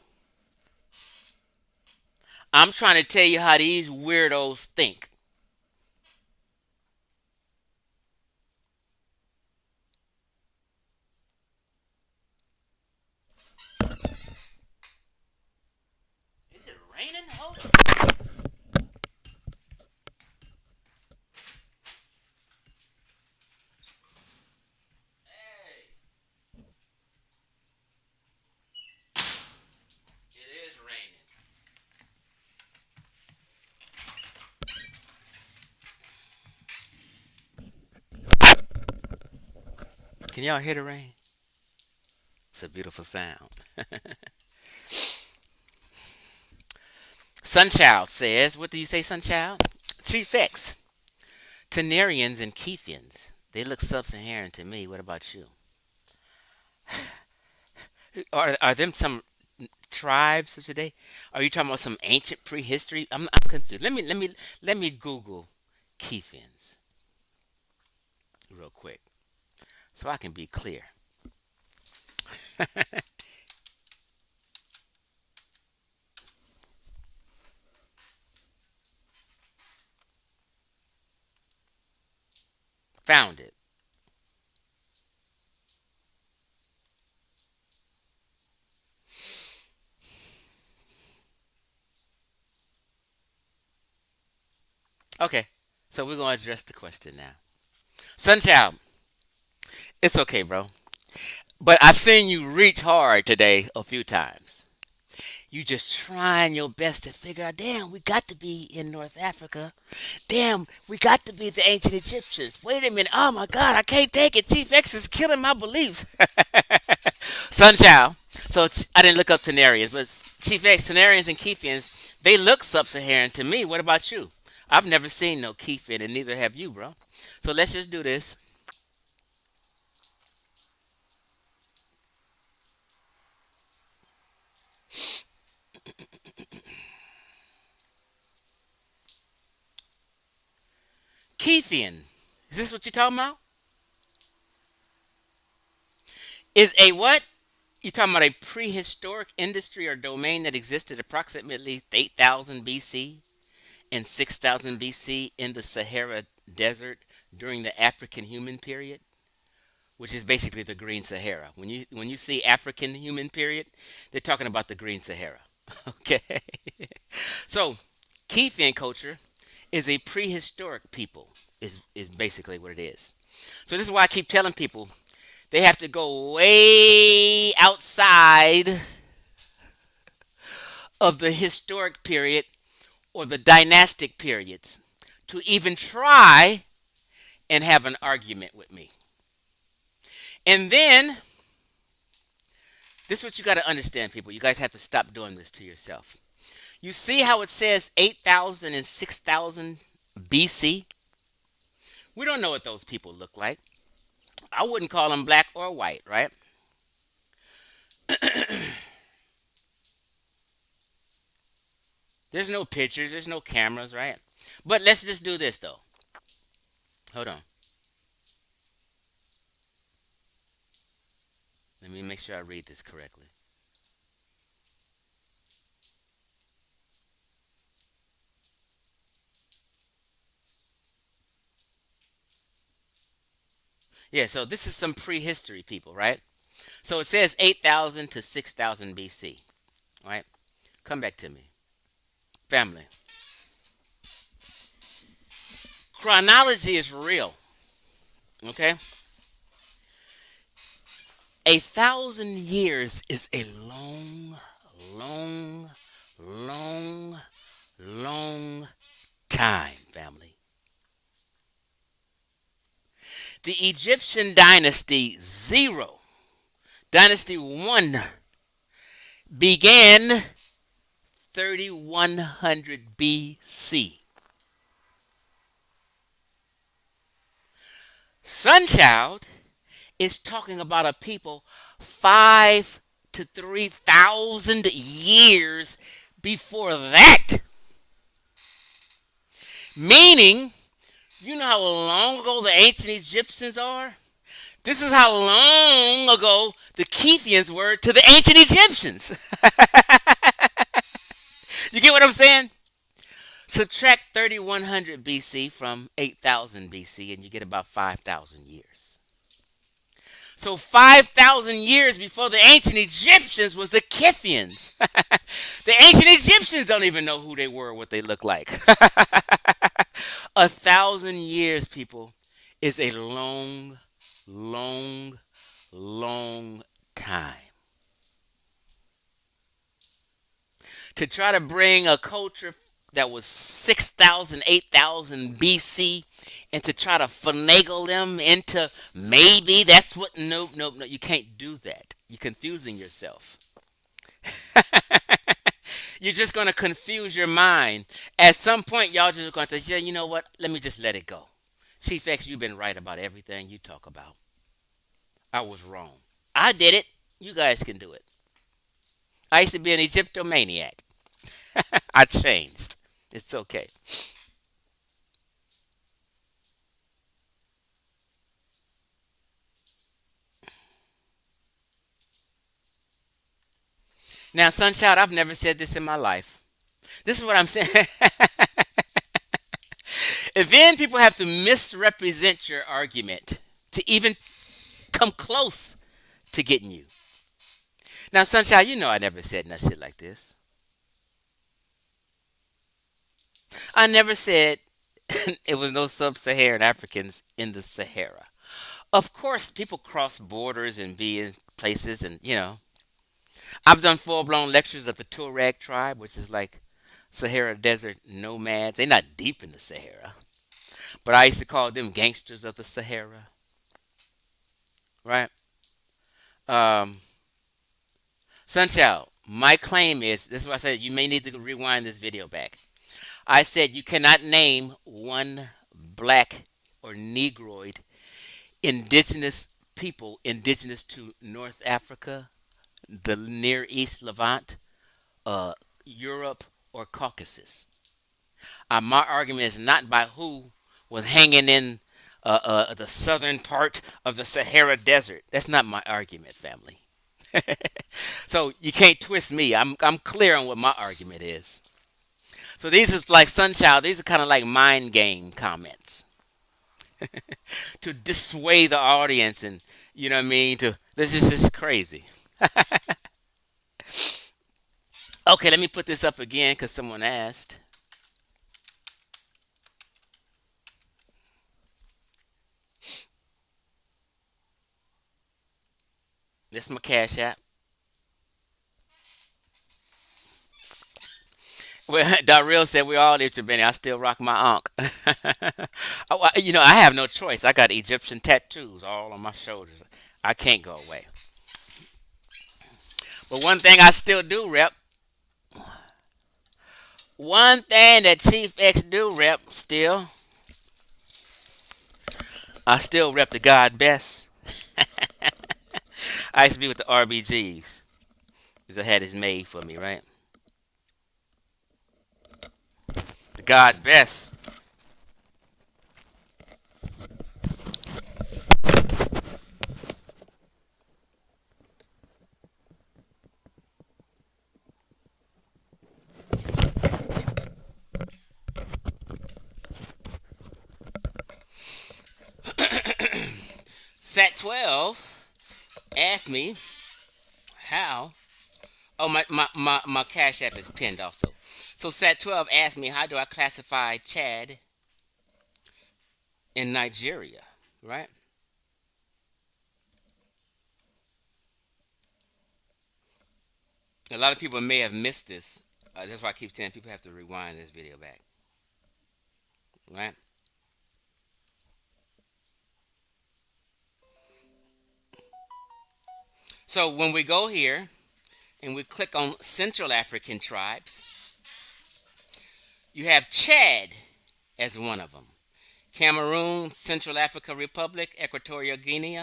I'm trying to tell you how these weirdos think. Is it raining? Hold on. Hey, it is raining. Can y'all hear the rain? It's a beautiful sound. Sunchild says, what do you say, Sunchild? Chief X, Tanarians and Keithians. They look sub-Saharan to me. What about you? Are them some tribes of today? Are you talking about some ancient prehistory? I'm confused. Let me Google Keithians real quick so I can be clear. Found it. Okay, so we're gonna address the question now. Sunchild, it's okay, bro. But I've seen you reach hard today a few times. You just trying your best to figure out, damn, we got to be in North Africa. Damn, we got to be the ancient Egyptians. Wait a minute. Oh my God, I can't take it. Chief X is killing my beliefs. Sunchild. So I didn't look up Tenarians, but Chief X, Tenarians and Keithians, they look sub-Saharan to me. What about you? I've never seen no Keithian, and neither have you, bro. So let's just do this. Keithian. Is this what you're talking about? Is a what? You talking about a prehistoric industry or domain that existed approximately 8,000 BC and 6,000 BC in the Sahara Desert during the African human period, which is basically the Green Sahara. When you see African human period, they're talking about the Green Sahara. Okay, so Keithian culture is a prehistoric people. Is basically what it is. So this is why I keep telling people they have to go way outside of the historic period or the dynastic periods to even try and have an argument with me. And then, this is what you got to understand, people. You guys have to stop doing this to yourself. You see how it says 8,000 and 6,000 BC? We don't know what those people look like. I wouldn't call them black or white, right? There's no pictures, there's no cameras, right? But let's just do this, though. Hold on. Let me make sure I read this correctly. Yeah, so this is some prehistory people, right? So it says 8,000 to 6,000 BC, right? Come back to me. Family. Chronology is real, okay? 1,000 years is a long, long, long, long time, family. The Egyptian dynasty 0, dynasty 1, began 3100 BC. Sunchild is talking about a people 5 to 3,000 years before that. Meaning, you know how long ago the ancient Egyptians are? This is how long ago the Kefians were to the ancient Egyptians. You get what I'm saying? Subtract 3100 BC from 8000 BC and you get about 5,000 years. So 5,000 years before the ancient Egyptians was the Kithians. The ancient Egyptians don't even know who they were or what they look like. 1,000 years, people, is a long, long, long time. To try to bring a culture that was 6,000, 8,000 BC and to try to finagle them into maybe that's what. Nope, nope, no. You can't do that. You're confusing yourself. You're just going to confuse your mind. At some point, y'all just going to say, yeah, you know what? Let me just let it go. Chief X, you've been right about everything you talk about. I was wrong. I did it. You guys can do it. I used to be an Egyptomaniac. I changed. It's okay. Now, Sunshine, I've never said this in my life. This is what I'm saying. And then people have to misrepresent your argument to even come close to getting you. Now, Sunshine, you know I never said no shit like this. I never said it was no sub-Saharan Africans in the Sahara. Of course, people cross borders and be in places, and I've done full-blown lectures of the Tuareg tribe, which is like Sahara Desert nomads. They're not deep in the Sahara, but I used to call them gangsters of the Sahara, right? Um, Sunchild, my claim is this is what I said. You may need to rewind this video back. I said you cannot name one black or negroid indigenous people indigenous to North Africa, the Near East Levant, uh, Europe, or Caucasus. My argument is not by who was hanging in the southern part of the Sahara Desert. That's not my argument, family. So you can't twist me. I'm clear on what my argument is. So these is like Sunchild. These are kind of like mind game comments to dissuade the audience, and you know what I mean. To this is just crazy. Okay, let me put this up again because someone asked. This is my cash app. Well, Darrell said we all live to Benny. I still rock my ankh. I have no choice. I got Egyptian tattoos all on my shoulders. I can't go away. But one thing I still do, rep. One thing that Chief X do, rep. Still, I still rep the God best. I used to be with the RBGs. Because I had his made for me, right? The God best. Sat 12 asked me how. Oh, my Cash App is pinned also. So Sat 12 asked me, how do I classify Chad in Nigeria, right? A lot of people may have missed this. That's why I keep saying people have to rewind this video back, right? So when we go here and we click on Central African tribes, you have Chad as one of them. Cameroon, Central Africa Republic, Equatorial Guinea,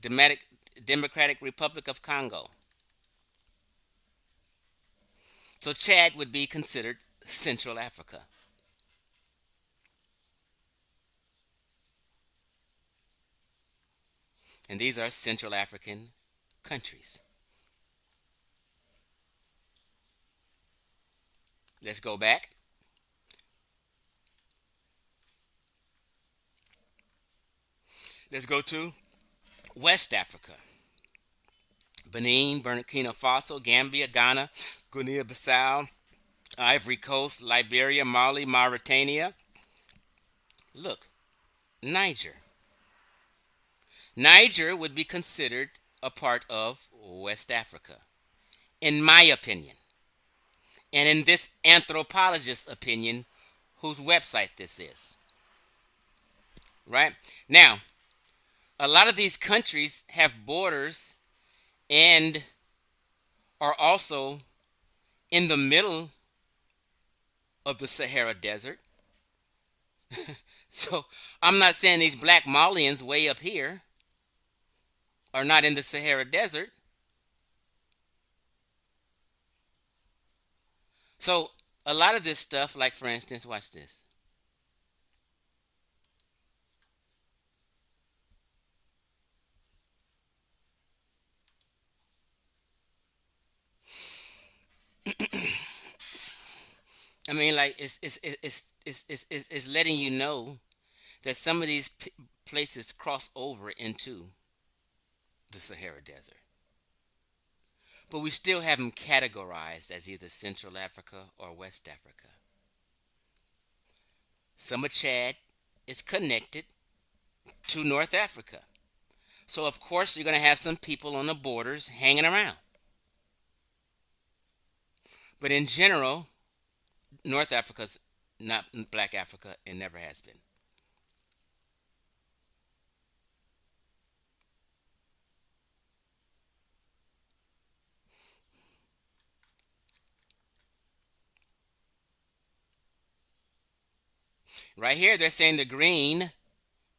Democratic, Democratic Republic of Congo. So Chad would be considered Central Africa. And these are Central African countries. Let's go back. Let's go to West Africa. Benin, Burkina Faso, Gambia, Ghana, Guinea Bissau, Ivory Coast, Liberia, Mali, Mauritania. Look, Niger. Niger would be considered a part of West Africa, in my opinion. And in this anthropologist's opinion, whose website this is. Right? Now, a lot of these countries have borders and are also in the middle of the Sahara Desert. So I'm not saying these black Malians way up here are not in the Sahara Desert. So a lot of this stuff, like for instance, watch this. I mean, like it's letting you know that some of these places cross over into the Sahara Desert, but we still have them categorized as either Central Africa or West Africa. Some of Chad is connected to North Africa, so of course you're going to have some people on the borders hanging around. But in general, North Africa's not Black Africa and never has been. Right here, they're saying the green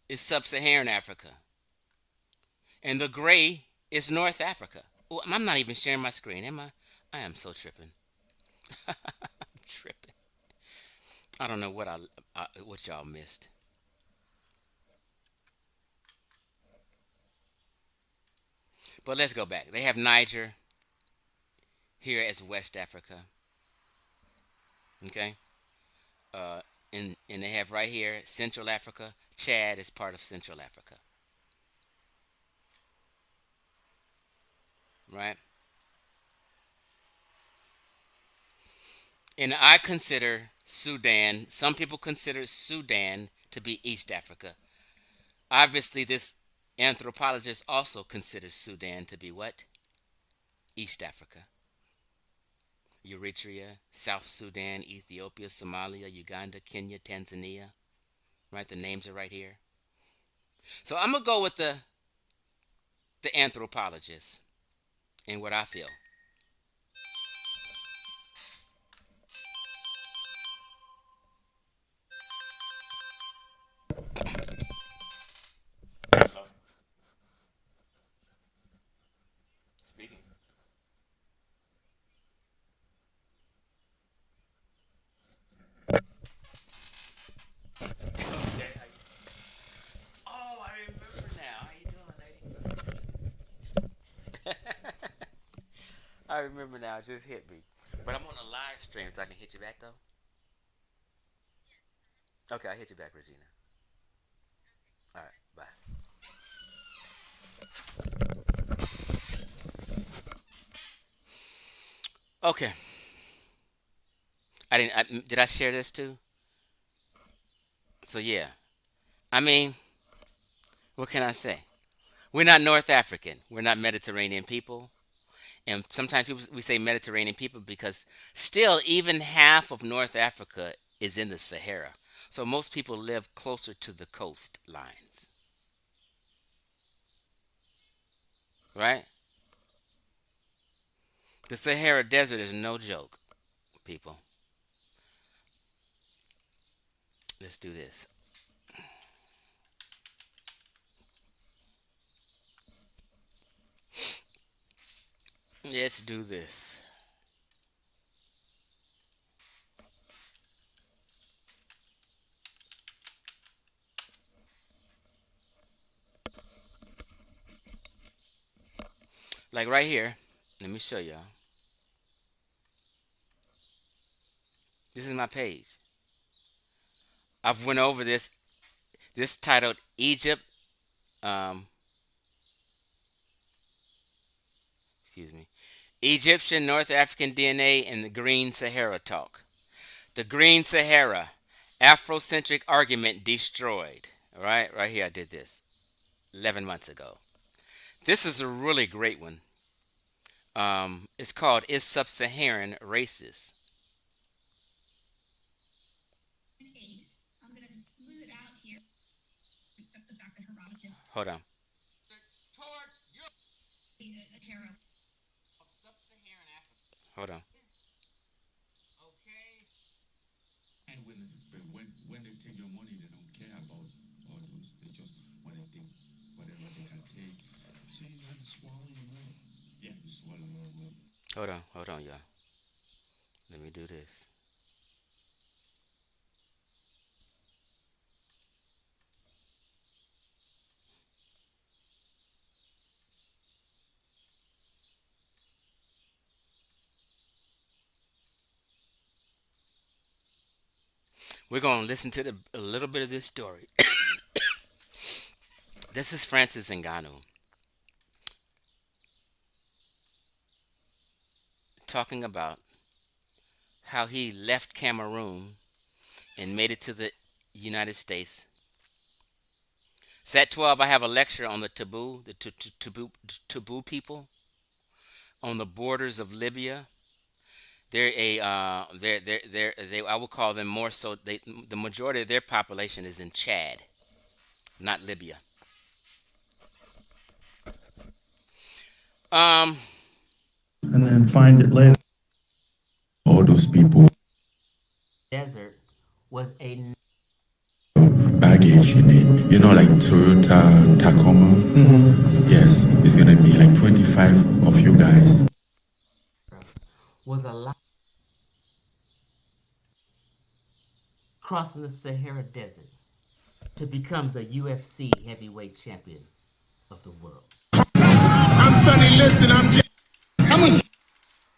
is sub-Saharan Africa, and the gray is North Africa. Oh, I'm not even sharing my screen, am I? I am so tripping. I'm tripping. I don't know what y'all missed. But let's go back. They have Niger here as West Africa. Okay. And they have right here Central Africa. Chad is part of Central Africa. Right. And I consider Sudan. Some people consider Sudan to be East Africa. Obviously, this anthropologist also considers Sudan to be what? East Africa. Eritrea, South Sudan, Ethiopia, Somalia, Uganda, Kenya, Tanzania. Right? The names are right here. So I'm gonna go with the anthropologist and what I feel. Speaking. Oh, I remember now. How you doing, lady? I remember now. It just hit me. But I'm on a live stream, so I can hit you back though. Okay, I hit you back, Regina. All right, bye. Okay. I didn't. Did I share this too? So yeah. I mean, what can I say? We're not North African. We're not Mediterranean people. And sometimes people we say Mediterranean people because still even half of North Africa is in the Sahara. So most people live closer to the coastlines, right? The Sahara Desert is no joke, people. Let's do this. Let's do this. Like right here. Let me show y'all. This is my page. I've went over this. This titled Egypt. Um, excuse me. Egyptian North African DNA and the Green Sahara talk. The Green Sahara. Afrocentric argument destroyed. All right, right here I did this 11 months ago. This is a really great one. It's called Is Sub-Saharan Racist? Hold on. Hold on. Hold on, y'all. Let me do this. We're going to listen to a little bit of this story. This is Francis Ngannou talking about how he left Cameroon and made it to the United States. Set 12, I have a lecture on the taboo people on the borders of Libya. They're they I would call them more so. The majority of their population is in Chad, not Libya. Um, And then find it later. All those people desert was a baggage in it. Like Toyota Tacoma. Yes, it's gonna be like 25 of you guys. was a lot crossing the Sahara Desert to become the UFC heavyweight champion of the world. I'm Sonny Liston.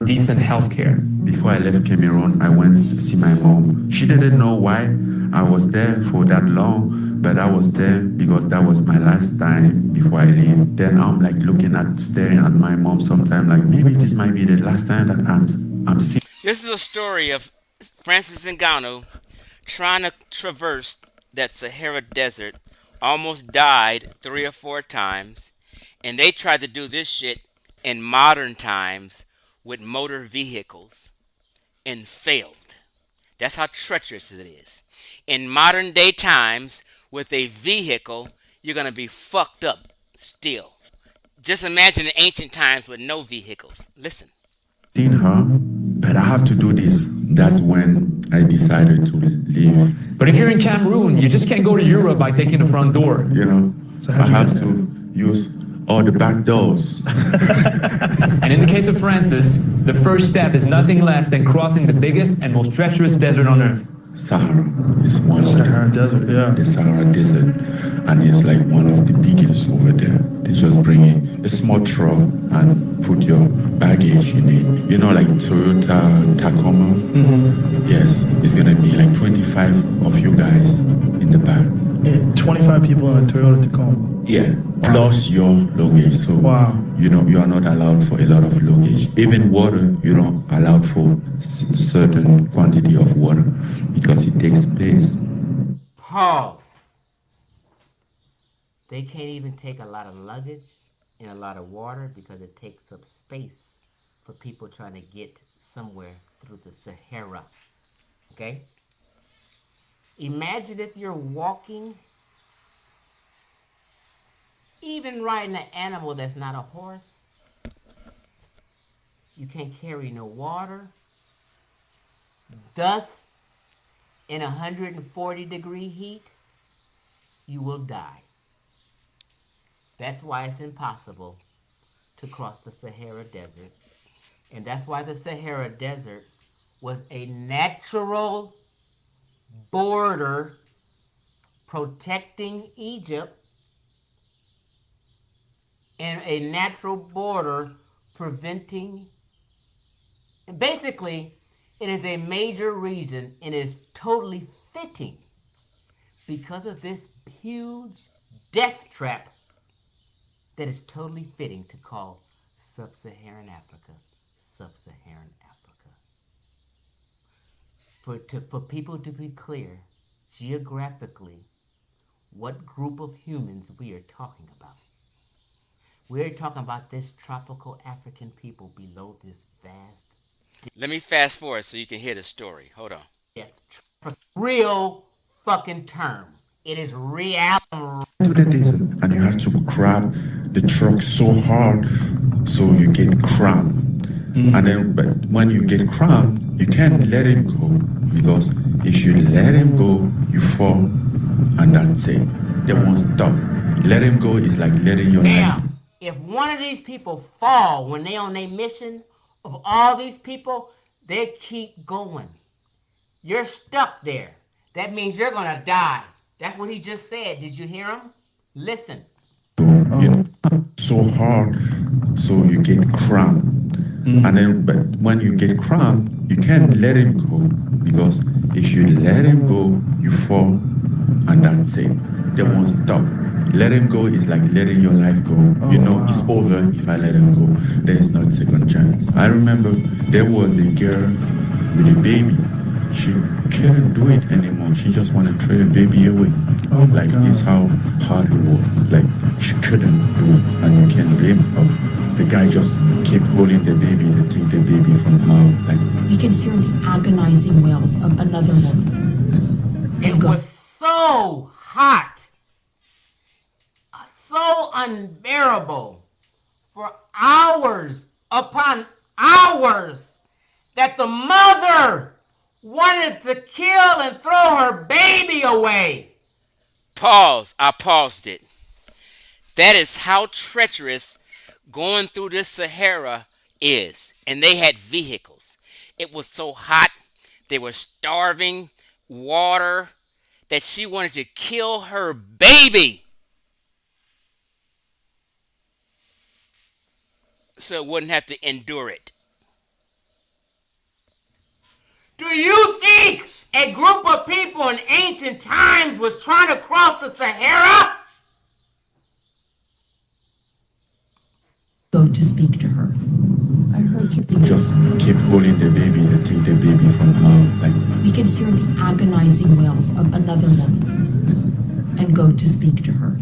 Decent healthcare. Before I left Cameroon, I went to see my mom. She didn't know why I was there for that long, but I was there because that was my last time before I leave. Then I'm like staring at my mom sometime, like maybe this might be the last time that I'm seeing. This is a story of Francis Ngannou trying to traverse that Sahara Desert, almost died 3 or 4 times, and they tried to do this shit in modern times with motor vehicles and failed. That's how treacherous it is. In modern day times, with a vehicle, you're gonna be fucked up still. Just imagine the ancient times with no vehicles. Listen. Seen her, but I have to do this. That's when I decided to leave. But if you're in Cameroon, you just can't go to Europe by taking the front door. So I have to use all the back doors. And in the case of Francis, the first step is nothing less than crossing the biggest and most treacherous desert on earth. Sahara is one of Sahara Desert, yeah. the Sahara Desert, and it's like one of the biggest over there. They just bring in a small truck and put your baggage in it. Like Toyota Tacoma. Yes, it's gonna be like 25 of you guys in the back. 25 people in a Toyota Tacoma. Yeah, plus your luggage. So you are not allowed for a lot of luggage. Even water, you're not allowed for certain quantity of water because it takes space. Pause. They can't even take a lot of luggage and a lot of water because it takes up space for people trying to get somewhere through the Sahara. Okay? Imagine if you're walking, even riding an animal that's not a horse, You can't carry no water. Thus, in 140-degree heat, you will die. That's why it's impossible to cross the Sahara Desert. And that's why the Sahara Desert was a natural border protecting Egypt and a natural border preventing. And basically, it is a major reason and is totally fitting because of this huge death trap that is totally fitting to call sub-Saharan Africa sub-Saharan Africa. For people to be clear, geographically, what group of humans we are talking about. We're talking about this tropical African people below this vast Let me fast forward so you can hear the story. Hold on. death trap. Real fucking term. It is real. To the desert and you have to grab the truck so hard so you get cramp. And then but when you get cramp, you can't let him go because if you let him go, you fall and that's it. They won't stop. Let him go is like letting your life Now, if one of these people fall when they on their mission, of all these people, they keep going. You're stuck there. That means you're gonna die. That's what he just said. Did you hear him? Listen. go, you know, so hard so you get cramp. And then but when you get cramp, you can't let him go because if you let him go, you fall and that's it. They won't stop. Let him go is like letting your life go. You know, it's over if I let him go. There is not second chance. I remember there was a girl with a baby. She couldn't do it anymore. She just wanted to throw the baby away. Like it's how hard it was. Like she couldn't do it, and you can't blame her. The guy just kept holding the baby to take the baby from her. Like We can hear the agonizing wails of another woman. It was so hot, so unbearable for hours upon hours that the mother wanted to kill and throw her baby away. Pause. I paused it. That is how treacherous going through this Sahara is. And they had vehicles. It was so hot. They were starving, water, that she wanted to kill her baby so it wouldn't have to endure it. Do you think a group of people in ancient times was trying to cross the Sahara? Go to speak to her. I heard you. just keep holding the baby to take the baby from her. Like We can hear the agonizing wails of another woman and go to speak to her.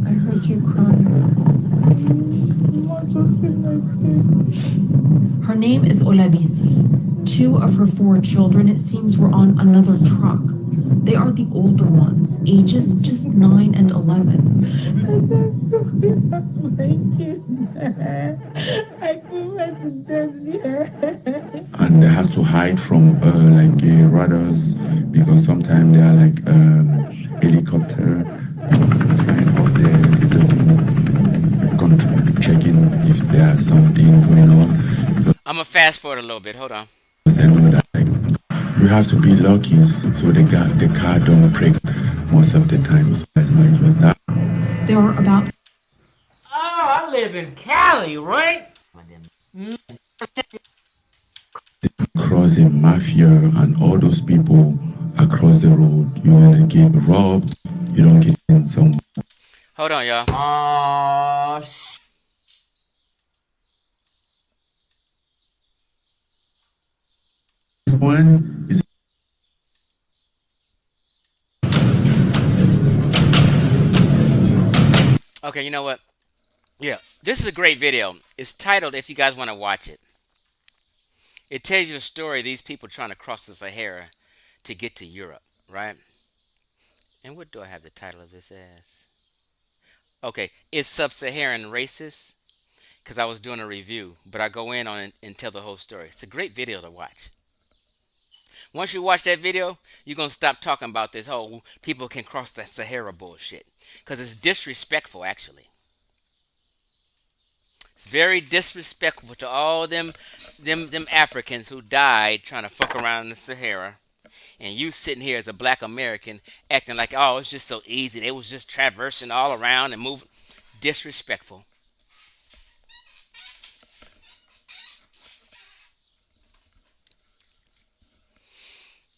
I heard you crying. Her name is Olabisi. Two of her four children, it seems, were on another truck. They are the older ones, ages just 9 and 11. That's my kid. I prefer to death. and they have to hide from like radars because sometimes they are like helicopter flying out there looking, checking if there's something going on I'm going to fast forward a little bit. Hold on. because they know that like you have to be lucky so the car don't break most of the time. So that's why it was that. There are about Oh, I live in Cali, right? Crossing mafia and all those people across the road, you're gonna get robbed. You don't get in some. Hold on, y'all. Oh, This one is Okay, you know what? Yeah, this is a great video. It's titled, if you guys want to watch it. It tells you the story of these people trying to cross the Sahara to get to Europe, right? And what do I have the title of this as? Okay, is sub-Saharan racist? because I was doing a review, but I go in on it and tell the whole story. It's a great video to watch. Once you watch that video, you're gonna stop talking about this whole people can cross the Sahara bullshit because it's disrespectful. Actually, it's very disrespectful to all them Africans who died trying to fuck around in the Sahara. And you sitting here as a black American acting like, oh, it's just so easy. They was just traversing all around and moving. Disrespectful.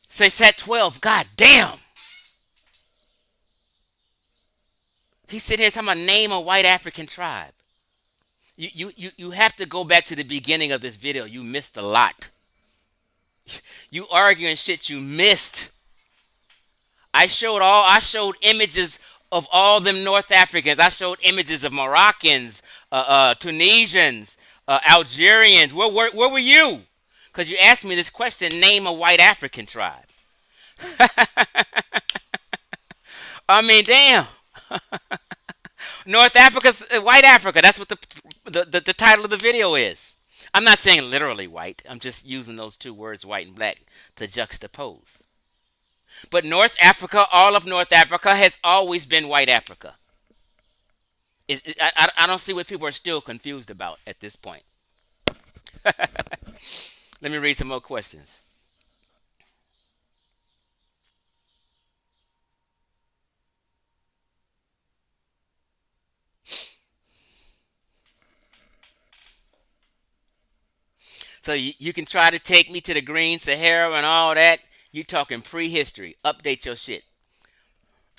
Say sat 12. God damn. He's sitting here talking about name a white African tribe. You have to go back to the beginning of this video. You missed a lot. You arguing shit you missed. I showed images of all them North Africans. I showed images of Moroccans, Tunisians, Algerians. Where were you? Because you asked me this question, name a white African tribe. I mean, damn. North Africa's white Africa. That's what the title of the video is. I'm not saying literally white. I'm just using those two words, white and black, to juxtapose. But North Africa, all of North Africa, has always been white Africa. I don't see what people are still confused about at this point. Let me read some more questions. So you can try to take me to the Green Sahara and all that. You talking prehistory. Update your shit.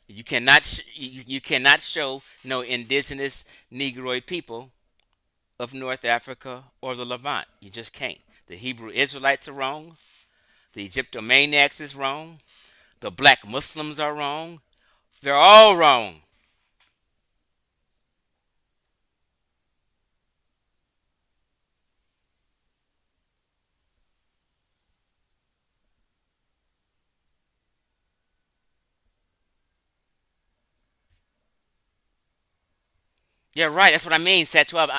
You cannot show no indigenous Negroid people of North Africa or the Levant. You just can't. The Hebrew Israelites are wrong. The Egyptomaniacs is wrong. The black Muslims are wrong. They're all wrong. Yeah, right. That's what I mean. Sat 12.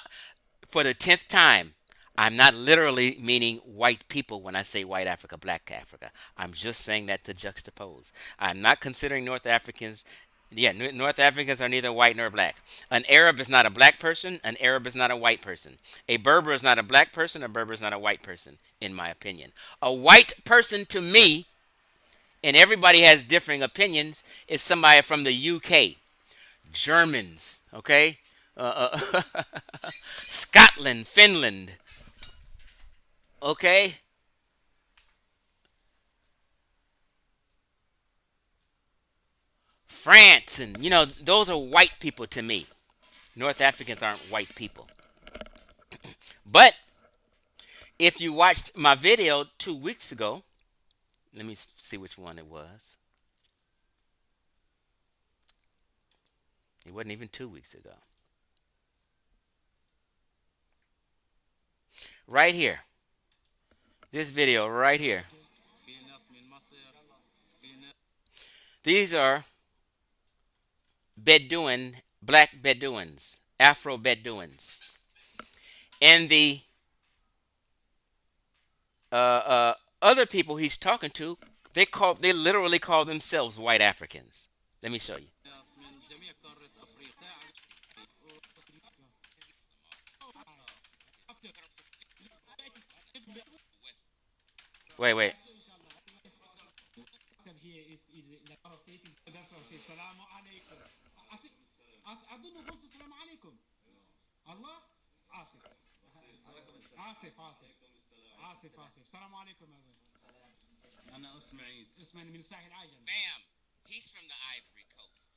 For the 10th time, I'm not literally meaning white people when I say white Africa, black Africa. I'm just saying that to juxtapose. I'm not considering North Africans. Yeah, North Africans are neither white nor black. An Arab is not a black person. An Arab is not a white person. A Berber is not a black person. A Berber is not a white person, in my opinion. A white person to me, and everybody has differing opinions, is somebody from the UK, Germans, okay? Scotland, Finland, okay? France, and those are white people to me. North Africans aren't white people. But if you watched my video 2 weeks ago, let me see which one it was. It wasn't even 2 weeks ago. Right here. This video right here. These are Bedouin, black Bedouins, Afro Bedouins. And the other people he's talking to, they literally call themselves white Africans. Let me show you. Wait. Bam. He's from the Ivory Coast.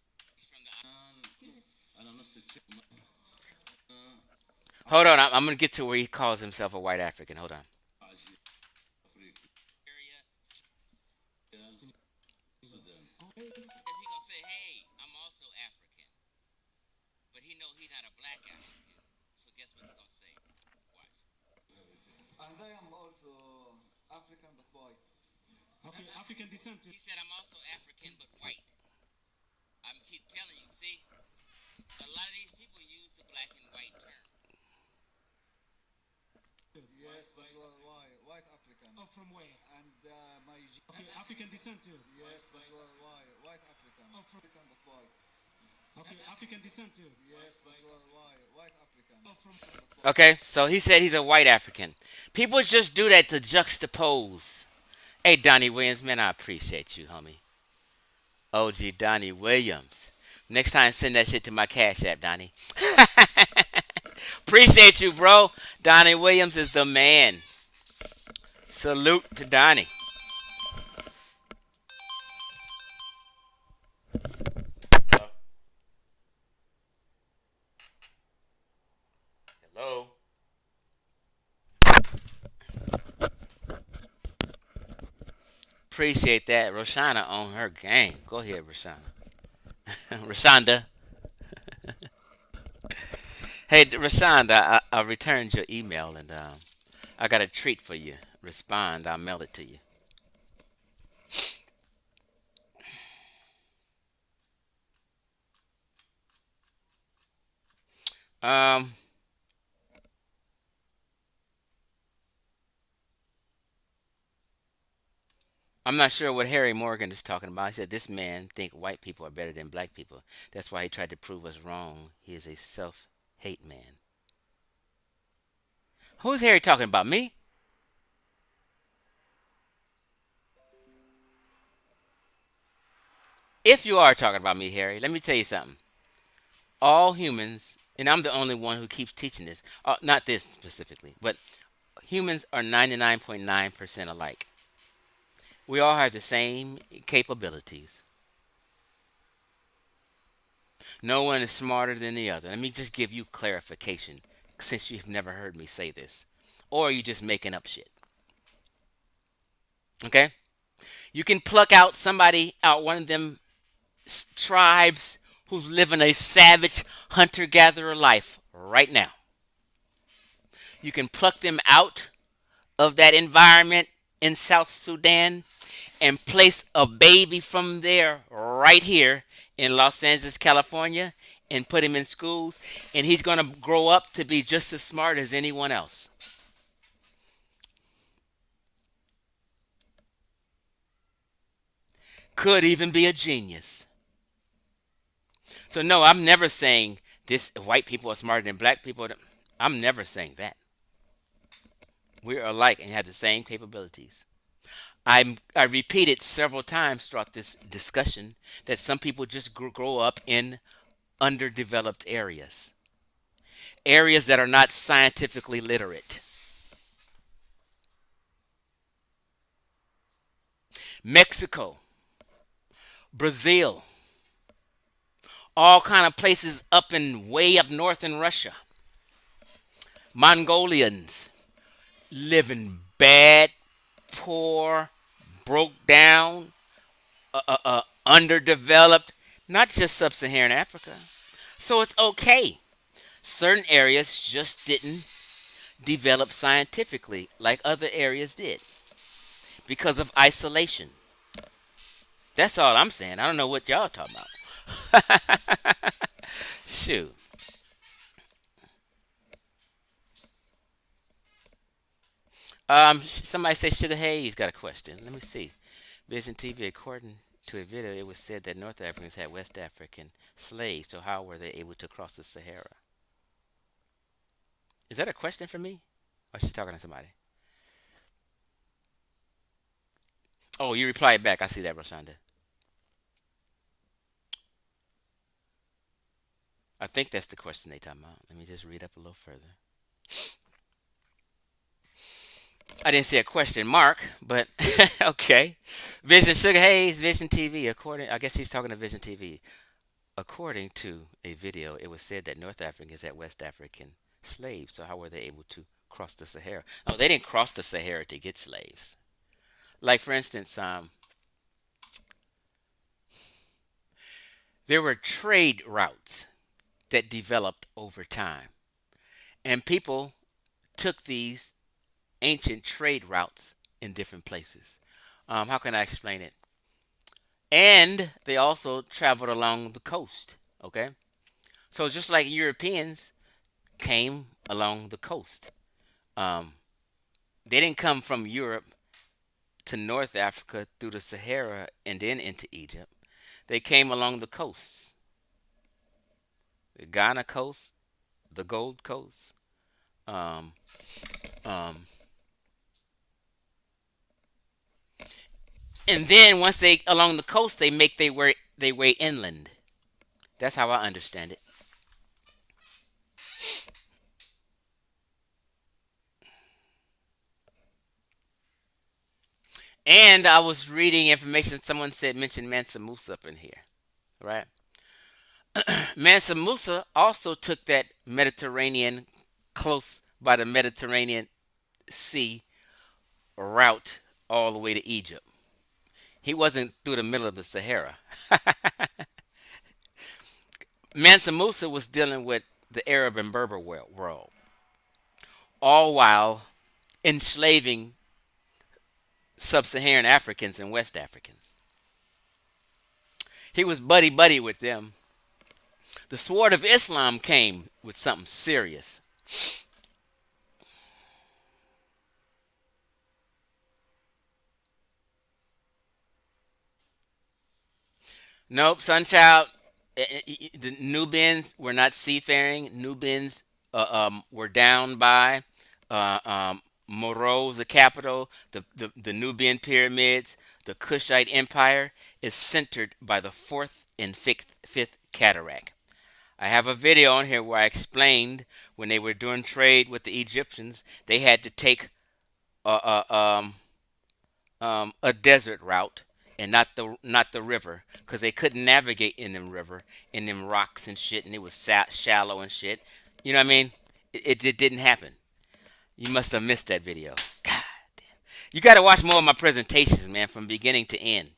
Hold on, I'm gonna get to where he calls himself a white African. Hold on. He gonna say, "Hey, I'm also African," but he know he not a black African. So guess what he gonna say? Watch. He said, "I'm also African but white." I'm keep telling you. See, a lot of these people use the black and white term. Okay, so he said he's a white African. People just do that to juxtapose. Hey, Donnie Williams, man, I appreciate you, homie. OG Donnie Williams. Next time, send that shit to my Cash App, Donnie. Appreciate you, bro. Donnie Williams is the man. Salute to Donnie. Hello. Appreciate that. Roshana on her game. Go ahead, Roshana. Rashonda. Hey, Rashonda, I returned your email and I got a treat for you. Respond, I'll mail it to you. Um, I'm not sure what Harry Morgan is talking about. He said this man think white people are better than black people. That's why he tried to prove us wrong. He is a self-hate man. Who's Harry talking about? Me? If you are talking about me, Harry, let me tell you something. All humans, and I'm the only one who keeps teaching this. Not this specifically, but humans are 99.9% alike. We all have the same capabilities. No one is smarter than the other. Let me just give you clarification since you've never heard me say this. Or are you just making up shit? Okay? You can pluck out somebody out one of them tribes who's living a savage hunter gatherer life right now. You can pluck them out of that environment in South Sudan and place a baby from there right here in Los Angeles, California, and put him in schools, and he's going to grow up to be just as smart as anyone else. Could even be a genius. So no, I'm never saying this white people are smarter than black people. I'm never saying that. We're alike and have the same capabilities. I repeated several times throughout this discussion that some people just grow up in underdeveloped areas, areas that are not scientifically literate. Mexico, Brazil, all kind of places up in way up north in Russia. Mongolians living bad, poor, broke down, underdeveloped, not just sub-Saharan Africa. So it's okay. Certain areas just didn't develop scientifically like other areas did because of isolation. That's all I'm saying. I don't know what y'all talking about. Shoot. Somebody say Sugar Hayes got a question. Let me see. Vision TV, according to a video, it was said that North Africans had West African slaves. So how were they able to cross the Sahara? Is that a question for me? Or is she talking to somebody? Oh, you replied back. I see that, Roshonda. I think that's the question they talking about. Let me just read up a little further. I didn't see a question mark, but okay. Vision Sugar Hayes, Vision TV. According, I guess she's talking to Vision TV. According to a video, it was said that North Africans had West African slaves. So how were they able to cross the Sahara? Oh, they didn't cross the Sahara to get slaves. Like for instance, there were trade routes that developed over time, and people took these ancient trade routes in different places. How can I explain it? And they also traveled along the coast. Okay, so just like Europeans came along the coast, they didn't come from Europe to North Africa through the Sahara and then into Egypt. They came along the coasts, the Ghana coast, the Gold Coast. Um, um, and then once they along the coast, they make their way inland. That's how I understand it. And I was reading information. Someone said mentioned Mansa Musa up in here, right? Mansa Musa also took that Mediterranean, close by the Mediterranean Sea route all the way to Egypt. He wasn't through the middle of the Sahara. Mansa Musa was dealing with the Arab and Berber world, all while enslaving sub-Saharan Africans and West Africans. He was buddy buddy with them. The sword of Islam came with something serious. Nope, Sunchild. The Nubians were not seafaring. Nubians were down by Meroe, the capital. The Nubian pyramids. The Kushite Empire is centered by the fourth and fifth cataract. I have a video on here where I explained when they were doing trade with the Egyptians, they had to take uh, uh, um, a desert route and not the river because they couldn't navigate in them river in them rocks and shit, and it was shallow and shit. You know what I mean? It didn't happen. You must have missed that video. God damn. You got to watch more of my presentations, man, from beginning to end.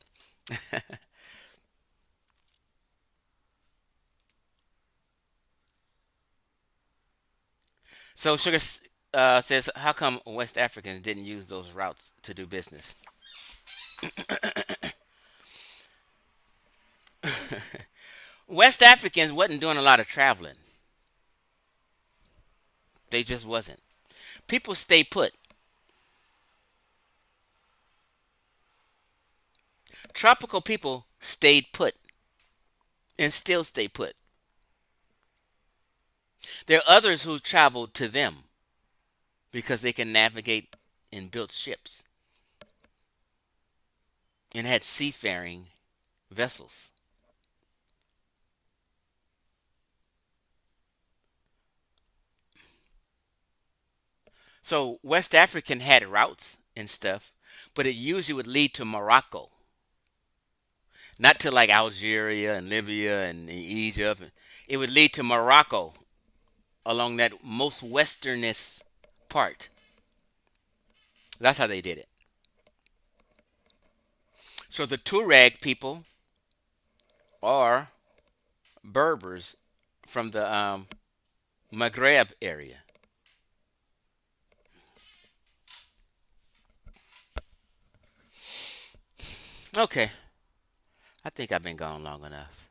So Sugar says, how come West Africans didn't use those routes to do business? West Africans wasn't doing a lot of traveling. They just wasn't. People stay put. Tropical people stayed put and still stay put. There are others who traveled to them because they can navigate and built ships and had seafaring vessels. So West African had routes and stuff, but it usually would lead to Morocco, not to like Algeria and Libya and Egypt. It would lead to Morocco along that most westernest part. That's how they did it. So the Tuareg people are Berbers from the Maghreb area. Okay, I think I've been gone long enough.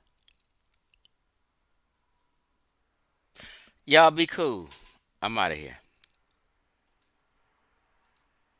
Y'all be cool. I'm out of here.